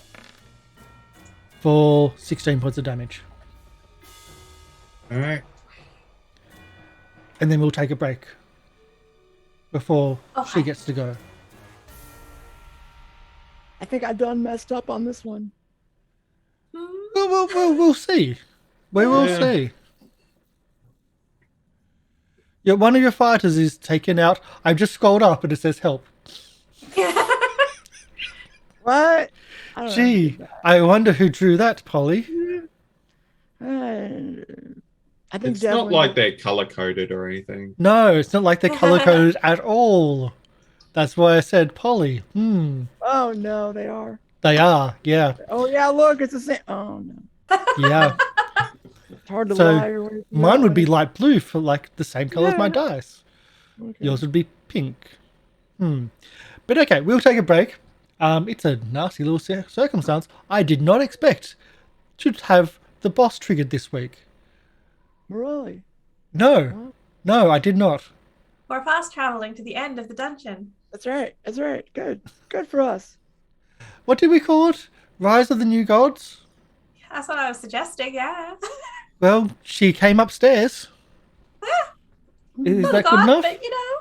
For 16 points of damage. All right. And then we'll take a break before Okay. she gets to go. I think I done messed up on this one. We'll see. We will Yeah. see. Yeah, one of your fighters is taken out. I've just scrolled up and it says help. What? I don't Gee, know. I wonder who drew that, Polly. I think It's not definitely- like they're color coded or anything. No, it's not like they're color coded at all. That's why I said Polly. Oh no, they are. They are, yeah. Oh yeah, look, it's the same. Oh no, Yeah. it's hard to So, lie. Your way through Mine that would be one. light blue for like the same color as my Yeah. dice. Okay. Yours would be pink. But okay, we'll take a break. It's a nasty little circumstance. I did not expect to have the boss triggered this week. Really? No, I did not. We're fast traveling to the end of the dungeon. That's right. That's right. Good. Good for us. What did we call it? Rise of the New Gods? That's what I was suggesting, yeah. Well, she came upstairs. Is that good enough? But, you know.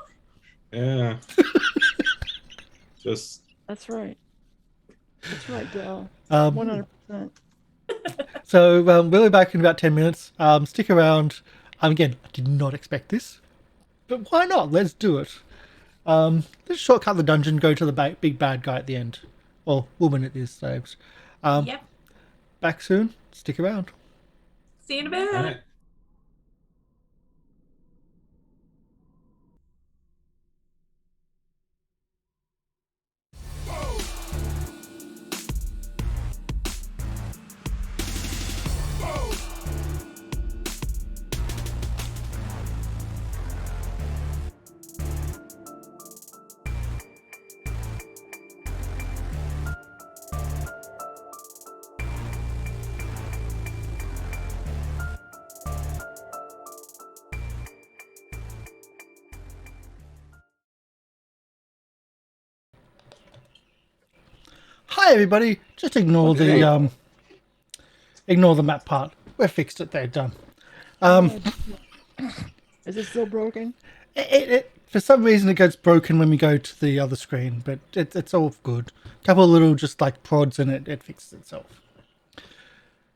Yeah. Just That's right. That's right, Dale. Um, 100%. So we'll be back in about 10 minutes. Stick around. Again, I did not expect this, but why not? Let's do it. Let's shortcut the dungeon, go to the big bad guy at the end. Or woman at this stage. Yep. Back soon. Stick around. See you in a bit. all right. Hi everybody. Just ignore Okay. ignore the map part. We're fixed it. They're done. Is it still broken? It for some reason it gets broken when we go to the other screen, but it's all good. A couple of little just like prods and it fixes itself.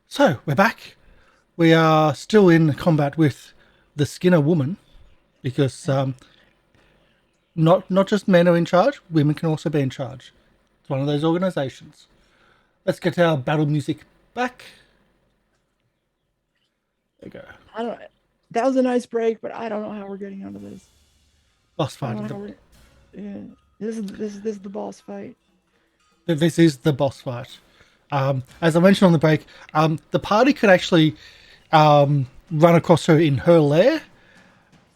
So we're back. We are still in combat with the Skinner woman because not just men are in charge, women can also be in charge. It's one of those organizations. Let's get our battle music back. There you go. I don't. That was a nice break, but I don't know how we're getting out of this. Boss I fight. don't know how yeah. This is the boss fight. This is the boss fight. As I mentioned on the break, the party could actually run across her in her lair,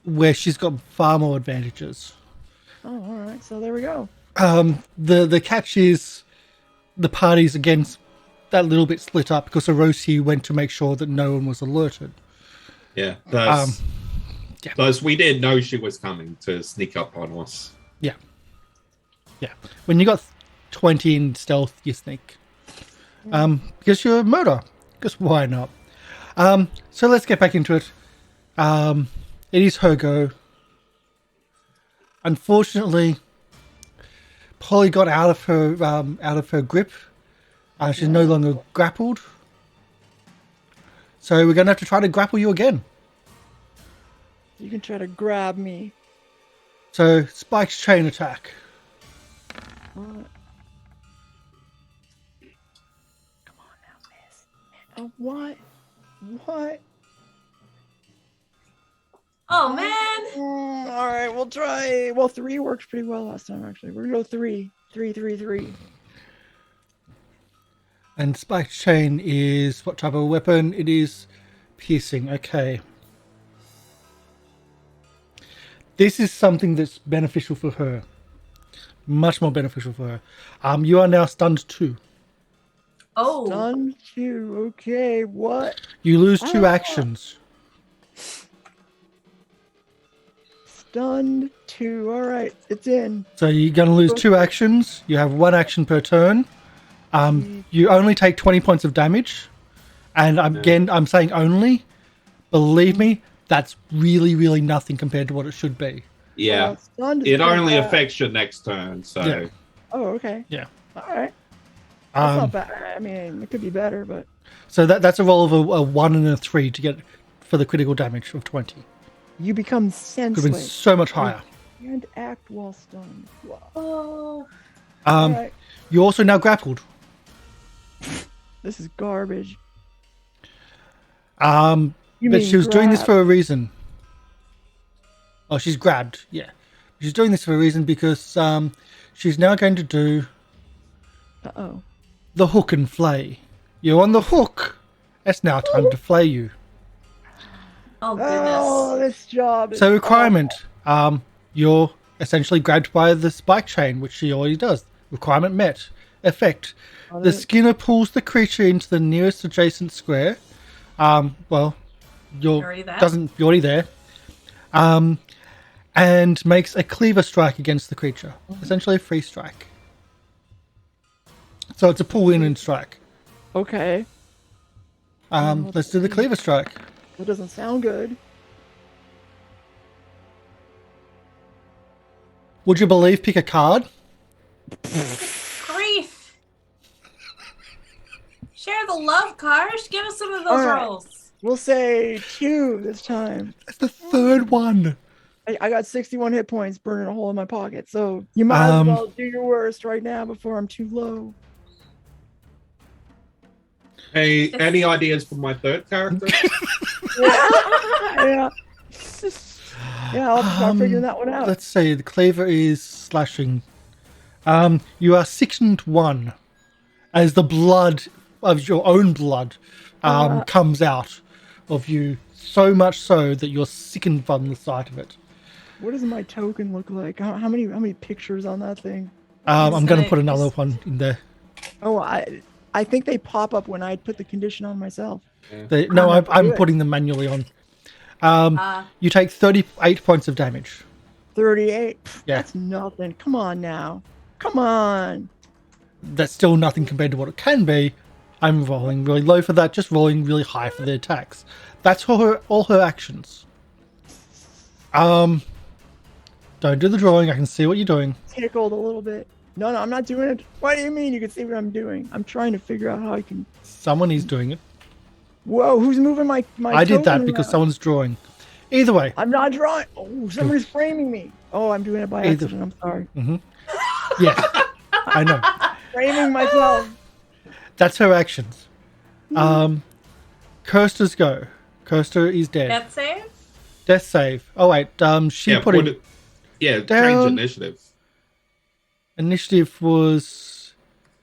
where she's got far more advantages. Oh, all right. So there we go. The catch is the party's again that little bit split up because Orochi went to make sure that no one was alerted. Yeah. Thus, yeah. thus, we didn't know she was coming to sneak up on us. Yeah. When you got 20 in stealth, you sneak. Because you're a murder. Because why not? So let's get back into it. It is her go. Unfortunately, Polly got out of her grip. She's no longer grappled. So we're going to have to try to grapple you again. You can try to grab me. So, spiked chain attack. Come on now, miss. What? What? Oh man. All right, we'll try. Well, 3 worked pretty well last time, actually. We're gonna go 3. 3, 3, 3. And spiked chain is what type of weapon? It is piercing. Okay. This is something that's beneficial for her. Much more beneficial for her. You are now stunned 2. Oh. Stunned 2. Okay, what? You lose 2 actions. Stunned 2. All right, it's in. So you're going to lose 2 actions. You have 1 action per turn. You only take 20 points of damage. And again, I'm saying only. Believe me, that's really, really nothing compared to what it should be. Yeah. It only affects your next turn, so... Yeah. Oh, okay. Yeah. All right. That's not bad. I mean, it could be better, but... So that's a roll of a 1 and a 3 to get for the critical damage of 20. You become senseless. Could have been so much higher. And act while stunned. Oh. Right. You're also now grappled. This is garbage. But she was doing this for a reason. Oh, she's grabbed. Yeah. She's doing this for a reason because she's now going to do Uh-oh. the hook and flay. You're on the hook. It's now time to flay you. Oh goodness. Oh, this job. So requirement. You're essentially grabbed by the spike chain, which she already does. Requirement met. Effect. The Skinner pulls the creature into the nearest adjacent square. Well, you're already there. And makes a cleaver strike against the creature. Essentially a free strike. So it's a pull in and strike. Okay. Let's do the cleaver strike. That doesn't sound good. Would you believe pick a card? Grief. Share the love, Karsh. Give us some of those rolls. We'll say 2 this time. That's the 3rd one. I got 61 hit points burning a hole in my pocket, so you might as well do your worst right now before I'm too low. Hey, any ideas for my 3rd character? Yeah. Yeah, I'll start figuring that one out. Let's see. The cleaver is slashing. You are sickened 1 as the blood of your own blood comes out of you, so much so that you're sickened from the sight of it. What does my token look like? How many pictures on that thing? I'm going to put another one in there. Oh, I think they pop up when I put the condition on myself. Yeah. I'm putting them manually on. You take 38 points of damage. 38? Yeah. That's nothing. Come on now. Come on. That's still nothing compared to what it can be. I'm rolling really low for that, just rolling really high for the attacks. That's all her actions. Don't do the drawing. I can see what you're doing. Tickled a little bit. No, I'm not doing it. What do you mean you can see what I'm doing? I'm trying to figure out how I can... Someone is doing it. Whoa, who's moving my I did that token because around? someone's drawing. Either way. I'm not drawing. Oh, somebody's framing me. Oh, I'm doing it by accident. I'm sorry. Mm-hmm. Yeah, I know. Framing myself. That's her actions. Kirster's go. Kirster is dead. Death save? Death save. Oh, wait. She put in... change initiative. Initiative was...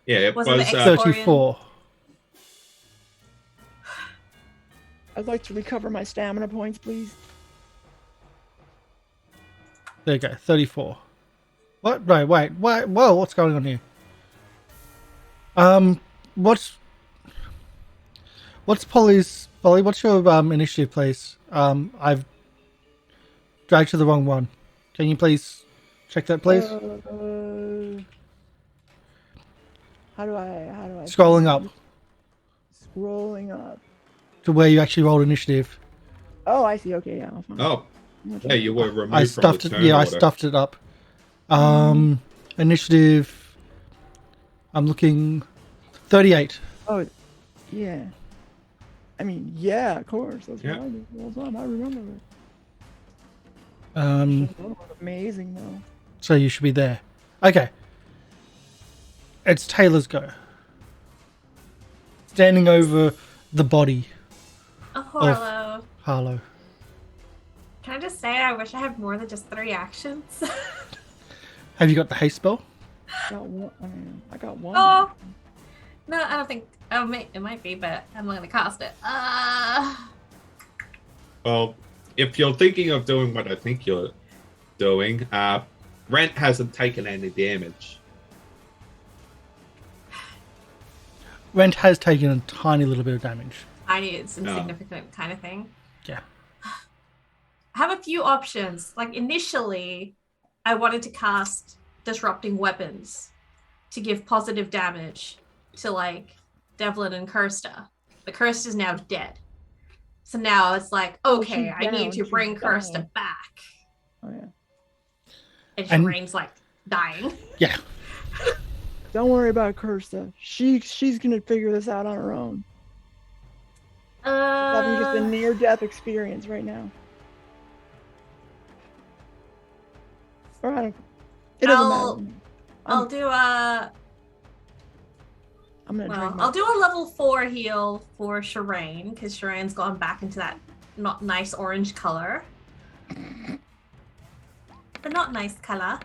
Yeah, it was 34. I'd like to recover my stamina points, please. There you go. 34. What? No, wait. Whoa, what's going on here? What's Polly's... Polly, what's your initiative, please? I've dragged to the wrong one. Can you please check that, please? How do I... Scrolling up. Scrolling up. To where you actually rolled initiative. Oh, I see. Okay, yeah. I'll find Oh. Yeah, you were removed I stuffed from it. the Yeah, I order. stuffed it up. Initiative. I'm looking. 38. Oh, yeah. I mean, yeah, of course. That's Yeah. what I do all the time. I remember it. Um, Oh, amazing though. so you should be there. Okay. It's Taylor's go. Standing over the body Oh, Horlo. Harlow. Can I just say I wish I had more than just 3 actions? Have you got the haste spell? Got one. I got one. Oh. No, I don't think. Oh, it might be, but I'm not going to cast it. Well, if you're thinking of doing what I think you're doing, Rent hasn't taken any damage. Rent has taken a tiny little bit of damage. It's insignificant kind of thing. Yeah. I have a few options. Like, initially, I wanted to cast Disrupting Weapons to give positive damage to, like, Devlin and Kirsta. But Kirsta's now dead. So now it's like, okay, I need to bring Kirsta back. Oh, yeah. And Sherain's, like, dying. Yeah. Don't worry about Kirsta. She's gonna figure this out on her own. Having just a near-death experience right now. Or I don't. It doesn't matter. I'll do a. I'm gonna drink. I'll do a level 4 heal for Sherain because Sherain's gone back into that not nice orange color. The not nice color.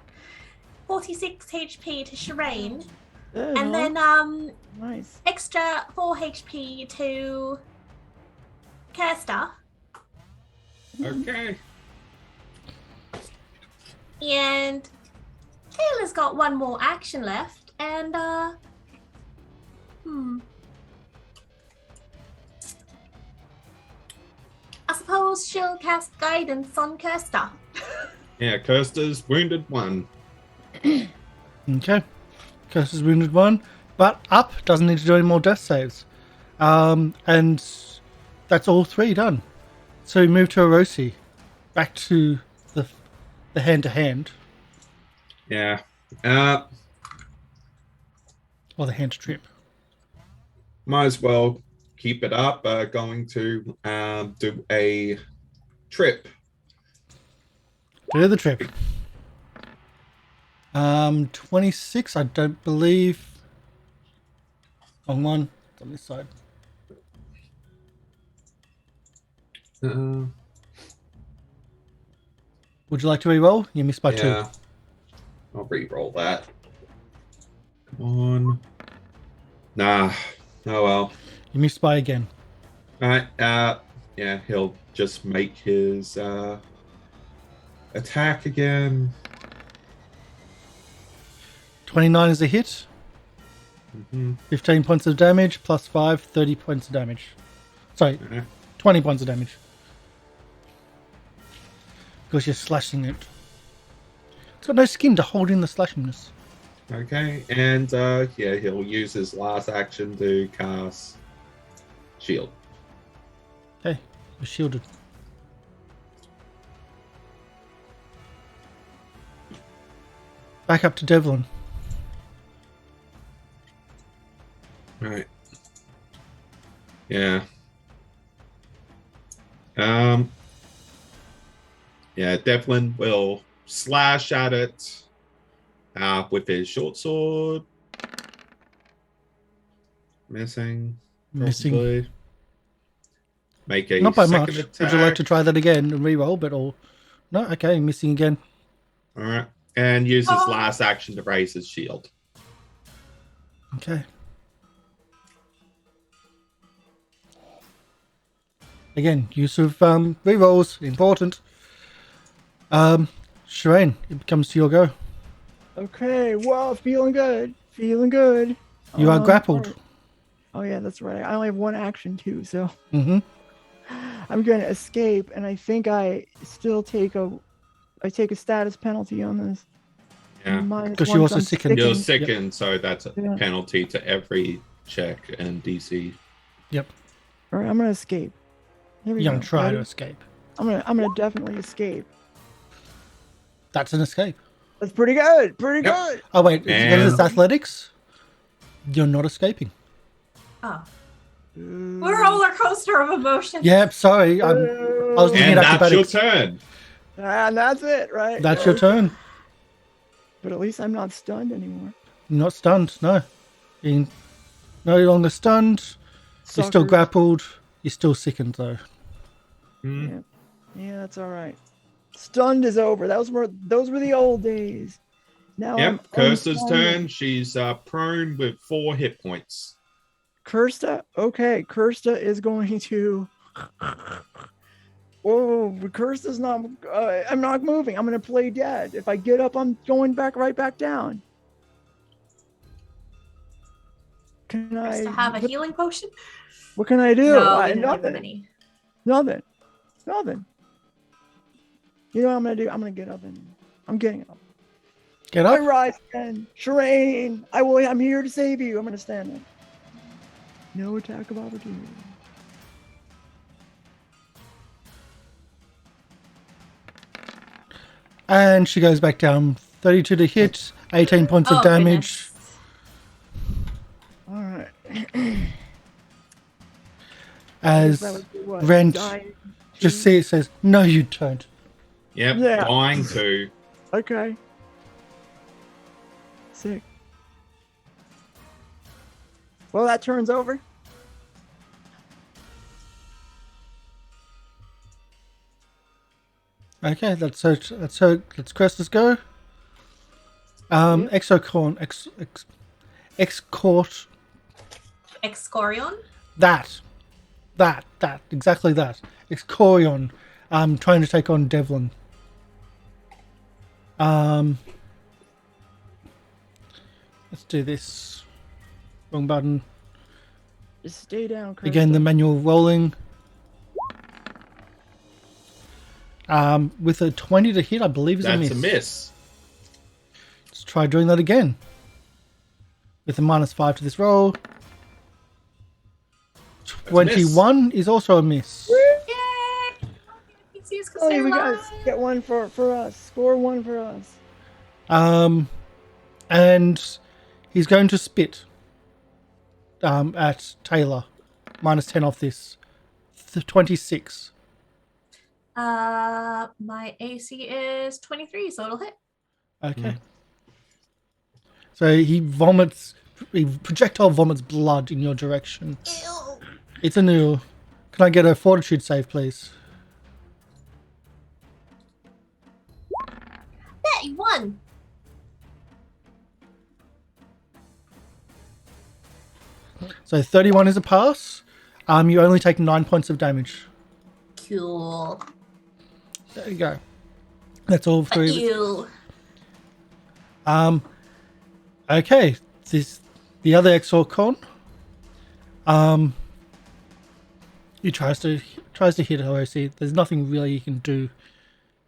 46 HP to Sherain. Good, And then nice. extra 4 HP to Kirsta. Okay. And Taylor's got one more action left, and I suppose she'll cast guidance on Kirsta. Yeah, Kirsta's wounded 1. Okay. Curse is wounded 1. But up. Doesn't need to do any more death saves. And that's all 3 done. So we move to Orosi. Back to the hand-to-hand. Yeah. Or the hand-to-trip. Might as well keep it up. Going to do a trip. Do the trip. 26, I don't believe. Wrong one. It's on this side. Would you like to re-roll? You missed by 2. Yeah. I'll re-roll that. Come on. Nah. Oh well. You missed by again. Alright, yeah, he'll just make his attack again. 29 is a hit. Mm-hmm. 15 points of damage, plus 5, 30 points of damage. Sorry, 20 points of damage. Because you're slashing it. It's got no skin to hold in the slashingness. Okay, and yeah, he'll use his last action to cast Shield. Okay, you're shielded. Back up to Devlin. Right. Yeah. Yeah, Devlin will slash at it with his short sword. Missing. Possibly. Make a Not by second much. attack. Would you like to try that again and re-roll, but all? No, okay, missing again. All right, and use his last action to raise his shield. Okay. Again, use of re-rolls, important. Sherain, it comes to your go. Okay, well, feeling good. Feeling good. You are grappled. Oh yeah, that's right. I only have 1 action too, so Mm-hmm. I'm going to escape, and I think I still take a status penalty on this. Yeah, because you also sickened. You're sickened, so that's a penalty to every check and DC. Yep. All right, I'm going to escape. Here we You're go. gonna try Ready? to escape. I'm gonna definitely escape. That's an escape. That's pretty good. Pretty good. Oh wait, And- is this athletics? You're not escaping. Oh. We're a roller coaster of emotions. Yep, sorry. I was looking And at that's your acrobatics. turn. And that's it, right? That's your turn. But at least I'm not stunned anymore. You're not stunned, no. You're no longer stunned. You're still Suckers. grappled. You're still sickened, though. Hmm. Yeah, that's all right. Stunned is over. Those were the old days. Now I'm Yep, Kirsta's unstunned. turn. She's prone with 4 hit points. Kirsta, okay. Kirsta is going to. Oh, Kirsta's not. I'm not moving. I'm going to play dead. If I get up, I'm going right back down. Can I Just to have a healing potion? What can I do? No, we don't have Nothing. many. Nothing. You know what I'm going to do? I'm going to get up and I'm getting up. Get I up. rise again. Sherain, I'm here to save you. I'm going to stand up. No attack of opportunity. And she goes back down. 32 to hit. 18 points of damage. Goodness. All right. As That would be what, Rent dying? just see it says, no, you don't. Yep, Yeah. dying to. Okay. Sick. Well, that turns over. Okay, let's Crestus go. Exocorn, Excort, Excorion? that, exactly that. Excorion, trying to take on Devlin. Let's do this. Wrong button. Just stay down, Kirsten. Again, the manual rolling. With a 20 to hit, I believe is That's a a miss. miss. Let's try doing that again. With a -5 to this roll. 21 is also a miss. Yay! He's Oh, we guys get one for us. Score one for us. And he's going to spit at Tayla. -10 off this. 26. My AC is 23, so it'll hit. Okay. So he projectile vomits blood in your direction. Ew. It's a new. Can I get a fortitude save, please? Yeah, you won. So 31 is a pass. You only take 9 points of damage. Cool. There you go. That's all three. You. Okay. The other Exorcon. He tries to hit OC. There's nothing really you can do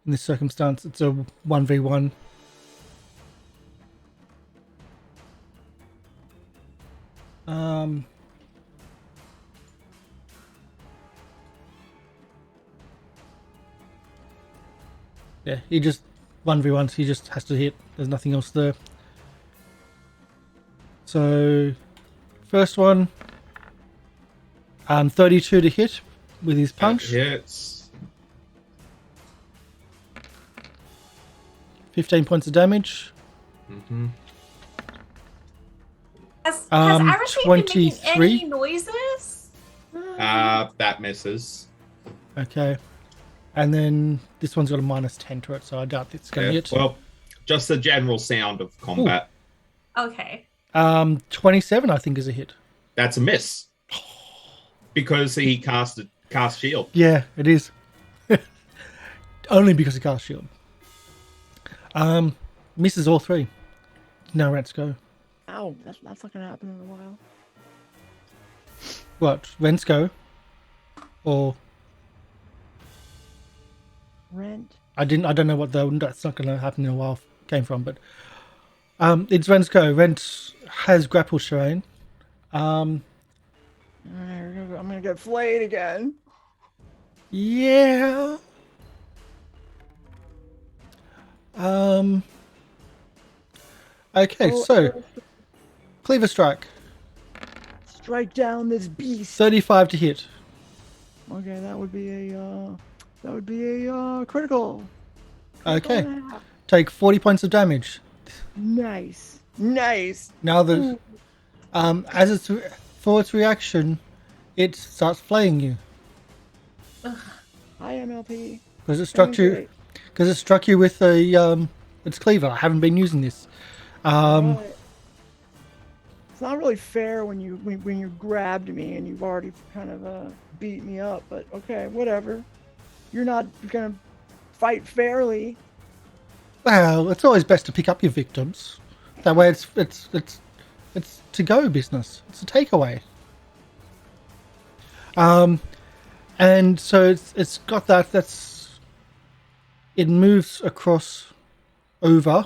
in this circumstance. It's a 1v1. Yeah, he just 1v1s. He just has to hit. There's nothing else there. So, first one, 32 to hit with his punch. That hits. 15 points of damage. Mm-hmm. Has Iris been making 23? any noises? That misses. Okay. And then this one's got a -10 to it, so I doubt it's going to hit. Well, just the general sound of combat. Okay. 27, I think, is a hit. That's a miss. Because he cast shield. Yeah, it is. Only because he cast shield. Misses all three. Now Rents go. Ow, that's not going to happen in a while. What? Rents go? Or Rent. I don't know what that's not going to happen in a while came from, but it's Rent's go. Rent has grappled Sherain. Alright, I'm going to get flayed again. Yeah. Okay, so Cleaver Strike. Strike down this beast. 35 to hit. Okay, that would be a critical. Okay. 3.5. Take 40 points of damage. Nice. Nice. Now the as it's for its reaction, it starts flaying you Hi, MLP. because it struck you. Great. Because it struck you with a its cleaver. I haven't been using this. Right. It's not really fair when you grabbed me and you've already kind of beat me up, but okay, whatever. You're not gonna fight fairly. Well, it's always best to pick up your victims. That way, it's to go business. It's a takeaway. And so it's got that. It moves across over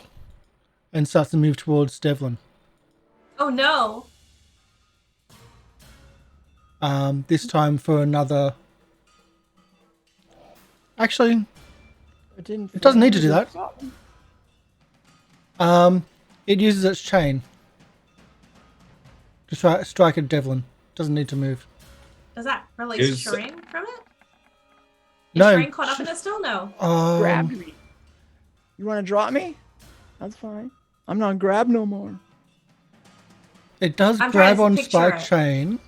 and starts to move towards Devlin. Oh no. This time for another. Actually, It doesn't need to do that. It uses its chain to strike at Devlin. Doesn't need to move. Does that release Sherain from it? Is No. Sherain caught up in it still? No. Grabbed me. You want to drop me? That's fine. I'm not grab no more. It does I'm grab trying on to picture Spike it. chain.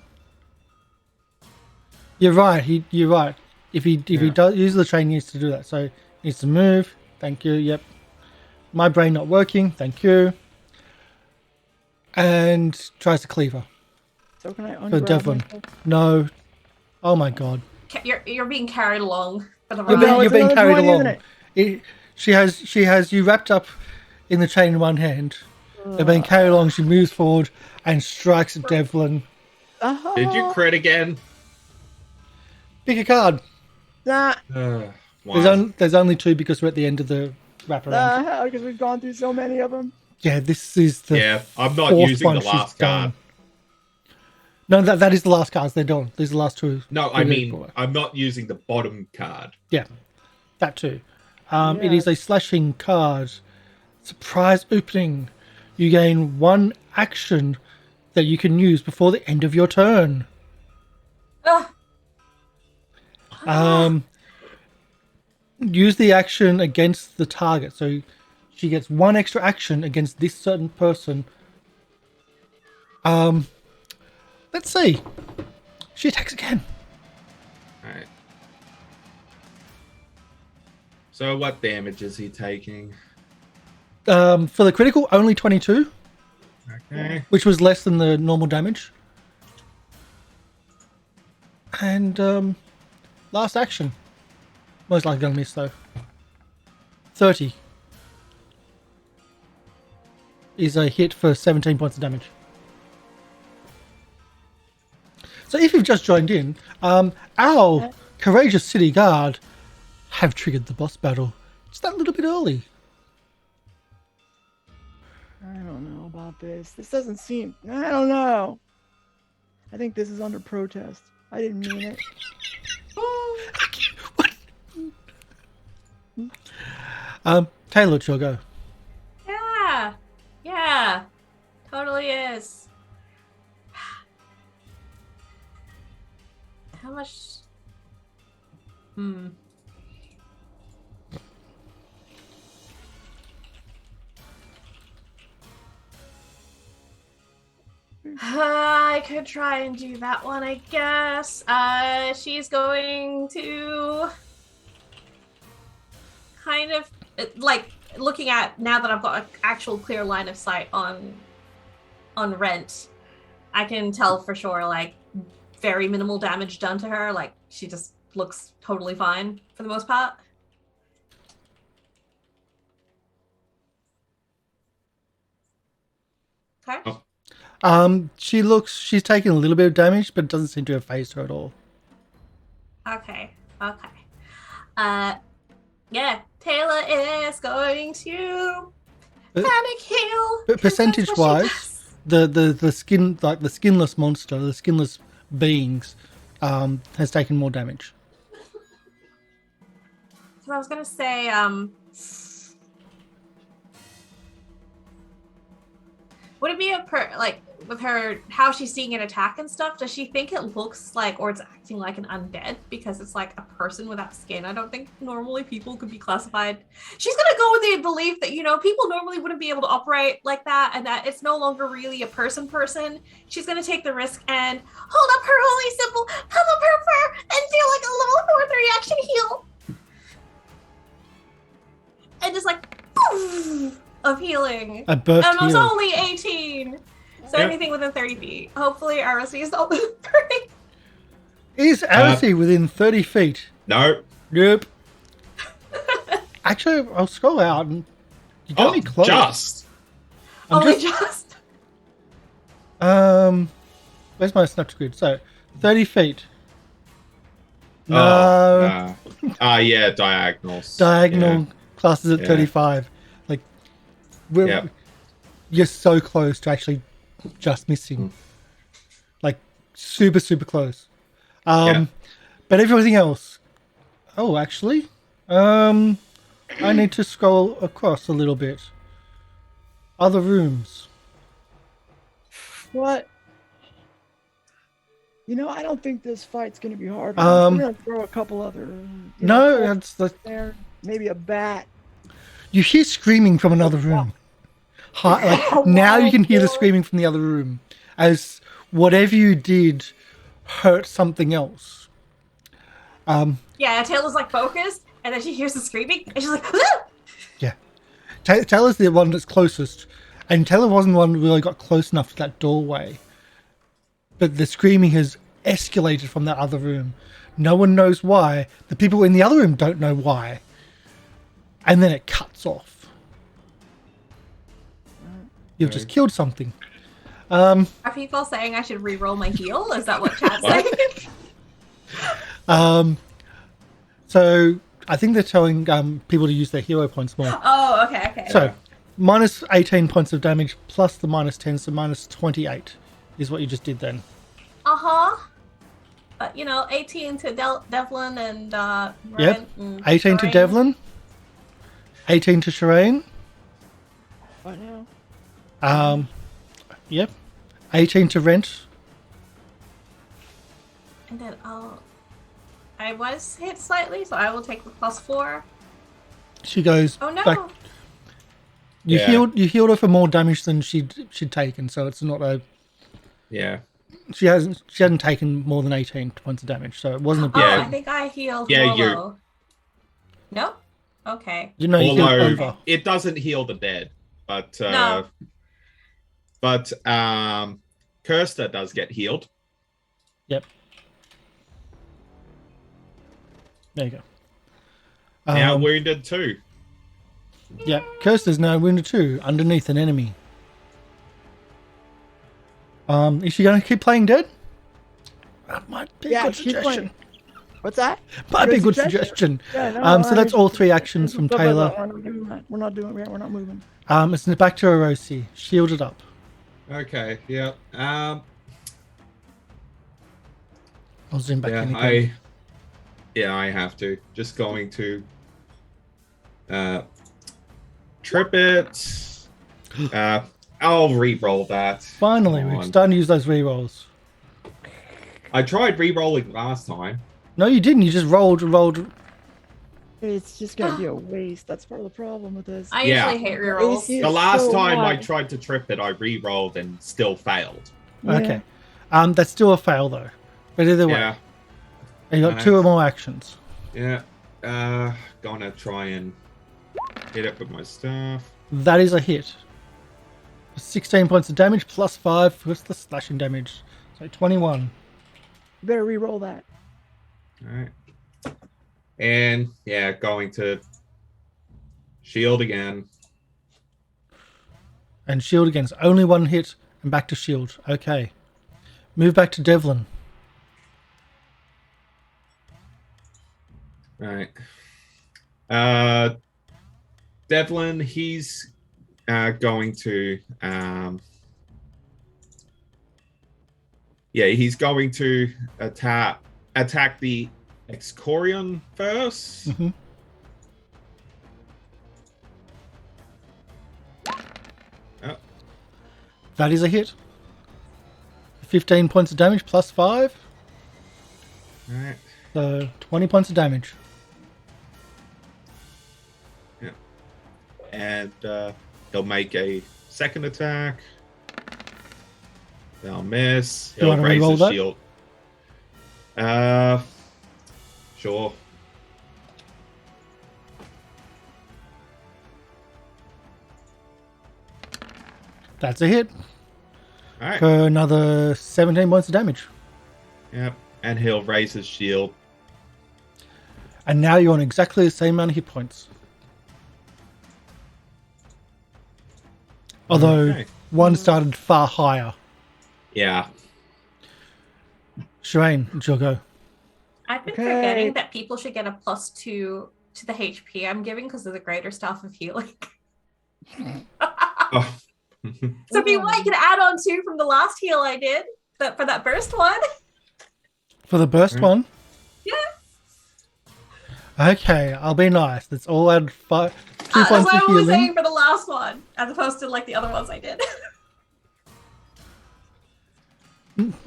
You're right. You're right. If he does use the chain, he needs to do that. So he needs to move. Thank you. Yep. My brain not working. Thank you. And tries to cleaver So can I for ungrab Devlin. myself? No. Oh my god. You're being carried along for the You're ride. being, No, you're it's being another carried point, isn't along. it? She has you wrapped up in the chain in one hand. You're being carried along. She moves forward and strikes at Devlin. Did you crit again? Pick a card. Nah, There's only two because we're at the end of the wraparound. because we've gone through so many of them. Yeah, this is the I'm not fourth using one the she's last card. done. No, that is the last cards. They're done. These are the last two. No, I mean, I'm not using the bottom card. Yeah, that too. It is a slashing card. Surprise opening. You gain one action that you can use before the end of your turn. Use the action against the target. So she gets one extra action against this certain person. Let's see. She attacks again. Alright. So what damage is he taking? For the critical, only 22, Okay. which was less than the normal damage. And last action. Most likely gonna miss though. 30 is a hit for 17 points of damage. So if you've just joined in, our courageous city guard have triggered the boss battle. Just that little bit early. I don't know about this. This doesn't seem. I don't know. I think this is under protest. I didn't mean it. Tayla, it's your go. Yeah, totally is. How much? I could try and do that one, I guess. She's going to kind of like looking at, now that I've got an actual clear line of sight on Rent, I can tell for sure, like, very minimal damage done to her. Like, she just looks totally fine for the most part. Okay. She's taking a little bit of damage, but it doesn't seem to have phased her at all. Okay. Yeah, Tayla is going to panic heal. But 'cause that's what she percentage-wise, does. the skin, like the skinless monster, the skinless beings, has taken more damage. So I was gonna say, Would it be a like with her how she's seeing an attack and stuff? Does she think it looks like, or it's acting like an undead because it's like a person without skin? I don't think normally people could be classified. She's gonna go with the belief that people normally wouldn't be able to operate like that, and that it's no longer really a person. She's gonna take the risk and hold up her holy symbol, pump up her fur, and feel like a level 4 reaction heal, and just like poof, of healing. A burst and I was heal. only 18. So Yep. anything within 30 feet. Hopefully RSC is not within 30. Is Aracy within 30 feet? No. Nope. Actually, I'll scroll out and you got me close. Just. I'm Only just- just. Where's my snap grid? So, 30 feet. No. Oh, nah. Yeah, diagonals. Diagonal classes at Yeah. 35. Like, you're so close to actually just missing. Like, super, super close. But everything else. Oh, actually, I need to scroll across a little bit. Other rooms. What? I don't think this fight's gonna be hard. We're gonna throw a couple other. No, corpses it's like there, maybe a bat. you hear screaming from another room. Like, now you can hear the screaming from the other room, as whatever you did hurt something else. Yeah, Taylor's like focused, and then she hears the screaming, and she's like, "Ah!" Yeah, Taylor's the one that's closest, and Taylor wasn't the one who really got close enough to that doorway. But the screaming has escalated from that other room. No one knows why. The people in the other room don't know why. And then it cuts off. You've just killed something. Are people saying I should re-roll my heal? Is that what chat's saying? So I think they're telling people to use their hero points more. Oh, okay. So minus 18 points of damage plus the minus 10, so minus 28 is what you just did then. But 18 to Devlin and Yep. Brent and 18 to Sherain. Devlin. 18 to Sherain. What now? Yep. 18 to Rent. And then I was hit slightly, so I will take the +4. She goes Oh no! back. You Yeah. healed her for more damage than she'd taken, so it's not a. Yeah. She hadn't taken more than 18 points of damage, so it wasn't a big. Yeah. I think I healed Yeah, Lolo. you're- No? Okay. You know, you healed Although over. it doesn't heal the dead, but No. Kirsta does get healed. Yep. There you go. Now wounded too. Yeah, Kirsta's now wounded too, underneath an enemy. Is she going to keep playing dead? That might be a good keep suggestion. playing. What's that? Might be a good suggestion. Yeah, no, So that's all 3 actions from Taylor. We're not moving. It's back to Orosi. Shielded up. Okay. Yeah. I'll zoom back in Yeah. again. I have to. Just going to trip it. I'll re-roll that. Finally, Come we're on. starting to use those rerolls. I tried re-rolling last time. No, you didn't. You just rolled. It's just gonna be a waste. That's part of the problem with this. I Yeah. usually hate rerolls. AC The is last so time I high. tried to trip it, I re-rolled and still failed. Yeah. Okay. That's still a fail though. But either way, Yeah. you got 2 or more actions. Yeah. Gonna try and hit it with my staff. That is a hit. 16 points of damage plus 5 for the slashing damage. So 21. Better re-roll that. Alright. And yeah, going to shield again. And shield again. So only 1 hit and back to shield. Okay. Move back to Devlin. Alright. Devlin, he's going to he's going to attack the Excorion first. Mm-hmm. That is a hit. 15 points of damage plus 5. Alright. So 20 points of damage. Yeah. And he'll make a second attack. They'll miss. Do you He'll want to raise reroll his that? shield. Sure. That's a hit. Alright. For another 17 points of damage. Yep. And he'll raise his shield. And now you're on exactly the same amount of hit points. Although Okay. one started far higher. Yeah. Sherain, it's your go. I've been Okay. forgetting that people should get a +2 to the HP I'm giving because of the greater staff of healing. Oh. So if you want, you can add on 2 from the last heal I did for that burst one. For the burst one? Yeah. Okay, I'll be nice. Let's all add 2 That's points what of I'm only saying healing. for the last one, as opposed to like the other ones I did.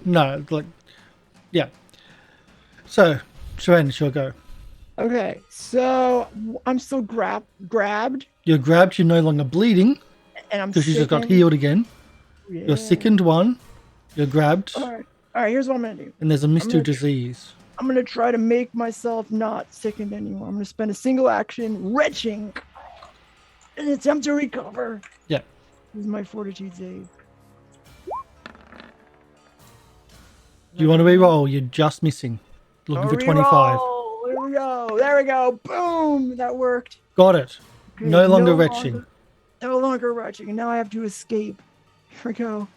No, like, yeah. So, Sherain, it's your go. Okay, so I'm still grabbed, You're grabbed, you're no longer bleeding, and I'm because you just got sickened. healed again. Yeah. You're sickened one, you're grabbed, All right. Here's what I'm gonna do. and there's a mystery gonna disease. I'm gonna try to make myself not sickened anymore. I'm gonna spend a single action retching an attempt to recover. Yeah. This is my fortitude save. You want to re-roll, you're just missing. Looking for 25. Reroll. There we go. There we go. Boom. That worked. Got it. Okay, No longer retching. No longer retching. And now I have to escape. Here we go.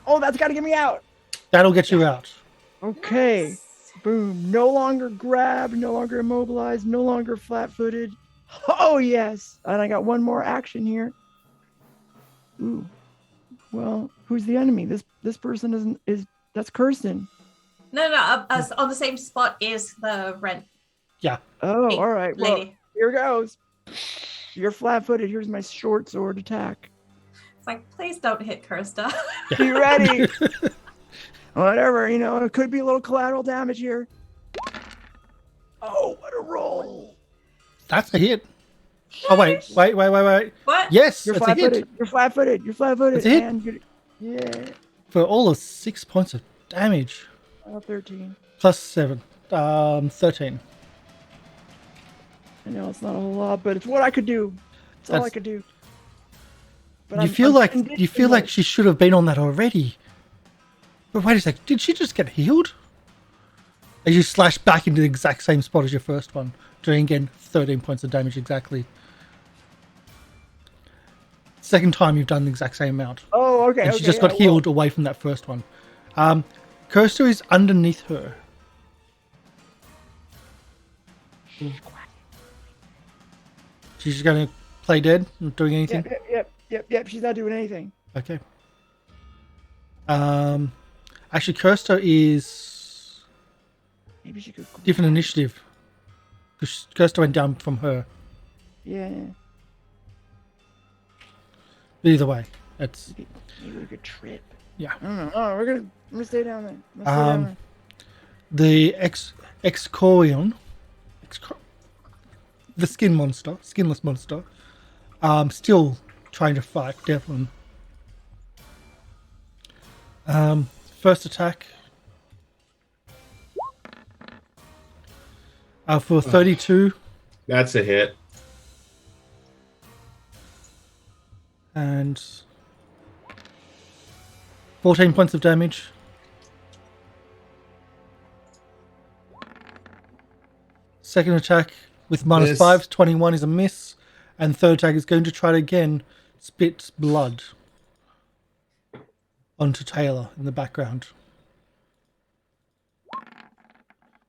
Oh, that's got to get me out. That'll get you out. Okay. Boom. No longer grabbed. No longer immobilized. No longer flat-footed. Oh, yes. And I got one more action here. Ooh. Well, who's the enemy? This person that's Kirsten. No. On the same spot is the rent Oh, all right. Well, lady. here goes. You're flat-footed. Here's my short sword attack. It's like, please don't hit Kirsta. Be ready. Whatever, it could be a little collateral damage here. Oh, what a roll. That's a hit. Oh, wait. What? Yes, You're that's a hit. flat-footed. You're flat-footed. You're flat-footed. That's a hit. And yeah. For all of 6 points of damage. 13. Plus 7. 13. I know it's not a whole lot, but it's what I could do. It's all I That's- could do. But You feel like she should have been on that already. But wait a sec, did she just get healed? As you slash back into the exact same spot as your first one, doing again 13 points of damage exactly. Second time you've done the exact same amount. Oh, okay. And she just got healed away from that first one. Kirsta is underneath her. She's going to play dead, not doing anything. Yep. She's not doing anything. Okay. Actually, Kirsta is Maybe she could. different initiative. Because Kirsta went down from her. Yeah. Either way, it's Maybe we could trip. yeah. I don't know. Oh, I'm gonna stay down there. I'm gonna stay down there. The Excorion, the skinless monster, still trying to fight Devlin. First attack for 32 That's a hit. and 14 points of damage. Second attack with minus Miss. 5, 21 is a miss. And third attack is going to try to again spit blood onto Tayla in the background.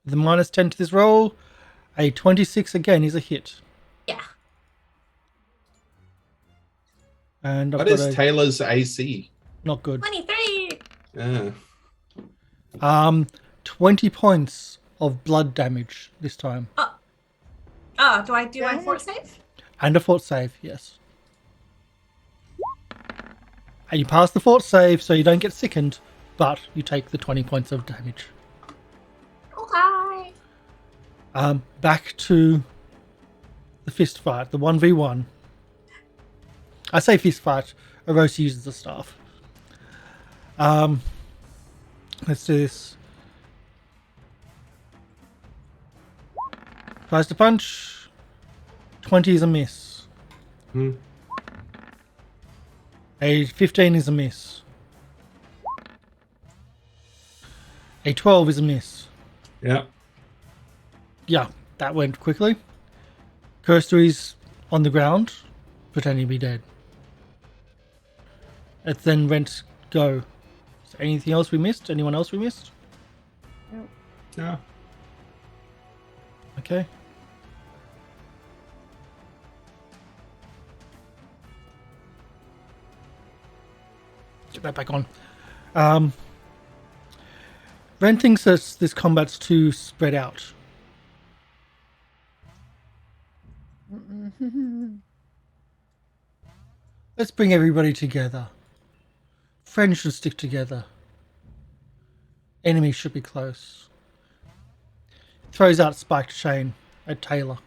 The minus 10 to this roll, a 26 again is a hit. Yeah. And I've What got is a Taylor's AC? not good. 23. Ah. 20 points of blood damage this time. Oh, do I do my fort save? And a fort save, yes. And you pass the fort save, so you don't get sickened, but you take the 20 points of damage. Okay. Back to the fist fight, the 1v1. I say fist fight. Erosi uses the staff. Let's do this. Tries to punch. 20 is a miss. A 15 is a miss. A 12 is a miss. Yeah. Yeah, that went quickly. Kirsty's on the ground, pretending to be dead. It's then Rent's go. Is there anything else we missed? Anyone else we missed? Yeah. Okay. Get that back on. Rent thinks that this combat's too spread out. Let's bring everybody together. Friends should stick together. Enemies should be close. Throws out spiked chain at Tayla.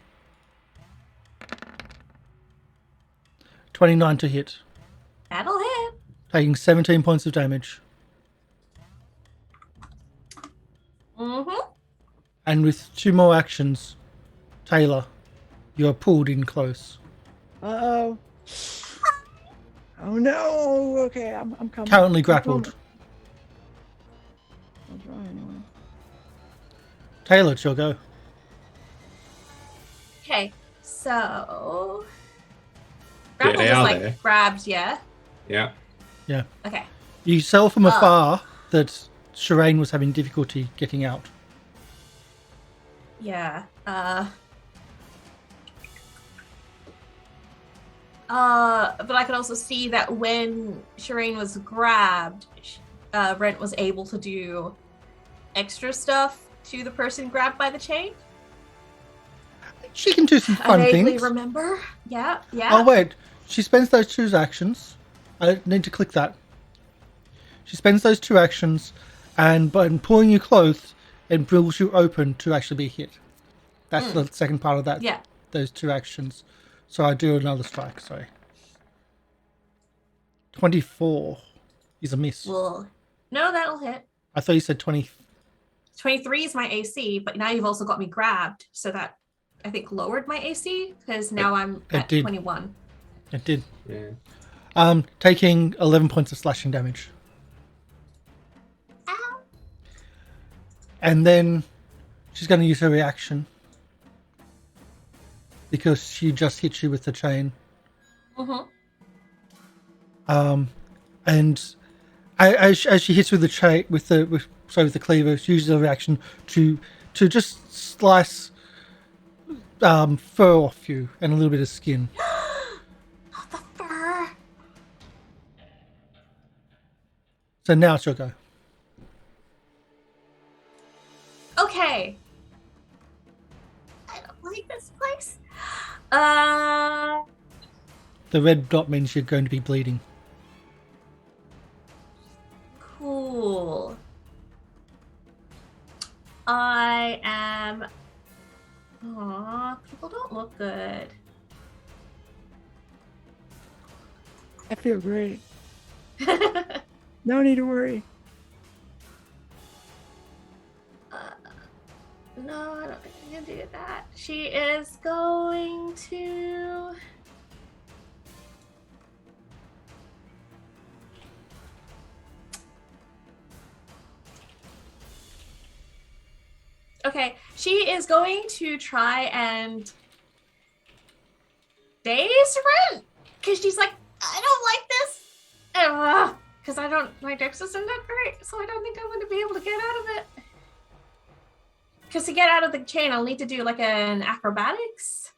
29 to hit. That'll hit. Taking 17 points of damage. And with 2 more actions, Tayla, you are pulled in close. Uh-oh. Oh no! Okay, I'm coming. Currently grappled. I'll try anyway. Tayla, it's your go. Okay, so Get grapple just out like there. grabs, yeah. Yeah. Yeah. Okay. You saw from afar that Sherain was having difficulty getting out. Yeah. But I could also see that when Sherain was grabbed, Rent was able to do extra stuff to the person grabbed by the chain. She can do some I fun vaguely things. remember. Yeah, yeah. Oh wait, she spends those 2 actions. I need to click that. She spends those 2 actions, and by pulling you close, it pulls you open to actually be hit. That's the second part of that. Yeah. Those 2 actions. So I do another strike. Sorry. 24 is a miss. Well, no, that'll hit. I thought you said 20. 23 is my AC, but now you've also got me grabbed, so that I think lowered my AC because now I'm at did. 21. It did. Yeah. Taking 11 points of slashing damage. Ow. And then she's going to use her reaction. Because she just hit you with the chain. And as she hits with the chain, with the cleaver, she uses a reaction to just slice fur off you and a little bit of skin. Not the fur. So now it's your go. Okay. I don't like this place. The red dot means you're going to be bleeding. Cool. I am. Aw, people don't look good. I feel great. No need to worry. No, I don't think I can do that. She is going to. Okay, she is going to try and daze Rent because she's like, I don't like this. Because my dex isn't that great, so I don't think I'm going to be able to get out of it. Because to get out of the chain, I'll need to do like an acrobatics.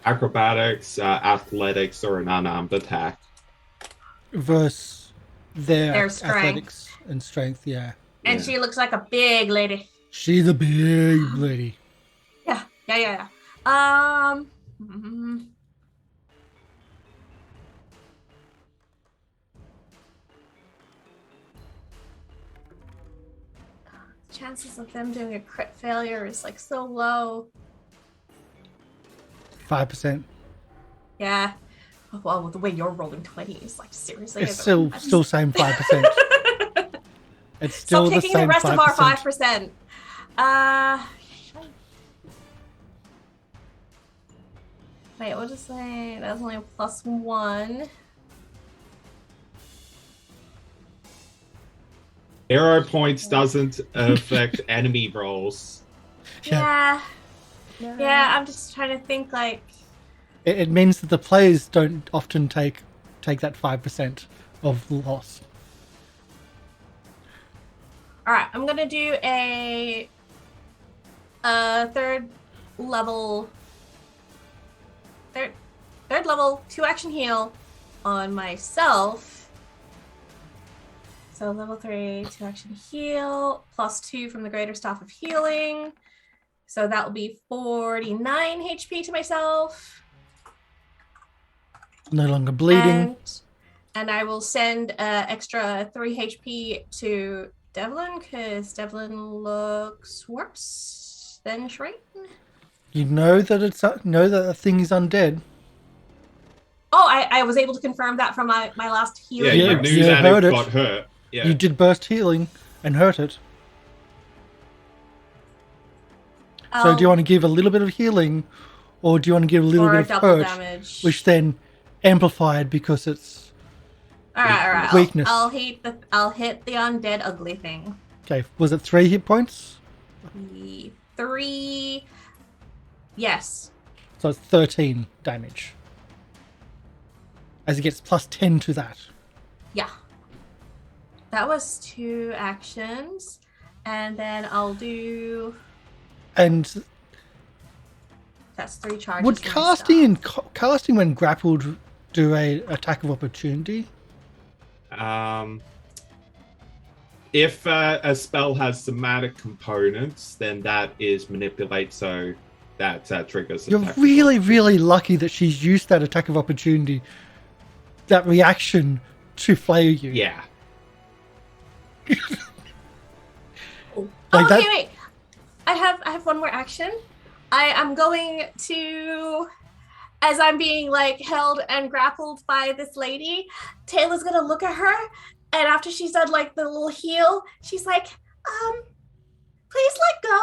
Acrobatics, athletics, or an unarmed attack. Versus their strength. athletics and strength, yeah. And she looks like a big lady. She's a big lady. Yeah. chances of them doing a crit failure is like so low. 5%. Yeah. Well, with the way you're rolling 20s, like seriously. It's still same 5%. It's still Stop the taking same the rest 5%. of our 5%. Wait, what did I say? That was only a +1. Hero points doesn't affect enemy rolls. Yeah. I'm just trying to think like. It means that the players don't often take that 5% of loss. All right, I'm gonna do a third level 2-action heal on myself. So level 3 2-action heal +2 from the Greater Staff of Healing. So that will be 49 HP to myself. No longer bleeding. And I will send extra 3 HP to Devlin because Devlin looks worse than Sherain. You know that the thing is undead. Oh, I was able to confirm that from my last healing. Yeah, you burst. knew that it got hurt. Yeah. You did burst healing and hurt it. So do you want to give a little bit of healing, or do you want to give a little bit of hurt, damage, which then amplified because it's all right. weakness? I'll hit the undead ugly thing. Okay, was it 3 hit points? 3. Yes. So it's 13 damage. As it gets +10 to that. Yeah. That was 2 actions, and then I'll do. And that's 3 charges. would casting when grappled do a attack of opportunity? If a spell has somatic components, then that is manipulate, so that triggers. You're really, really lucky that she's used that attack of opportunity, that reaction to flail you. Yeah. Wait. I have one more action. I am going to, as I'm being like held and grappled by this lady, Tayla's gonna look at her, and after she's done like the little heal, she's like, please let go.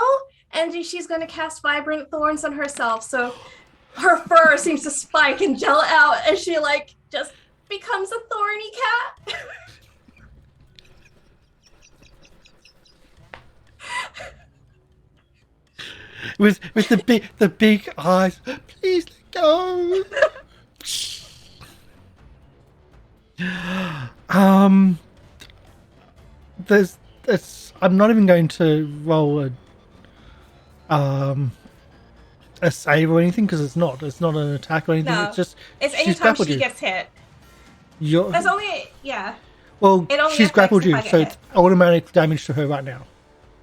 And she's gonna cast Vibrant Thorns on herself. So her fur seems to spike and gel out, and she like just becomes a thorny cat. with the big eyes. Please let go. I'm not even going to roll a save or anything because it's not an attack or anything. No, it's anytime she gets hit. There's only Well, she's grappled you, so it's hit. automatic damage to her right now.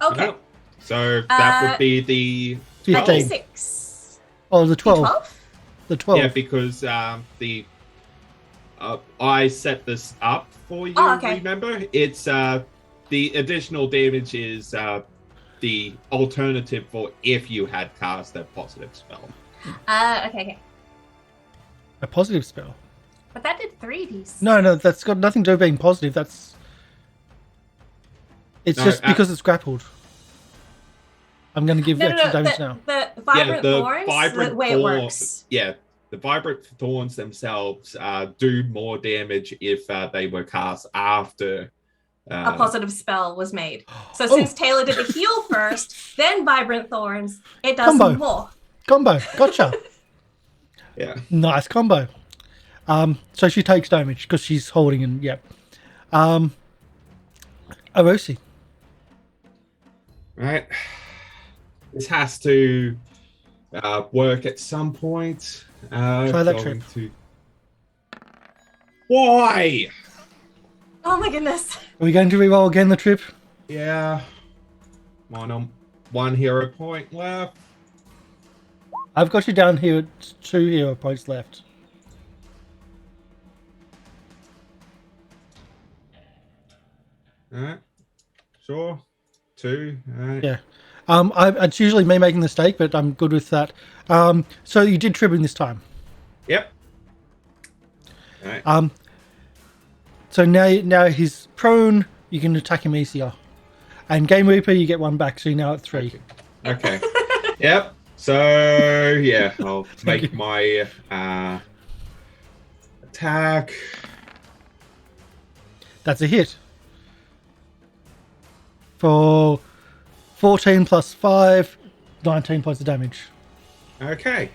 Okay. No. So that would be the 15. 6. Oh, the 12. 12? The 12. Yeah, because I set this up for you. Oh, okay. Remember, it's the additional damage is the alternative for if you had cast a positive spell. Okay. A positive spell. But that did 3d. No, that's got nothing to do with being positive. It's just because it's grappled. I'm going to give extra damage now. The Vibrant Thorns, the way it works. Yeah, the Vibrant Thorns themselves do more damage if they were cast after a positive spell was made. So since Tayla did the heal first, then Vibrant Thorns, it does more. Combo. Gotcha. Yeah. Nice combo. So she takes damage because she's holding and yep. Arosi. Right. This has to work at some point. Try that trip. Why? Oh my goodness. Are we going to reroll again the trip? Yeah. One hero point left. I've got you down here at 2 hero points left. Alright. Sure. 2. All right. Yeah. It's usually me making the mistake, but I'm good with that. So you did tribune this time. Yep. All right. So now he's prone. You can attack him easier. And Game Reaper, you get 1 back, so you're now at 3. Okay. Yep. So yeah, I'll make my attack. That's a hit. For 14 plus 5, 19 points of damage. Okay.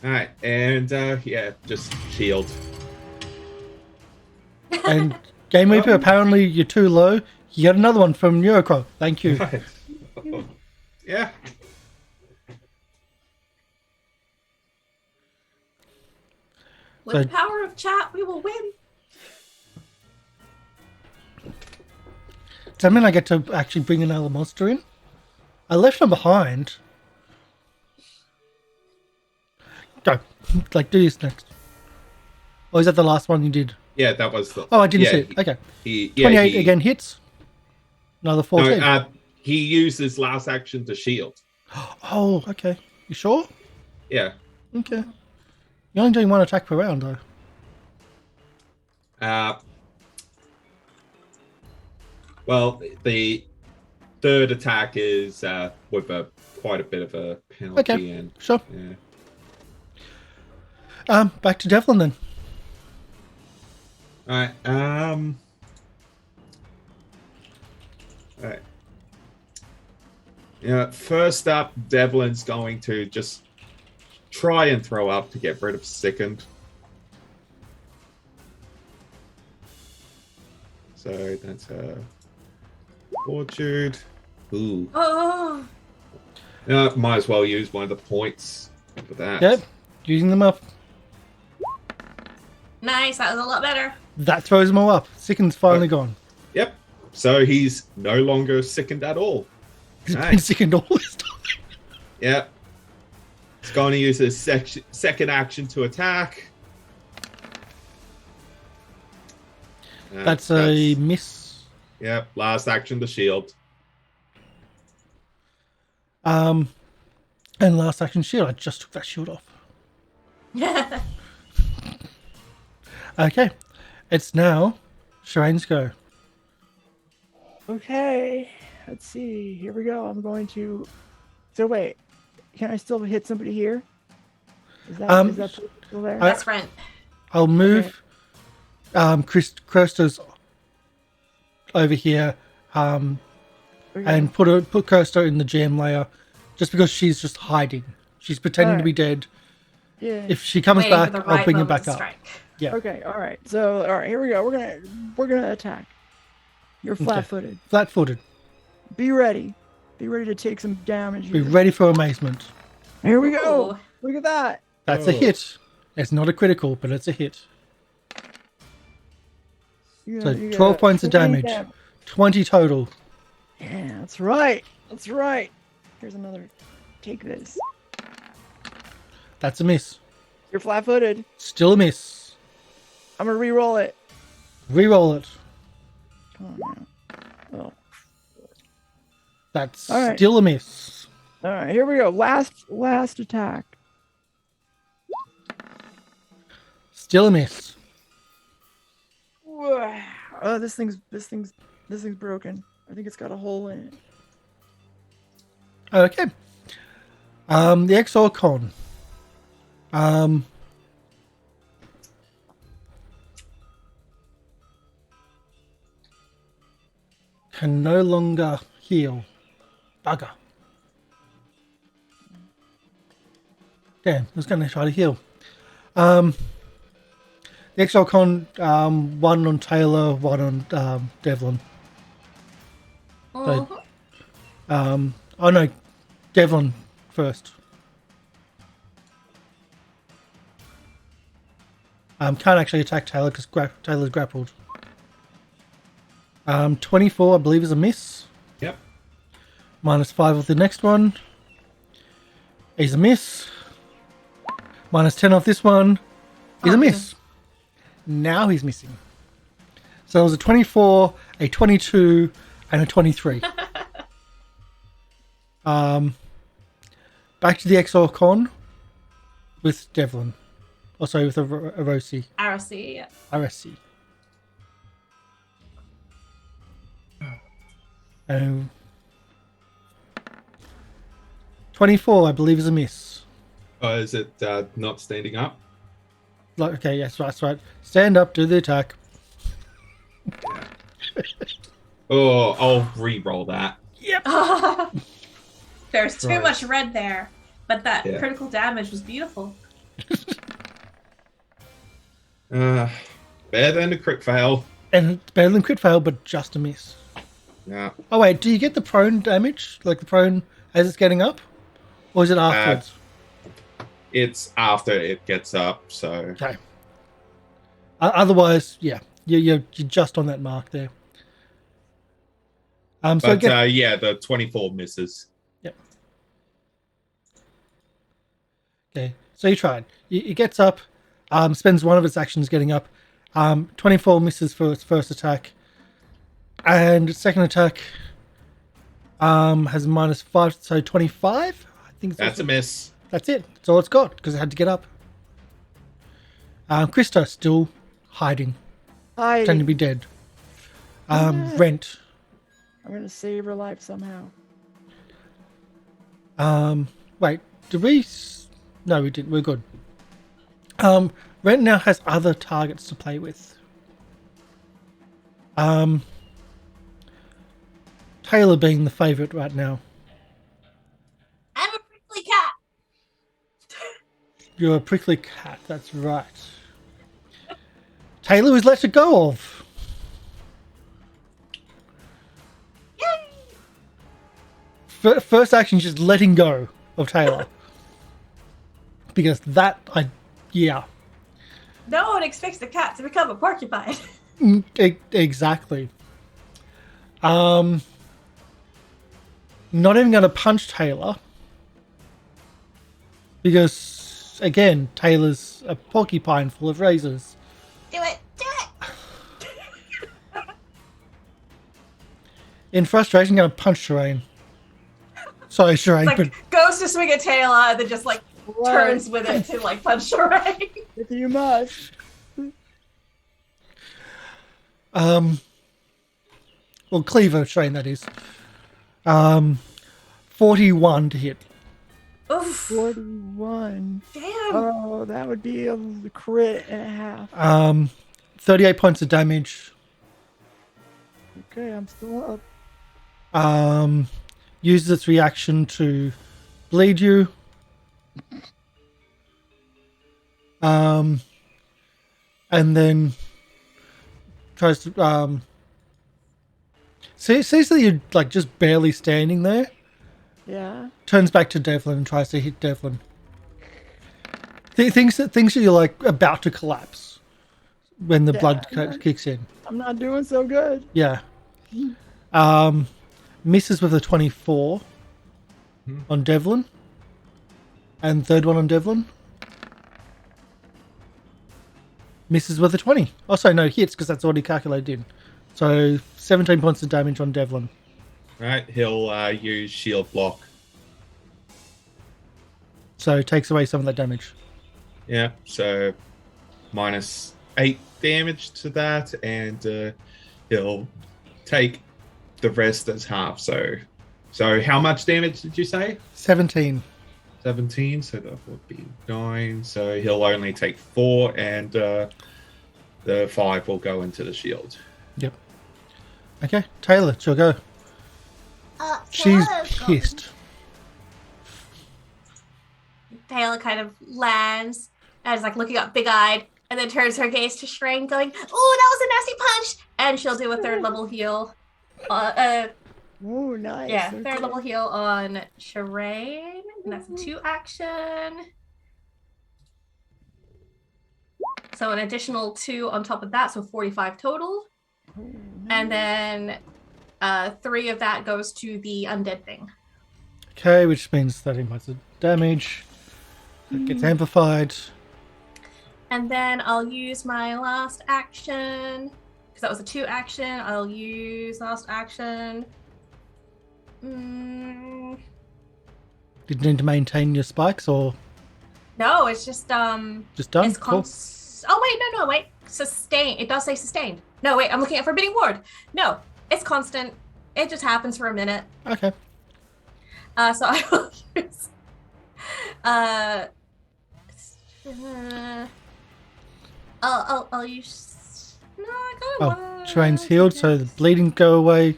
All right, and yeah, just shield. And Game Reaper, apparently you're too low. You get another one from Eurocrow. Thank you. Right. Yeah. With the power of chat, we will win. Does that mean I get to actually bring another monster in? I left them behind. Go. Like, do this next. Or is that the last one you did? Yeah, that was the. Oh, I didn't see it. Okay. 28 again hits. Another 14. No, he used his last action to shield. Oh, okay. You sure? Yeah. Okay. You're only doing 1 attack per round, though. Well, the third attack is with quite a bit of a penalty. Okay, and, sure. Yeah. Back to Devlin then. All right. All right. Yeah. First up, Devlin's going to just try and throw up to get rid of Sickened. So that's a Fortitude. Ooh. Oh. Might as well use one of the points for that. Yep. Using them up. Nice. That was a lot better. That throws them all up. Sickened's finally gone. Yep. So he's no longer sickened at all. He's been sickened all this time. Yep. He's going to use his second action to attack. That's a miss. Yep. Last action to shield. And last action shield. I just took that shield off. Okay. It's now Sherain's go. Okay, let's see. Here we go. I'm going to. So wait, can I still hit somebody here? Is that still there? That's front. I'll move Kirsto's over here and put Kirsto in the jam layer just because she's just hiding. She's pretending to be dead. Yeah. If she comes back, I'll bring her back up. Yeah. Okay. All right. So all right, here we go. We're gonna attack. You're flat-footed. Okay. Flat-footed. Be ready. Be ready to take some damage. Be ready for amazement. Here we go. Ooh. Look at that. That's a hit. It's not a critical, but it's a hit. So 12 points of damage. 20 total. Yeah, that's right. That's right. Here's another. Take this. That's a miss. You're flat-footed. Still a miss. I'm gonna re-roll it. Reroll it. Come on now. Oh. That's right. still a miss. All right, here we go. Last attack. Still a miss. Oh, this thing's broken. I think it's got a hole in it. Okay. The XOR con. Can no longer heal. Bugger. Damn, I was going to try to heal. The XOR con, 1 on Tayla, 1 on Devlin. So, oh no, Devlin first. Can't actually attack Tayla because Taylor's grappled. 24, I believe, is a miss. Yep. -5 with the next one. Is a miss. -10 off this one. Is a miss. Now he's missing. So it was a 24, a 22, and a 23. Back to the XR con with Devlin. Also with Arosi. Arosy, yeah. RSC. 24, I believe, is a miss. Is it not standing up? Like, okay, yes, that's right. Stand up, do the attack. Oh, I'll re-roll that. Yep. There's too Right. much red there, but that Yeah. critical damage was beautiful. Better than a crit fail. And it's better than crit fail, but just a miss. Yeah. Oh wait, do you get the prone damage, like the prone as it's getting up, or is it afterwards? It's after it gets up, so Okay. Otherwise, yeah, you're just on that mark there. So but again, yeah, the 24 misses. yep. Okay, so you tried. It gets up, spends one of its actions getting up. 24 misses for its first attack, and its second attack has -5, so 25. I think That's a miss. That's it. That's all it's got because it had to get up. Krista still hiding, pretending to be dead. Rent. I'm gonna save her life somehow. Wait, did we? No, we didn't. We're good. Rent now has other targets to play with. Taylor being the favorite right now. I'm a prickly cat. You're a prickly cat. That's right. Taylor was let go of. First action is just letting go of Taylor. Because yeah. No one expects the cat to become a porcupine. Exactly. Not even going to punch Taylor. Because, again, Taylor's a porcupine full of razors. Do it! Do it! In frustration, going to punch Sherain. Sorry, Sherain, Like, but goes to swing at Tayla and then just, like, Right. turns with it to, like, punch Sherain. If you must. well, Cleaver Sherain, that is. 41 to hit. Oof. 41. Damn. Oh, that would be a crit and a half. 38 points of damage. Okay, I'm still up. Uses its reaction to bleed you. And then tries to sees that you're like just barely standing there. Yeah. Turns back to Devlin and tries to hit Devlin. Thinks that you're like about to collapse when the blood kicks in. I'm not doing so good. Yeah. Misses with a 24 on Devlin. And third one on Devlin. Misses with a 20. Also, no hits because that's already calculated in. So 17 points of damage on Devlin. Right, he'll use shield block. So takes away some of that damage. Yeah, so -8 damage to that, and he'll take the rest as half. So how much damage did you say? 17. 17, so that would be 9. So he'll only take 4, and the 5 will go into the shield. Yep. Okay, Taylor, it's your go. She's pissed. Tayla kind of lands and is like looking up big-eyed and then turns her gaze to Sherain going, "Oh, that was a nasty punch!" And she'll do a third level heal. Oh, nice. Yeah, Okay. third level heal on Sherain. And that's a 2 action. So an additional 2 on top of that, so 45 total. Oh, And then 3 of that goes to the undead thing. Okay, which means 13 points of damage. It gets amplified. And then I'll use my last action, because that was a 2 action. I'll use last action. Did you need to maintain your spikes or No, it's just done? It's Cool. Oh wait, no, wait. Sustain. It does say sustained. No, wait. I'm looking at Forbidding Ward. No, it's constant. It just happens for a minute. Okay. So I will use. I'll use. No, I kind of want. Sherain's healed, so the bleeding go away.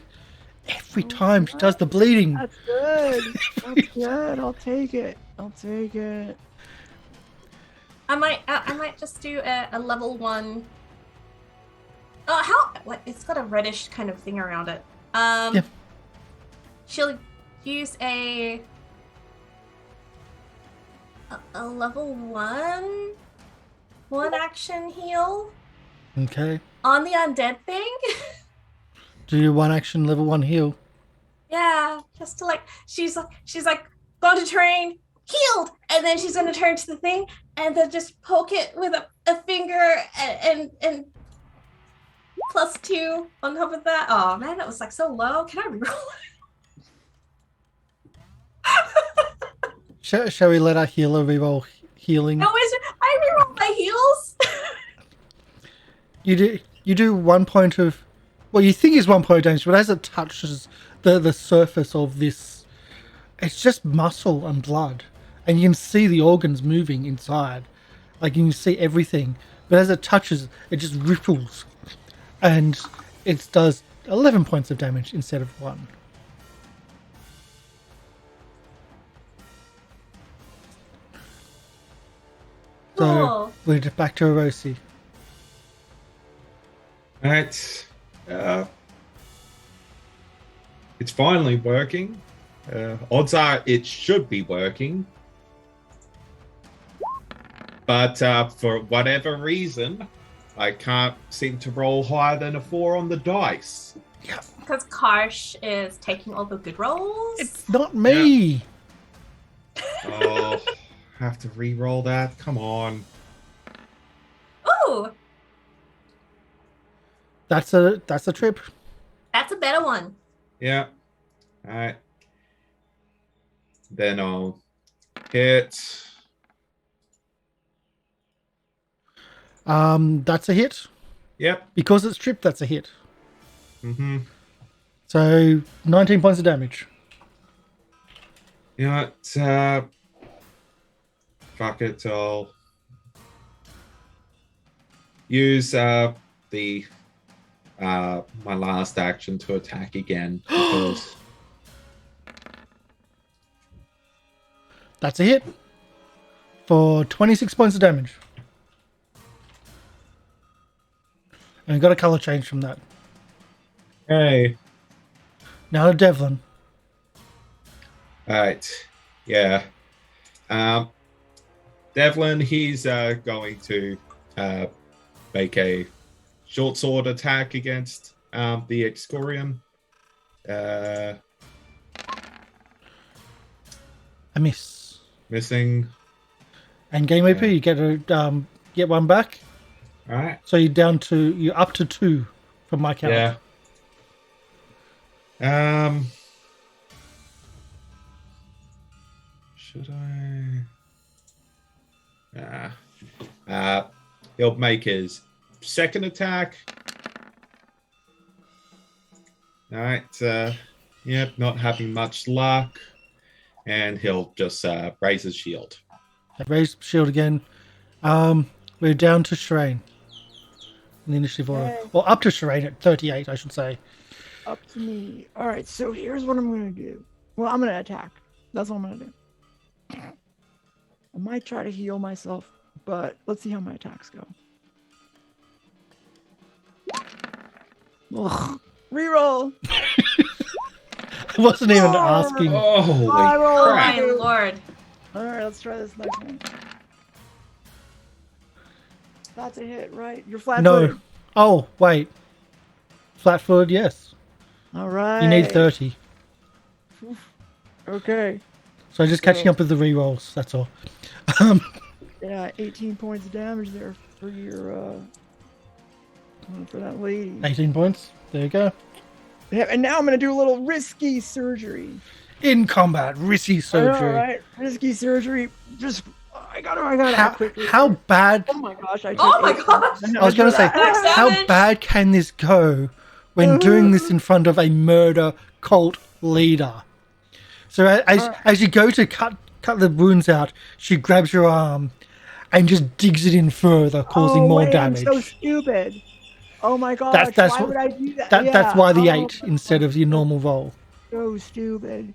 Every time she does the bleeding. That's good. That's good. I'll take it. I'll take it. I might just do a level 1. What? It's got a reddish kind of thing around it. Yeah. She'll use a level 1 action heal Okay. on the undead thing. Do you one action level 1 heal? Yeah, just to she's like gone to train, healed, and then she's gonna turn to the thing and then just poke it with a finger and +2 on top of that. Oh man, that was like so low. Can I reroll it? Shall we let our healer reroll healing? No, I reroll my heals. You do 1 point of, well, you think it's 1 point of damage, but as it touches the surface of this, it's just muscle and blood, and you can see the organs moving inside, like you can see everything. But as it touches, it just ripples, and it does 11 points of damage instead of 1. So Cool. we're back to Erosi. Right. It's finally working. Odds are it should be working. But for whatever reason, I can't seem to roll higher than a 4 on the dice. Because Karsh is taking all the good rolls. It's not me. Oh, have to re-roll that? Come on. Ooh, That's a trip. that's a better one. Yeah. All right. Then I'll hit. That's a hit. Yep. Because it's tripped, that's a hit. Mm-hmm. So 19 points of damage. You know what? Fuck it. I'll use my last action to attack again. Because That's a hit for 26 points of damage. And we got a color change from that. hey. Now to Devlin. All right. Yeah. Devlin, he's going to make a short sword attack against the Excorium. A miss. Missing. And game AP, you get a get 1 back. All right. So you're up to 2 from my count. Yeah. Should I? He'll make his second attack. All right. Yep. Not having much luck, and he'll just raise his shield. Raise shield again. We're down to Sherain in the initiative order. Yay. Well, up to Sherain at 38, I should say. Up to me. All right, so here's what I'm going to do. Well, I'm going to attack. That's what I'm going to do. I might try to heal myself, but let's see how my attacks go. Ugh. Reroll. I wasn't even asking. Holy I rolled Oh crap. my lord. All right, let's try this next one. That's a hit, right? You're flat No. Oh, wait. Flat-footed, yes. All right. You need 30. Okay. So just catching up with the rerolls, that's all. Yeah, 18 points of damage there for your For that lady. 18 points. There you go. Yeah, and now I'm gonna do a little risky surgery. In combat, risky surgery. All right, risky surgery. Just I gotta act quickly. How bad? Oh my gosh! Oh my gosh! I was gonna say, how Damage. bad can this go when doing this in front of a murder cult leader? So as you go to cut the wounds out, she grabs your arm and just digs it in further, causing more damage. I'm so stupid. Oh my gosh! Why would I do that? That's why the 8 instead of your normal roll. So stupid.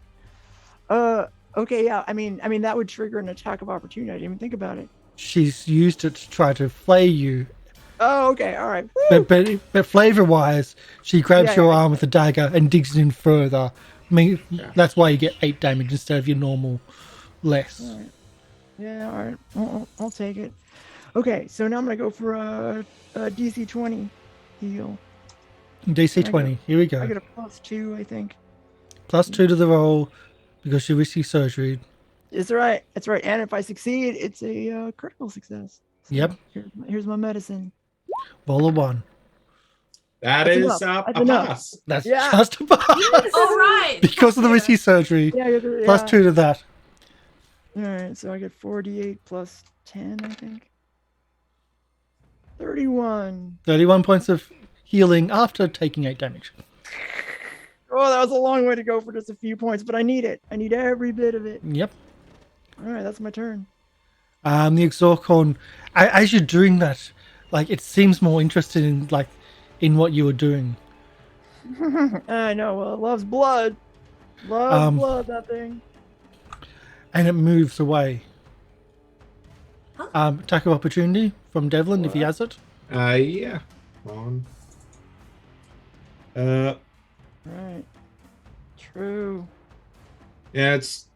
Okay, yeah. I mean that would trigger an attack of opportunity. I didn't even think about it. She's used it to try to flay you. Oh, okay, all right. But flavor-wise, she grabs your arm with a dagger and digs it in further. I mean, that's why you get 8 damage instead of your normal less. All right. Yeah, all right. I'll take it. Okay, so now I'm gonna go for a DC 20 heal. DC 20. Here we go. I get a +2, I think. +2 to the roll because you risky surgery. It's right. That's right. And if I succeed, it's a critical success. So Yep. Here's my medicine. Roll a 1. That's enough. a That's enough. pass. That's Yeah. just a pass. All right. Because of the risky surgery. Yeah, +2 to that. All right, so I get 48 plus 10, I think. 31. 31 points of healing after taking 8 damage. Oh, that was a long way to go for just a few points, but I need it. I need every bit of it. Yep. All right, that's my turn. The Exorcorn, as you're doing that, like, it seems more interested in what you were doing. I know. Well, it loves blood. Loves blood, that thing. And it moves away. Huh? Attack of opportunity from Devlin if he has it. Yeah. On. Right. True. Yeah, it's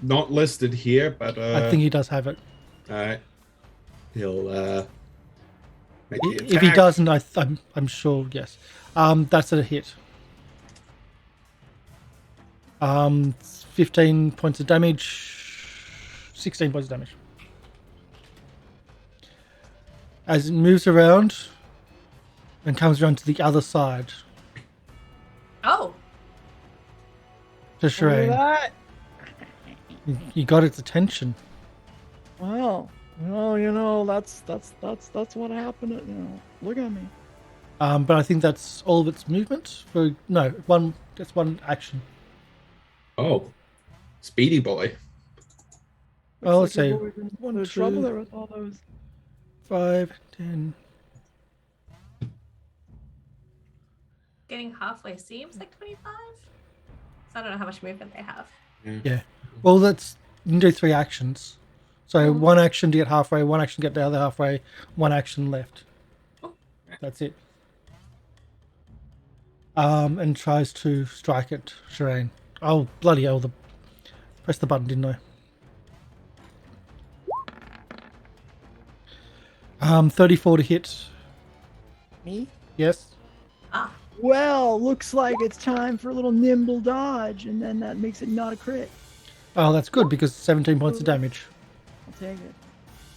not listed here, but I think he does have it. alright. He'll make the If he attack. doesn't, I'm sure yes. That's a hit. 15 points of damage. 16 points of damage. As it moves around and comes around to the other side Oh. to Look at Sherain. that. You got its attention. Well, that's what happened. Look at me. But I think that's all of its movement. That's one action. Oh. Speedy boy. Well, Looks let's say like you're always in 1, trouble 2, there with all those. 5, 10. Getting halfway seems like 25. So I don't know how much movement they have. Yeah. Well, you can do 3 actions. So 1 action to get halfway, 1 action to get the other halfway, 1 action left. That's it. And tries to strike at Sherain. Oh, bloody hell. Press the button, didn't I? 34 to hit. Me? Yes. Ah. Well, looks like it's time for a little nimble dodge, and then that makes it not a crit. Oh, that's good because 17 points of damage. I'll take it.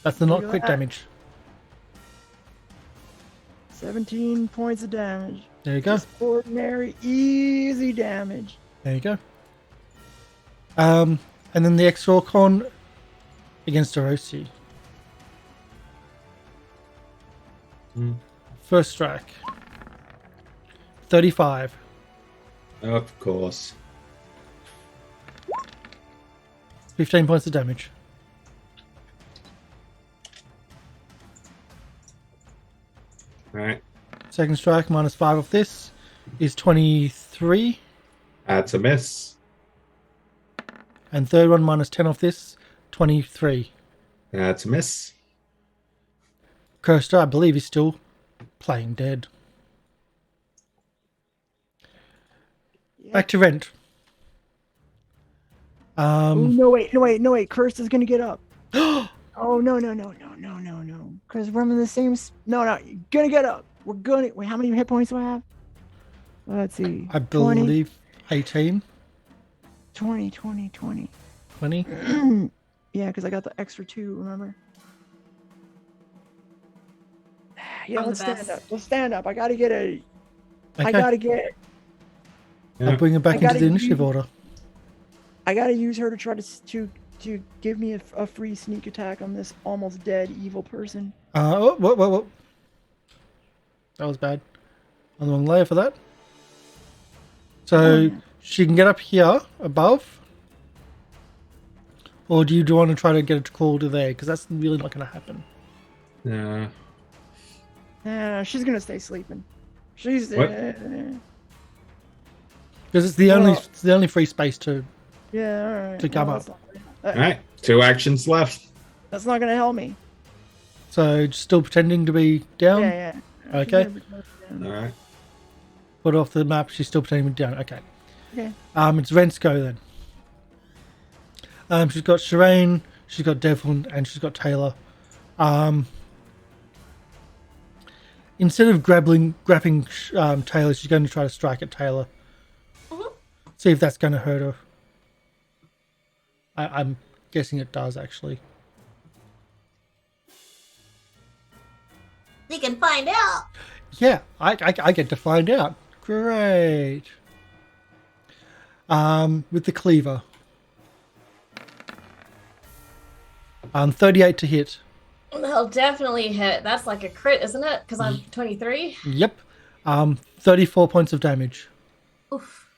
That's the not Look at crit that. damage. 17 points of damage. There you go. Just ordinary, easy damage. There you go. And then the Exorcorn against Orochi. First strike. 35. Of course. 15 points of damage. Alright. Second strike minus 5 of this is 23. That's a miss. And third one minus 10 of this, 23. That's a miss. Cursed, I believe, is still playing dead. Yeah. Back to Rent. Oh, no, wait. Cursed is going to get up. Oh, no. Because we're in the same... No, you're going to get up. We're going to... Wait, how many hit points do I have? Let's see. I believe 18. 20. 20. Yeah, because I got the extra 2, remember? Yeah, I'm let's the stand best. up. Let's stand up. I gotta get a. I Okay. gotta get. I'll bring it back I into gotta the initiative use- order. I gotta use her to try to give me a free sneak attack on this almost dead evil person. What? That was bad. On the wrong layer for that. So she can get up here above. Or do you want to try to get it to crawl to there? Because that's really not going to happen. Yeah. Nah, she's gonna stay sleeping. She's What? Because it's the only free space to Yeah, all right. to come Well, up. All right. 2 actions left. That's not gonna help me. So still pretending to be down. Yeah. Okay. All right. Put off the map. She's still pretending to be down. Okay. Okay. It's Rent's go then. She's got Sherain, she's got Devlin, and she's got Tayla. Instead of grabbing Tayla, she's going to try to strike at Tayla. See if that's going to hurt her. I'm guessing it does, actually. We can find out. Yeah, I get to find out. Great. With the cleaver. 38 to hit. They'll definitely hit. That's like a crit, isn't it? Because I'm 23. Yep. 34 points of damage. Oof.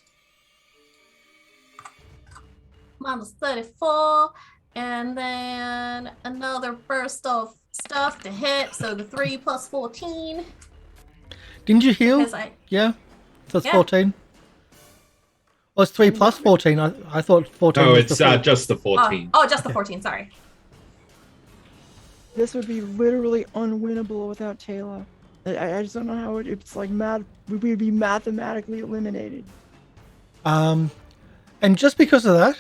Minus 34. And then another burst of stuff to hit. So the 3 plus 14. Didn't you heal? Because I Yeah. So it's Yeah. 14. Well, it's 3 plus 14. I thought 14 No, was it's the full. just the 14. Oh, just the 14. Sorry. This would be literally unwinnable without Tayla. I just don't know how it's like we would be mathematically eliminated. And just because of that,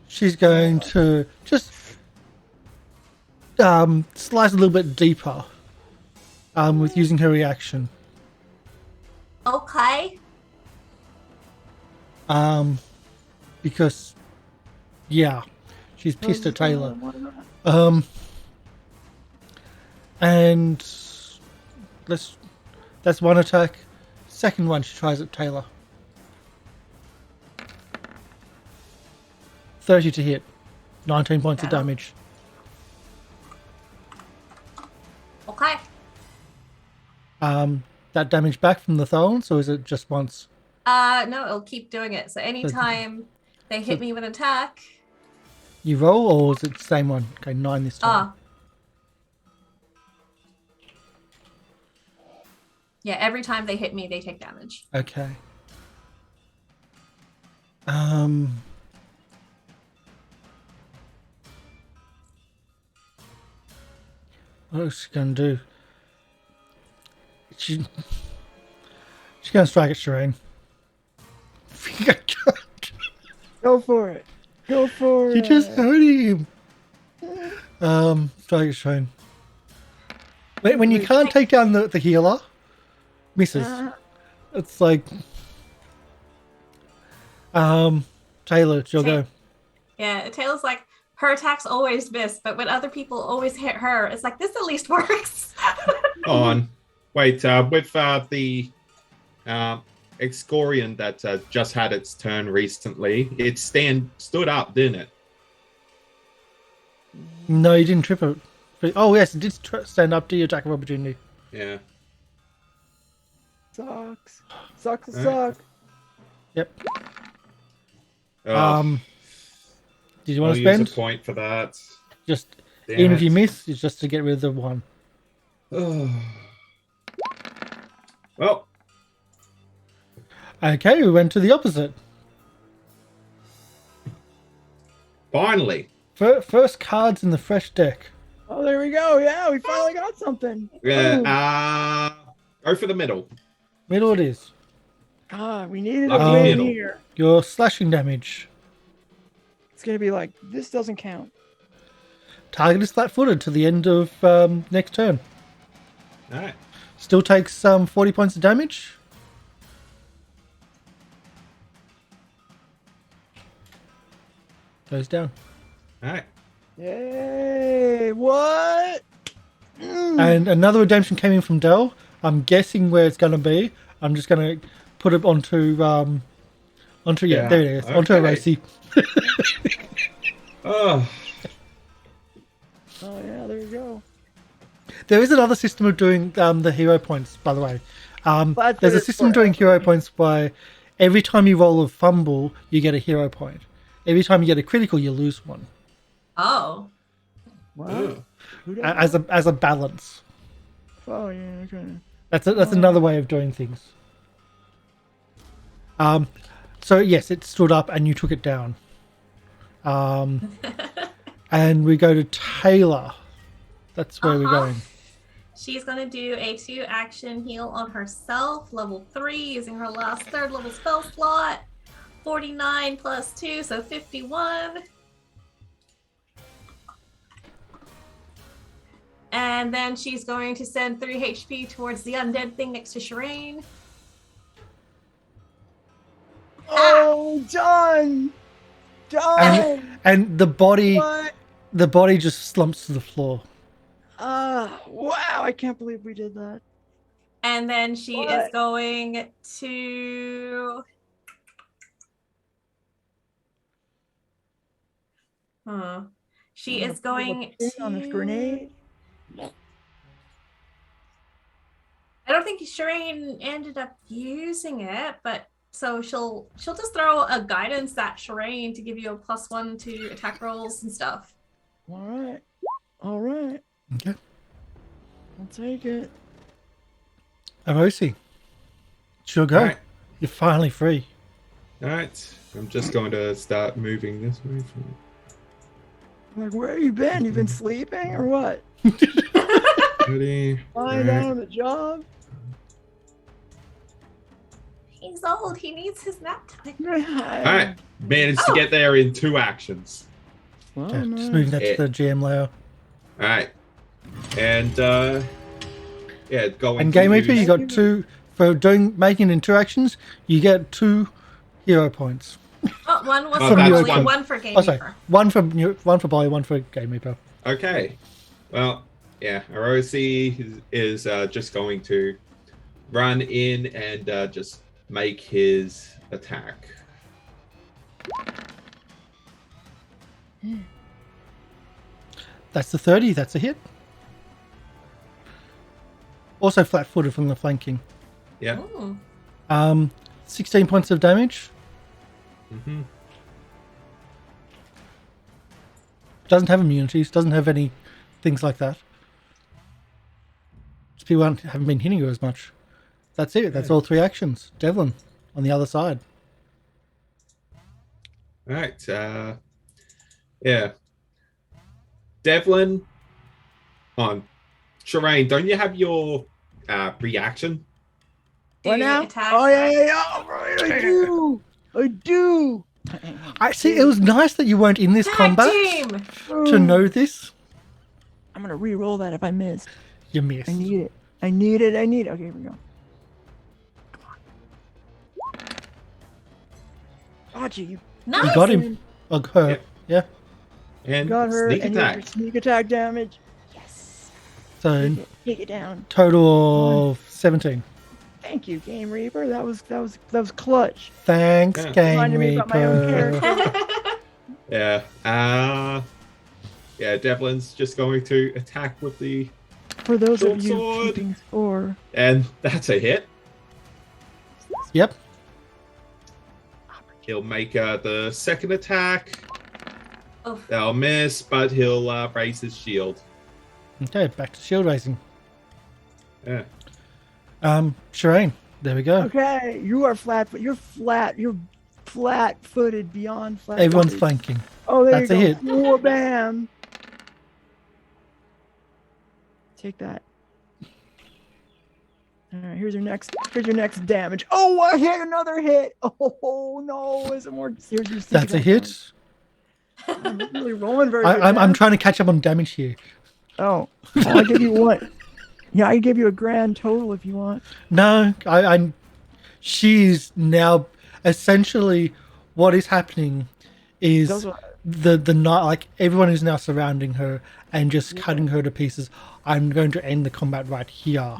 she's going to just slice a little bit deeper with using her reaction. Okay. Because, yeah, she's pissed at Tayla. And that's one attack. Second one, she tries at Tayla. 30 to hit. 19 points of damage. Okay. That damage back from the thorns, or is it just once? No, it'll keep doing it. So anytime they hit me with an attack. You roll, or is it the same one? Okay, 9 this time. Yeah, every time they hit me, they take damage. Okay. What is she gonna do? She's gonna strike at Sherain. Go for it. Go for it. You just hurting him. Strike at Sherain. When you can't take down the healer, misses. It's like, Tayla, it's your go. Yeah, Tayla's like, her attacks always miss, but when other people always hit her, it's like, this at least works. On. Wait, with the Excorian that just had its turn recently, it stood up, didn't it? No, you didn't trip it. Oh, yes, it did stand up to your attack of opportunity. Yeah. Sucks. Sucks. All right. Suck. Yep. Oh, Did you want I'll to use spend? a point for that. Just Damn even if it. you miss, it's just to get rid of the one. Well, Okay, we went to the opposite. finally. First cards in the fresh deck. Oh, there we go. Yeah, we finally got something. Yeah. Go for the middle. Middle it is. God, we needed Lucky a win middle. here. Your slashing damage. It's gonna be like this doesn't count. Target is flat-footed to the end of next turn. All right. Still takes 40 points of damage. Goes down. All right. Yay! What? And another redemption came in from Dell. I'm guessing where it's going to be. I'm just going to put it onto Yeah, there it is, onto okay. Rosie. Oh, Oh yeah, there you go. There is another system of doing the hero points, by the way. But There's a there's system of doing hero points by every time you roll a fumble, you get a hero point. Every time you get a critical, you lose one. Oh. What? oh. Who does that? As a balance. Oh yeah, okay. That's another way of doing things. So yes, it stood up and you took it down. And we go to Tayla. That's where we're going. She's going to do a 2-action heal on herself, level 3, using her last 3rd level spell slot. 49 plus 2, so 51. And then she's going to send 3 HP towards the undead thing next to Sherain. Oh, done. And the body What? just slumps to the floor. Wow! I can't believe we did that. And then she What? is going to... She is going to... on this grenade. I don't think Sherain ended up using it, but so she'll just throw a guidance at Sherain to give you a +1 to attack rolls and stuff. All right. Okay. I'll take it. Amosi. Sure go. Alright. You're finally free. All right. I'm just going to start moving this way. Like, where you been? You been sleeping or what? Ready? Lying down on the job? He's old. He needs his nap time. All right. Managed to get there in 2 actions. Oh, Okay, nice. just moving that to the GM layer. All right. And yeah, going. And Game to Reaper, use- you got 2 for making it in 2 actions. You get 2 hero points. Oh, one was Oh, for that's Bully, one. one for Game Oh, sorry, Reaper. one for Bolly, one for Game Reaper. Okay. Well, yeah, Orosi is just going to run in and just make his attack. That's the 30. That's a hit. Also flat-footed from the flanking. Yeah. Ooh. 16 points of damage. Mm-hmm. Doesn't have immunities. Doesn't have any things like that. Just people haven't been hitting her as much. That's it. That's all 3 actions. Devlin on the other side. All right. Yeah. Devlin. On. Sherain, don't you have your reaction? Do What you now? attack? Oh yeah. All right, I do. I see. It was nice that you weren't in this Tag combat team! to know this. I'm gonna re-roll that if I miss. You missed. I need it. Okay, here we go. Got you. Nice. You got him. Or her. Yeah. And Got her. sneak And attack. your sneak attack damage. Yes. So Take it down. total of 17. Thank you, Game Reaper. That was clutch. Thanks, Yeah. Game Reminded me about my own Reaper. character. Yeah. Yeah, Devlin's just going to attack with the... For those Short of you sword. keeping score. And that's a hit. Yep. He'll make the second attack. Oof. They'll miss, but he'll raise his shield. Okay, back to shield raising. Yeah. Sherain, there we go. Okay, you are flat. You're flat-footed beyond flat. Everyone's flanking. Oh, there That's you a go. hit. Oh, bam. Take that. All right, here's your next damage. Oh, I hit another hit. Oh no, is it more? Here's your That's a hit. I'm really rolling very. I'm good. trying to catch up on damage here. Oh, I'll give you one. Yeah, I can give you a grand total if you want. No, she's now essentially what is happening is Those the night, like everyone is now surrounding her and just cutting her to pieces. I'm going to end the combat right here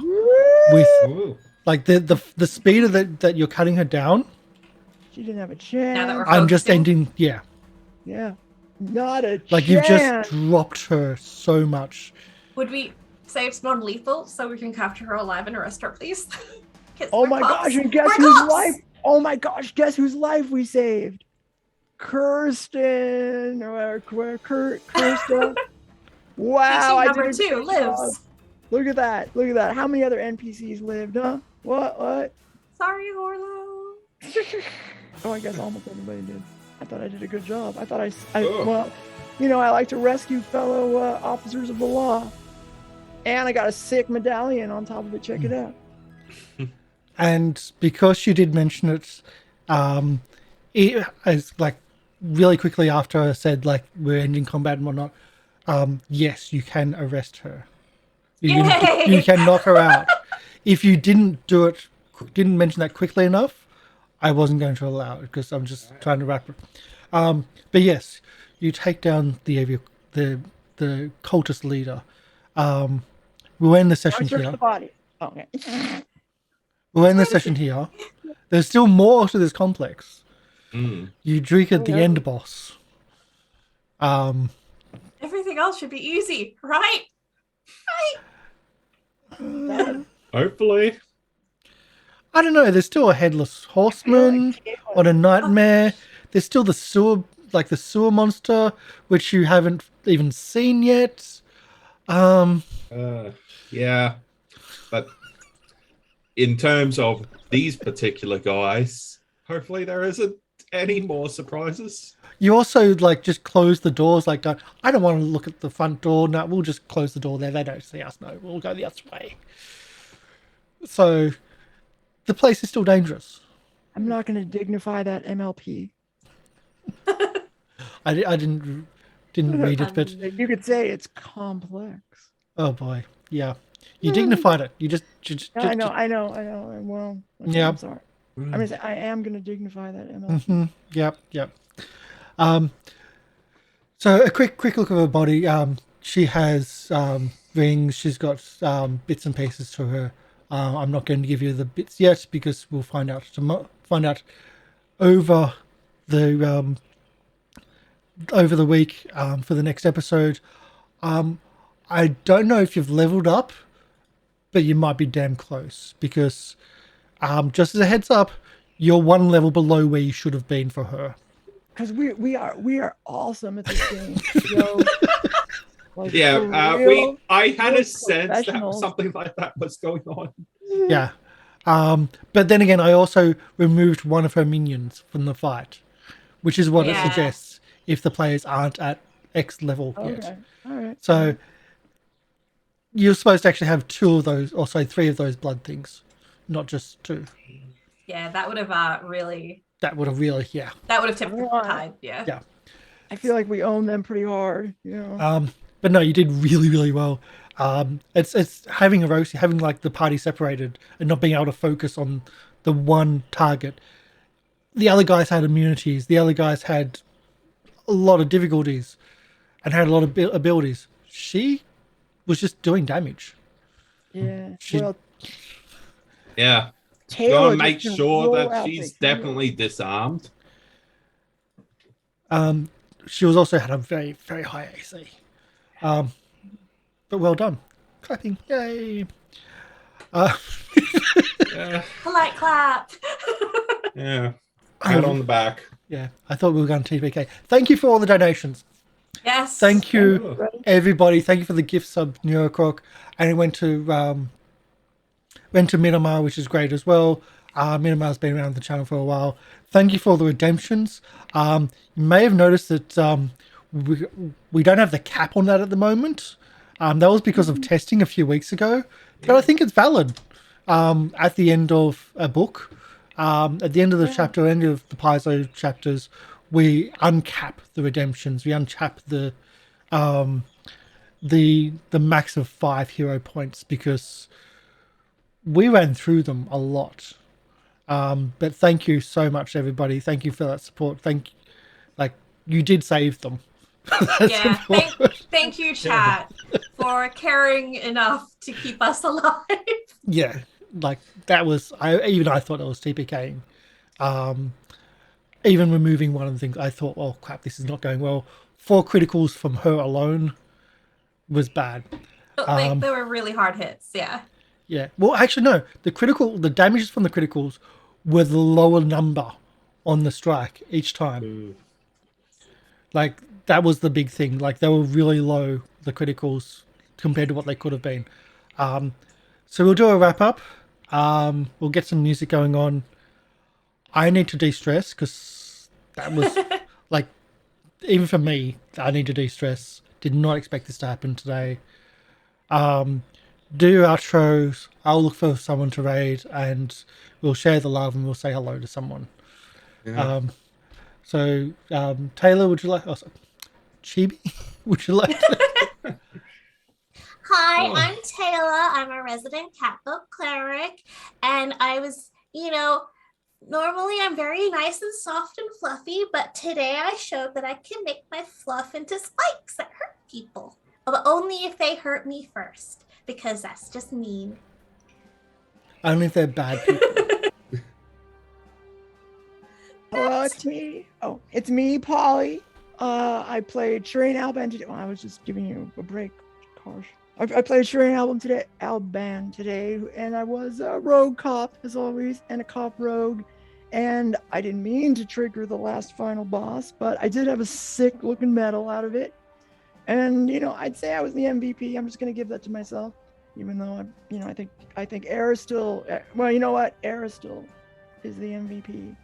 with Ooh. like the speed of that you're cutting her down. She didn't have a Now that we're chance. I'm just focusing. ending. Yeah, Yeah. Not a like chance. you've just dropped her so much. Would we say it's non-lethal so we can capture her alive and arrest her, please? 'Cause Oh we're my cops. gosh, and guess We're whose cops! life? Oh my gosh, guess whose life we saved? Kirsten or Kirsten. Wow, I PC number did a 2 great job. lives. Look at that. Look at that. How many other NPCs lived, huh? What? Sorry, Orlo. Oh, I guess almost everybody did. I thought I did a good job. I thought I Oh. well, you know, I like to rescue fellow officers of the law. And I got a sick medallion on top of it. Check it out. And because you did mention it, it as like really quickly after I said like we're ending combat and whatnot, yes, you can arrest her. Yay! You can knock her out. If you didn't mention that quickly enough, I wasn't going to allow it because I'm just trying to wrap it. But yes, you take down the cultist leader. We'll end the session Search here. the body. Oh, okay. We'll end the session here. There's still more to this complex. Mm. You drink at the yeah. end boss. Everything else should be easy, right? Hopefully. I don't know. There's still a headless horseman on a nightmare. There's still the sewer monster, which you haven't even seen yet. Yeah. But in terms of these particular guys, hopefully there isn't any more surprises. You also like just close the doors. Like, I don't want to look at the front door. No, we'll just close the door there. They don't see us. No, we'll go the other way. So, the place is still dangerous. I'm not going to dignify that MLP. I didn't read it, but You could say it's complex. oh boy, yeah. You dignified it. You just I know. Well, okay, Yeah. I'm sorry. I'm gonna say I am gonna dignify that MLP. Yep. So a quick look of her body. She has rings. She's got bits and pieces to her. I'm not going to give you the bits yet because we'll find out over the week for the next episode. I don't know if you've leveled up, but you might be damn close because just as a heads up, you're one level below where you should have been for her. Because we are awesome at this game. So, like, Yeah, for real, I had a real sense that professionals. something like that was going on. Yeah. But then again, I also removed one of her minions from the fight, which is what it Yeah. suggests if the players aren't at X level Okay, yet. all right. So you're supposed to actually have 2 of those, or say 3 of those blood things, not just 2. Yeah, that would have really That would have really, tipped the Alright. tide. Yeah. Yeah. I feel like we own them pretty hard. You know. But no, you did really, really well. It's having Erosi, having like the party separated and not being able to focus on the one target. The other guys had immunities. The other guys had a lot of difficulties and had a lot of abilities. She was just doing damage. Yeah. she- Well, Yeah. Taylor Gotta make just sure roll that out she's the heel. definitely disarmed. She was also had a very, very high AC. But well done. Clapping. Yay. Yeah. Polite clap. Yeah. Pat on the back. Yeah, I thought we were going to TPK. Thank you for all the donations. Yes. Thank you, Oh. everybody. Thank you for the gift sub, Neurocroc. And it went to Minamar, which is great as well. Minamar's been around the channel for a while. Thank you for all the redemptions. You may have noticed that we don't have the cap on that at the moment. That was because of testing a few weeks ago. But I think it's valid at the end of a book. At the end of the chapter, end of the Paizo chapters, we uncap the redemptions. We uncap the max of 5 hero points because we ran through them a lot. But thank you so much, everybody. Thank you for that support. you did save them. Yeah, thank you, chat, for caring enough to keep us alive. Yeah, like that was I thought it was TPKing. Even removing one of the things, I thought, oh crap, this is not going well. 4 criticals from her alone was bad. They were really hard hits, yeah. Yeah. Well, actually, no. The damages from the criticals were the lower number on the strike each time. Ooh. Like, that was the big thing. Like, they were really low, the criticals, compared to what they could have been. So we'll do a wrap-up. We'll get some music going on. I need to de-stress, because that was, like, even for me, I need to de-stress. Did not expect this to happen today. Do our shows. I'll look for someone to raid, and we'll share the love, and we'll say hello to someone. Yeah. Tayla, would you like... Oh, sorry. Chibi, would you like to... Hi, I'm Tayla. I'm a resident catboat cleric, and I was, normally I'm very nice and soft and fluffy, but today I showed that I can make my fluff into spikes that hurt people, but only if they hurt me first, because that's just mean. Only if they're bad people. Hello, it's me. Oh, it's me, Polly. I played Sherain Alban today. Well, I was just giving you a break, Karsh. I played Sherain Alban today, and I was a rogue cop, as always, and a cop rogue. And I didn't mean to trigger the last final boss, but I did have a sick-looking medal out of it. And, I'd say I was the MVP. I'm just going to give that to myself, even though, I think Era still... Well, you know what? Era still is the MVP.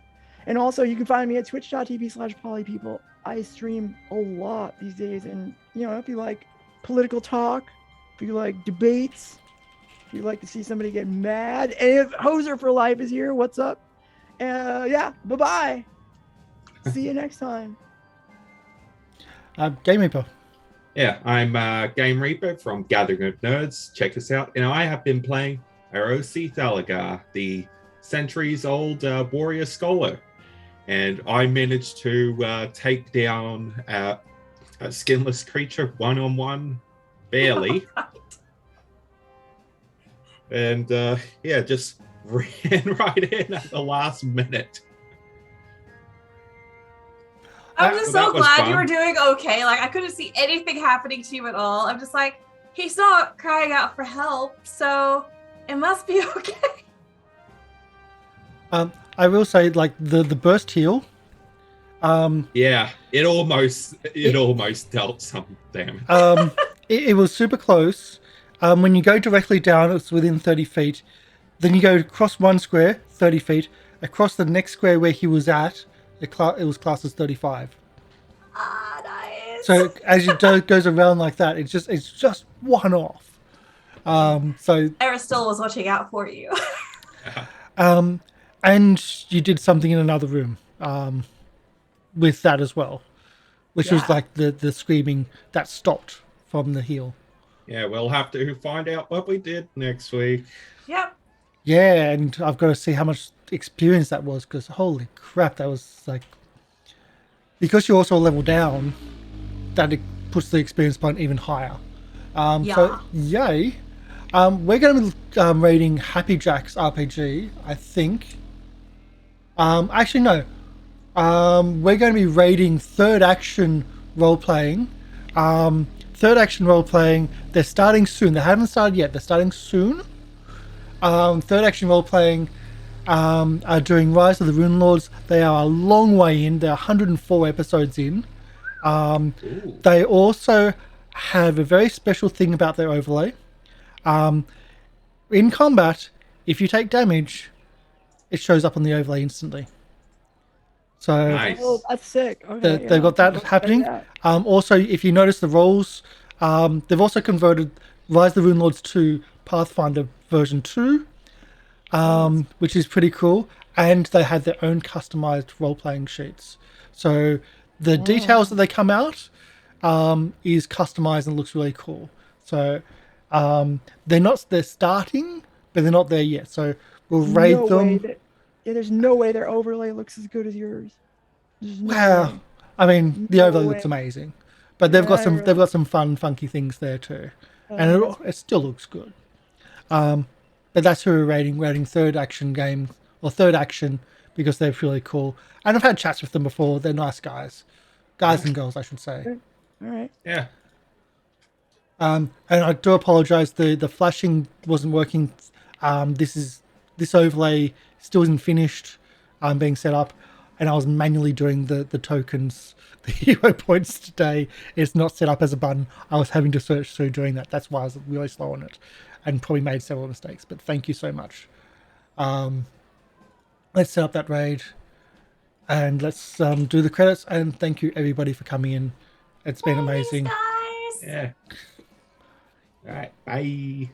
And also, you can find me at twitch.tv/polypeople. I stream a lot these days. And, if you like political talk, if you like debates, if you like to see somebody get mad, and if Hoser for Life is here, what's up? Bye-bye. See you next time. Game Reaper. Yeah, I'm Game Reaper from Gathering of Nerds. Check us out. I have been playing Arosi Thalagar, the centuries-old warrior scholar. And I managed to take down a skinless creature one-on-one, barely. And just ran right in at the last minute. I'm just so was glad fun. you were doing okay. Like, I couldn't see anything happening to you at all. I'm just like, he's not crying out for help, so it must be okay. I will say, like, the burst heal. Yeah, it almost dealt some damage. It was super close. When you go directly down, it's within 30 feet. Then you go across one square, 30 feet. Across the next square where he was at, it was classed as 35. Ah, nice. So as it goes around like that, it's just one off. So Aristotle was watching out for you. and you did something in another room with that as well, which was like the screaming that stopped from the heal. Yeah, we'll have to find out what we did next week. Yep. Yeah, and I've got to see how much experience that was, because holy crap, that was like... Because you're also a level down, that it puts the experience point even higher. So, yay. We're going to be rating Happy Jack's RPG, I think. Actually, no. We're going to be rating Third Action Role-Playing. Third Action Role-Playing, they're starting soon. They haven't started yet. They're starting soon. Third Action Role-Playing are doing Rise of the Rune Lords. They are a long way in. They're 104 episodes in. They also have a very special thing about their overlay. In combat, if you take damage, it shows up on the overlay instantly. So Nice. Oh, that's sick. Okay, they've got that happening. Also, if you notice the roles, they've also converted Rise of the Rune Lords to Pathfinder version 2, which is pretty cool. And they had their own customized role-playing sheets. So the details that they come out is customized and looks really cool. So they're starting, but they're not there yet. So we'll raid them. There's no way their overlay looks as good as yours. Wow. I mean, the No overlay way. looks amazing, but they've got Yeah, some really. they've got some fun, funky things there too, and it still looks good. But that's who we're rating third action game or third action because they're really cool. And I've had chats with them before. They're nice guys and girls, I should say. All right. Yeah. And I do apologise. The flashing wasn't working. This overlay still isn't finished. Being set up, and I was manually doing the tokens, the hero points today. It's not set up as a button. I was having to search through doing that. That's why I was really slow on it, and probably made several mistakes. But thank you so much. Let's set up that raid, and let's do the credits. And thank you everybody for coming in. It's been amazing. Thanks, guys. Yeah. All right. Bye.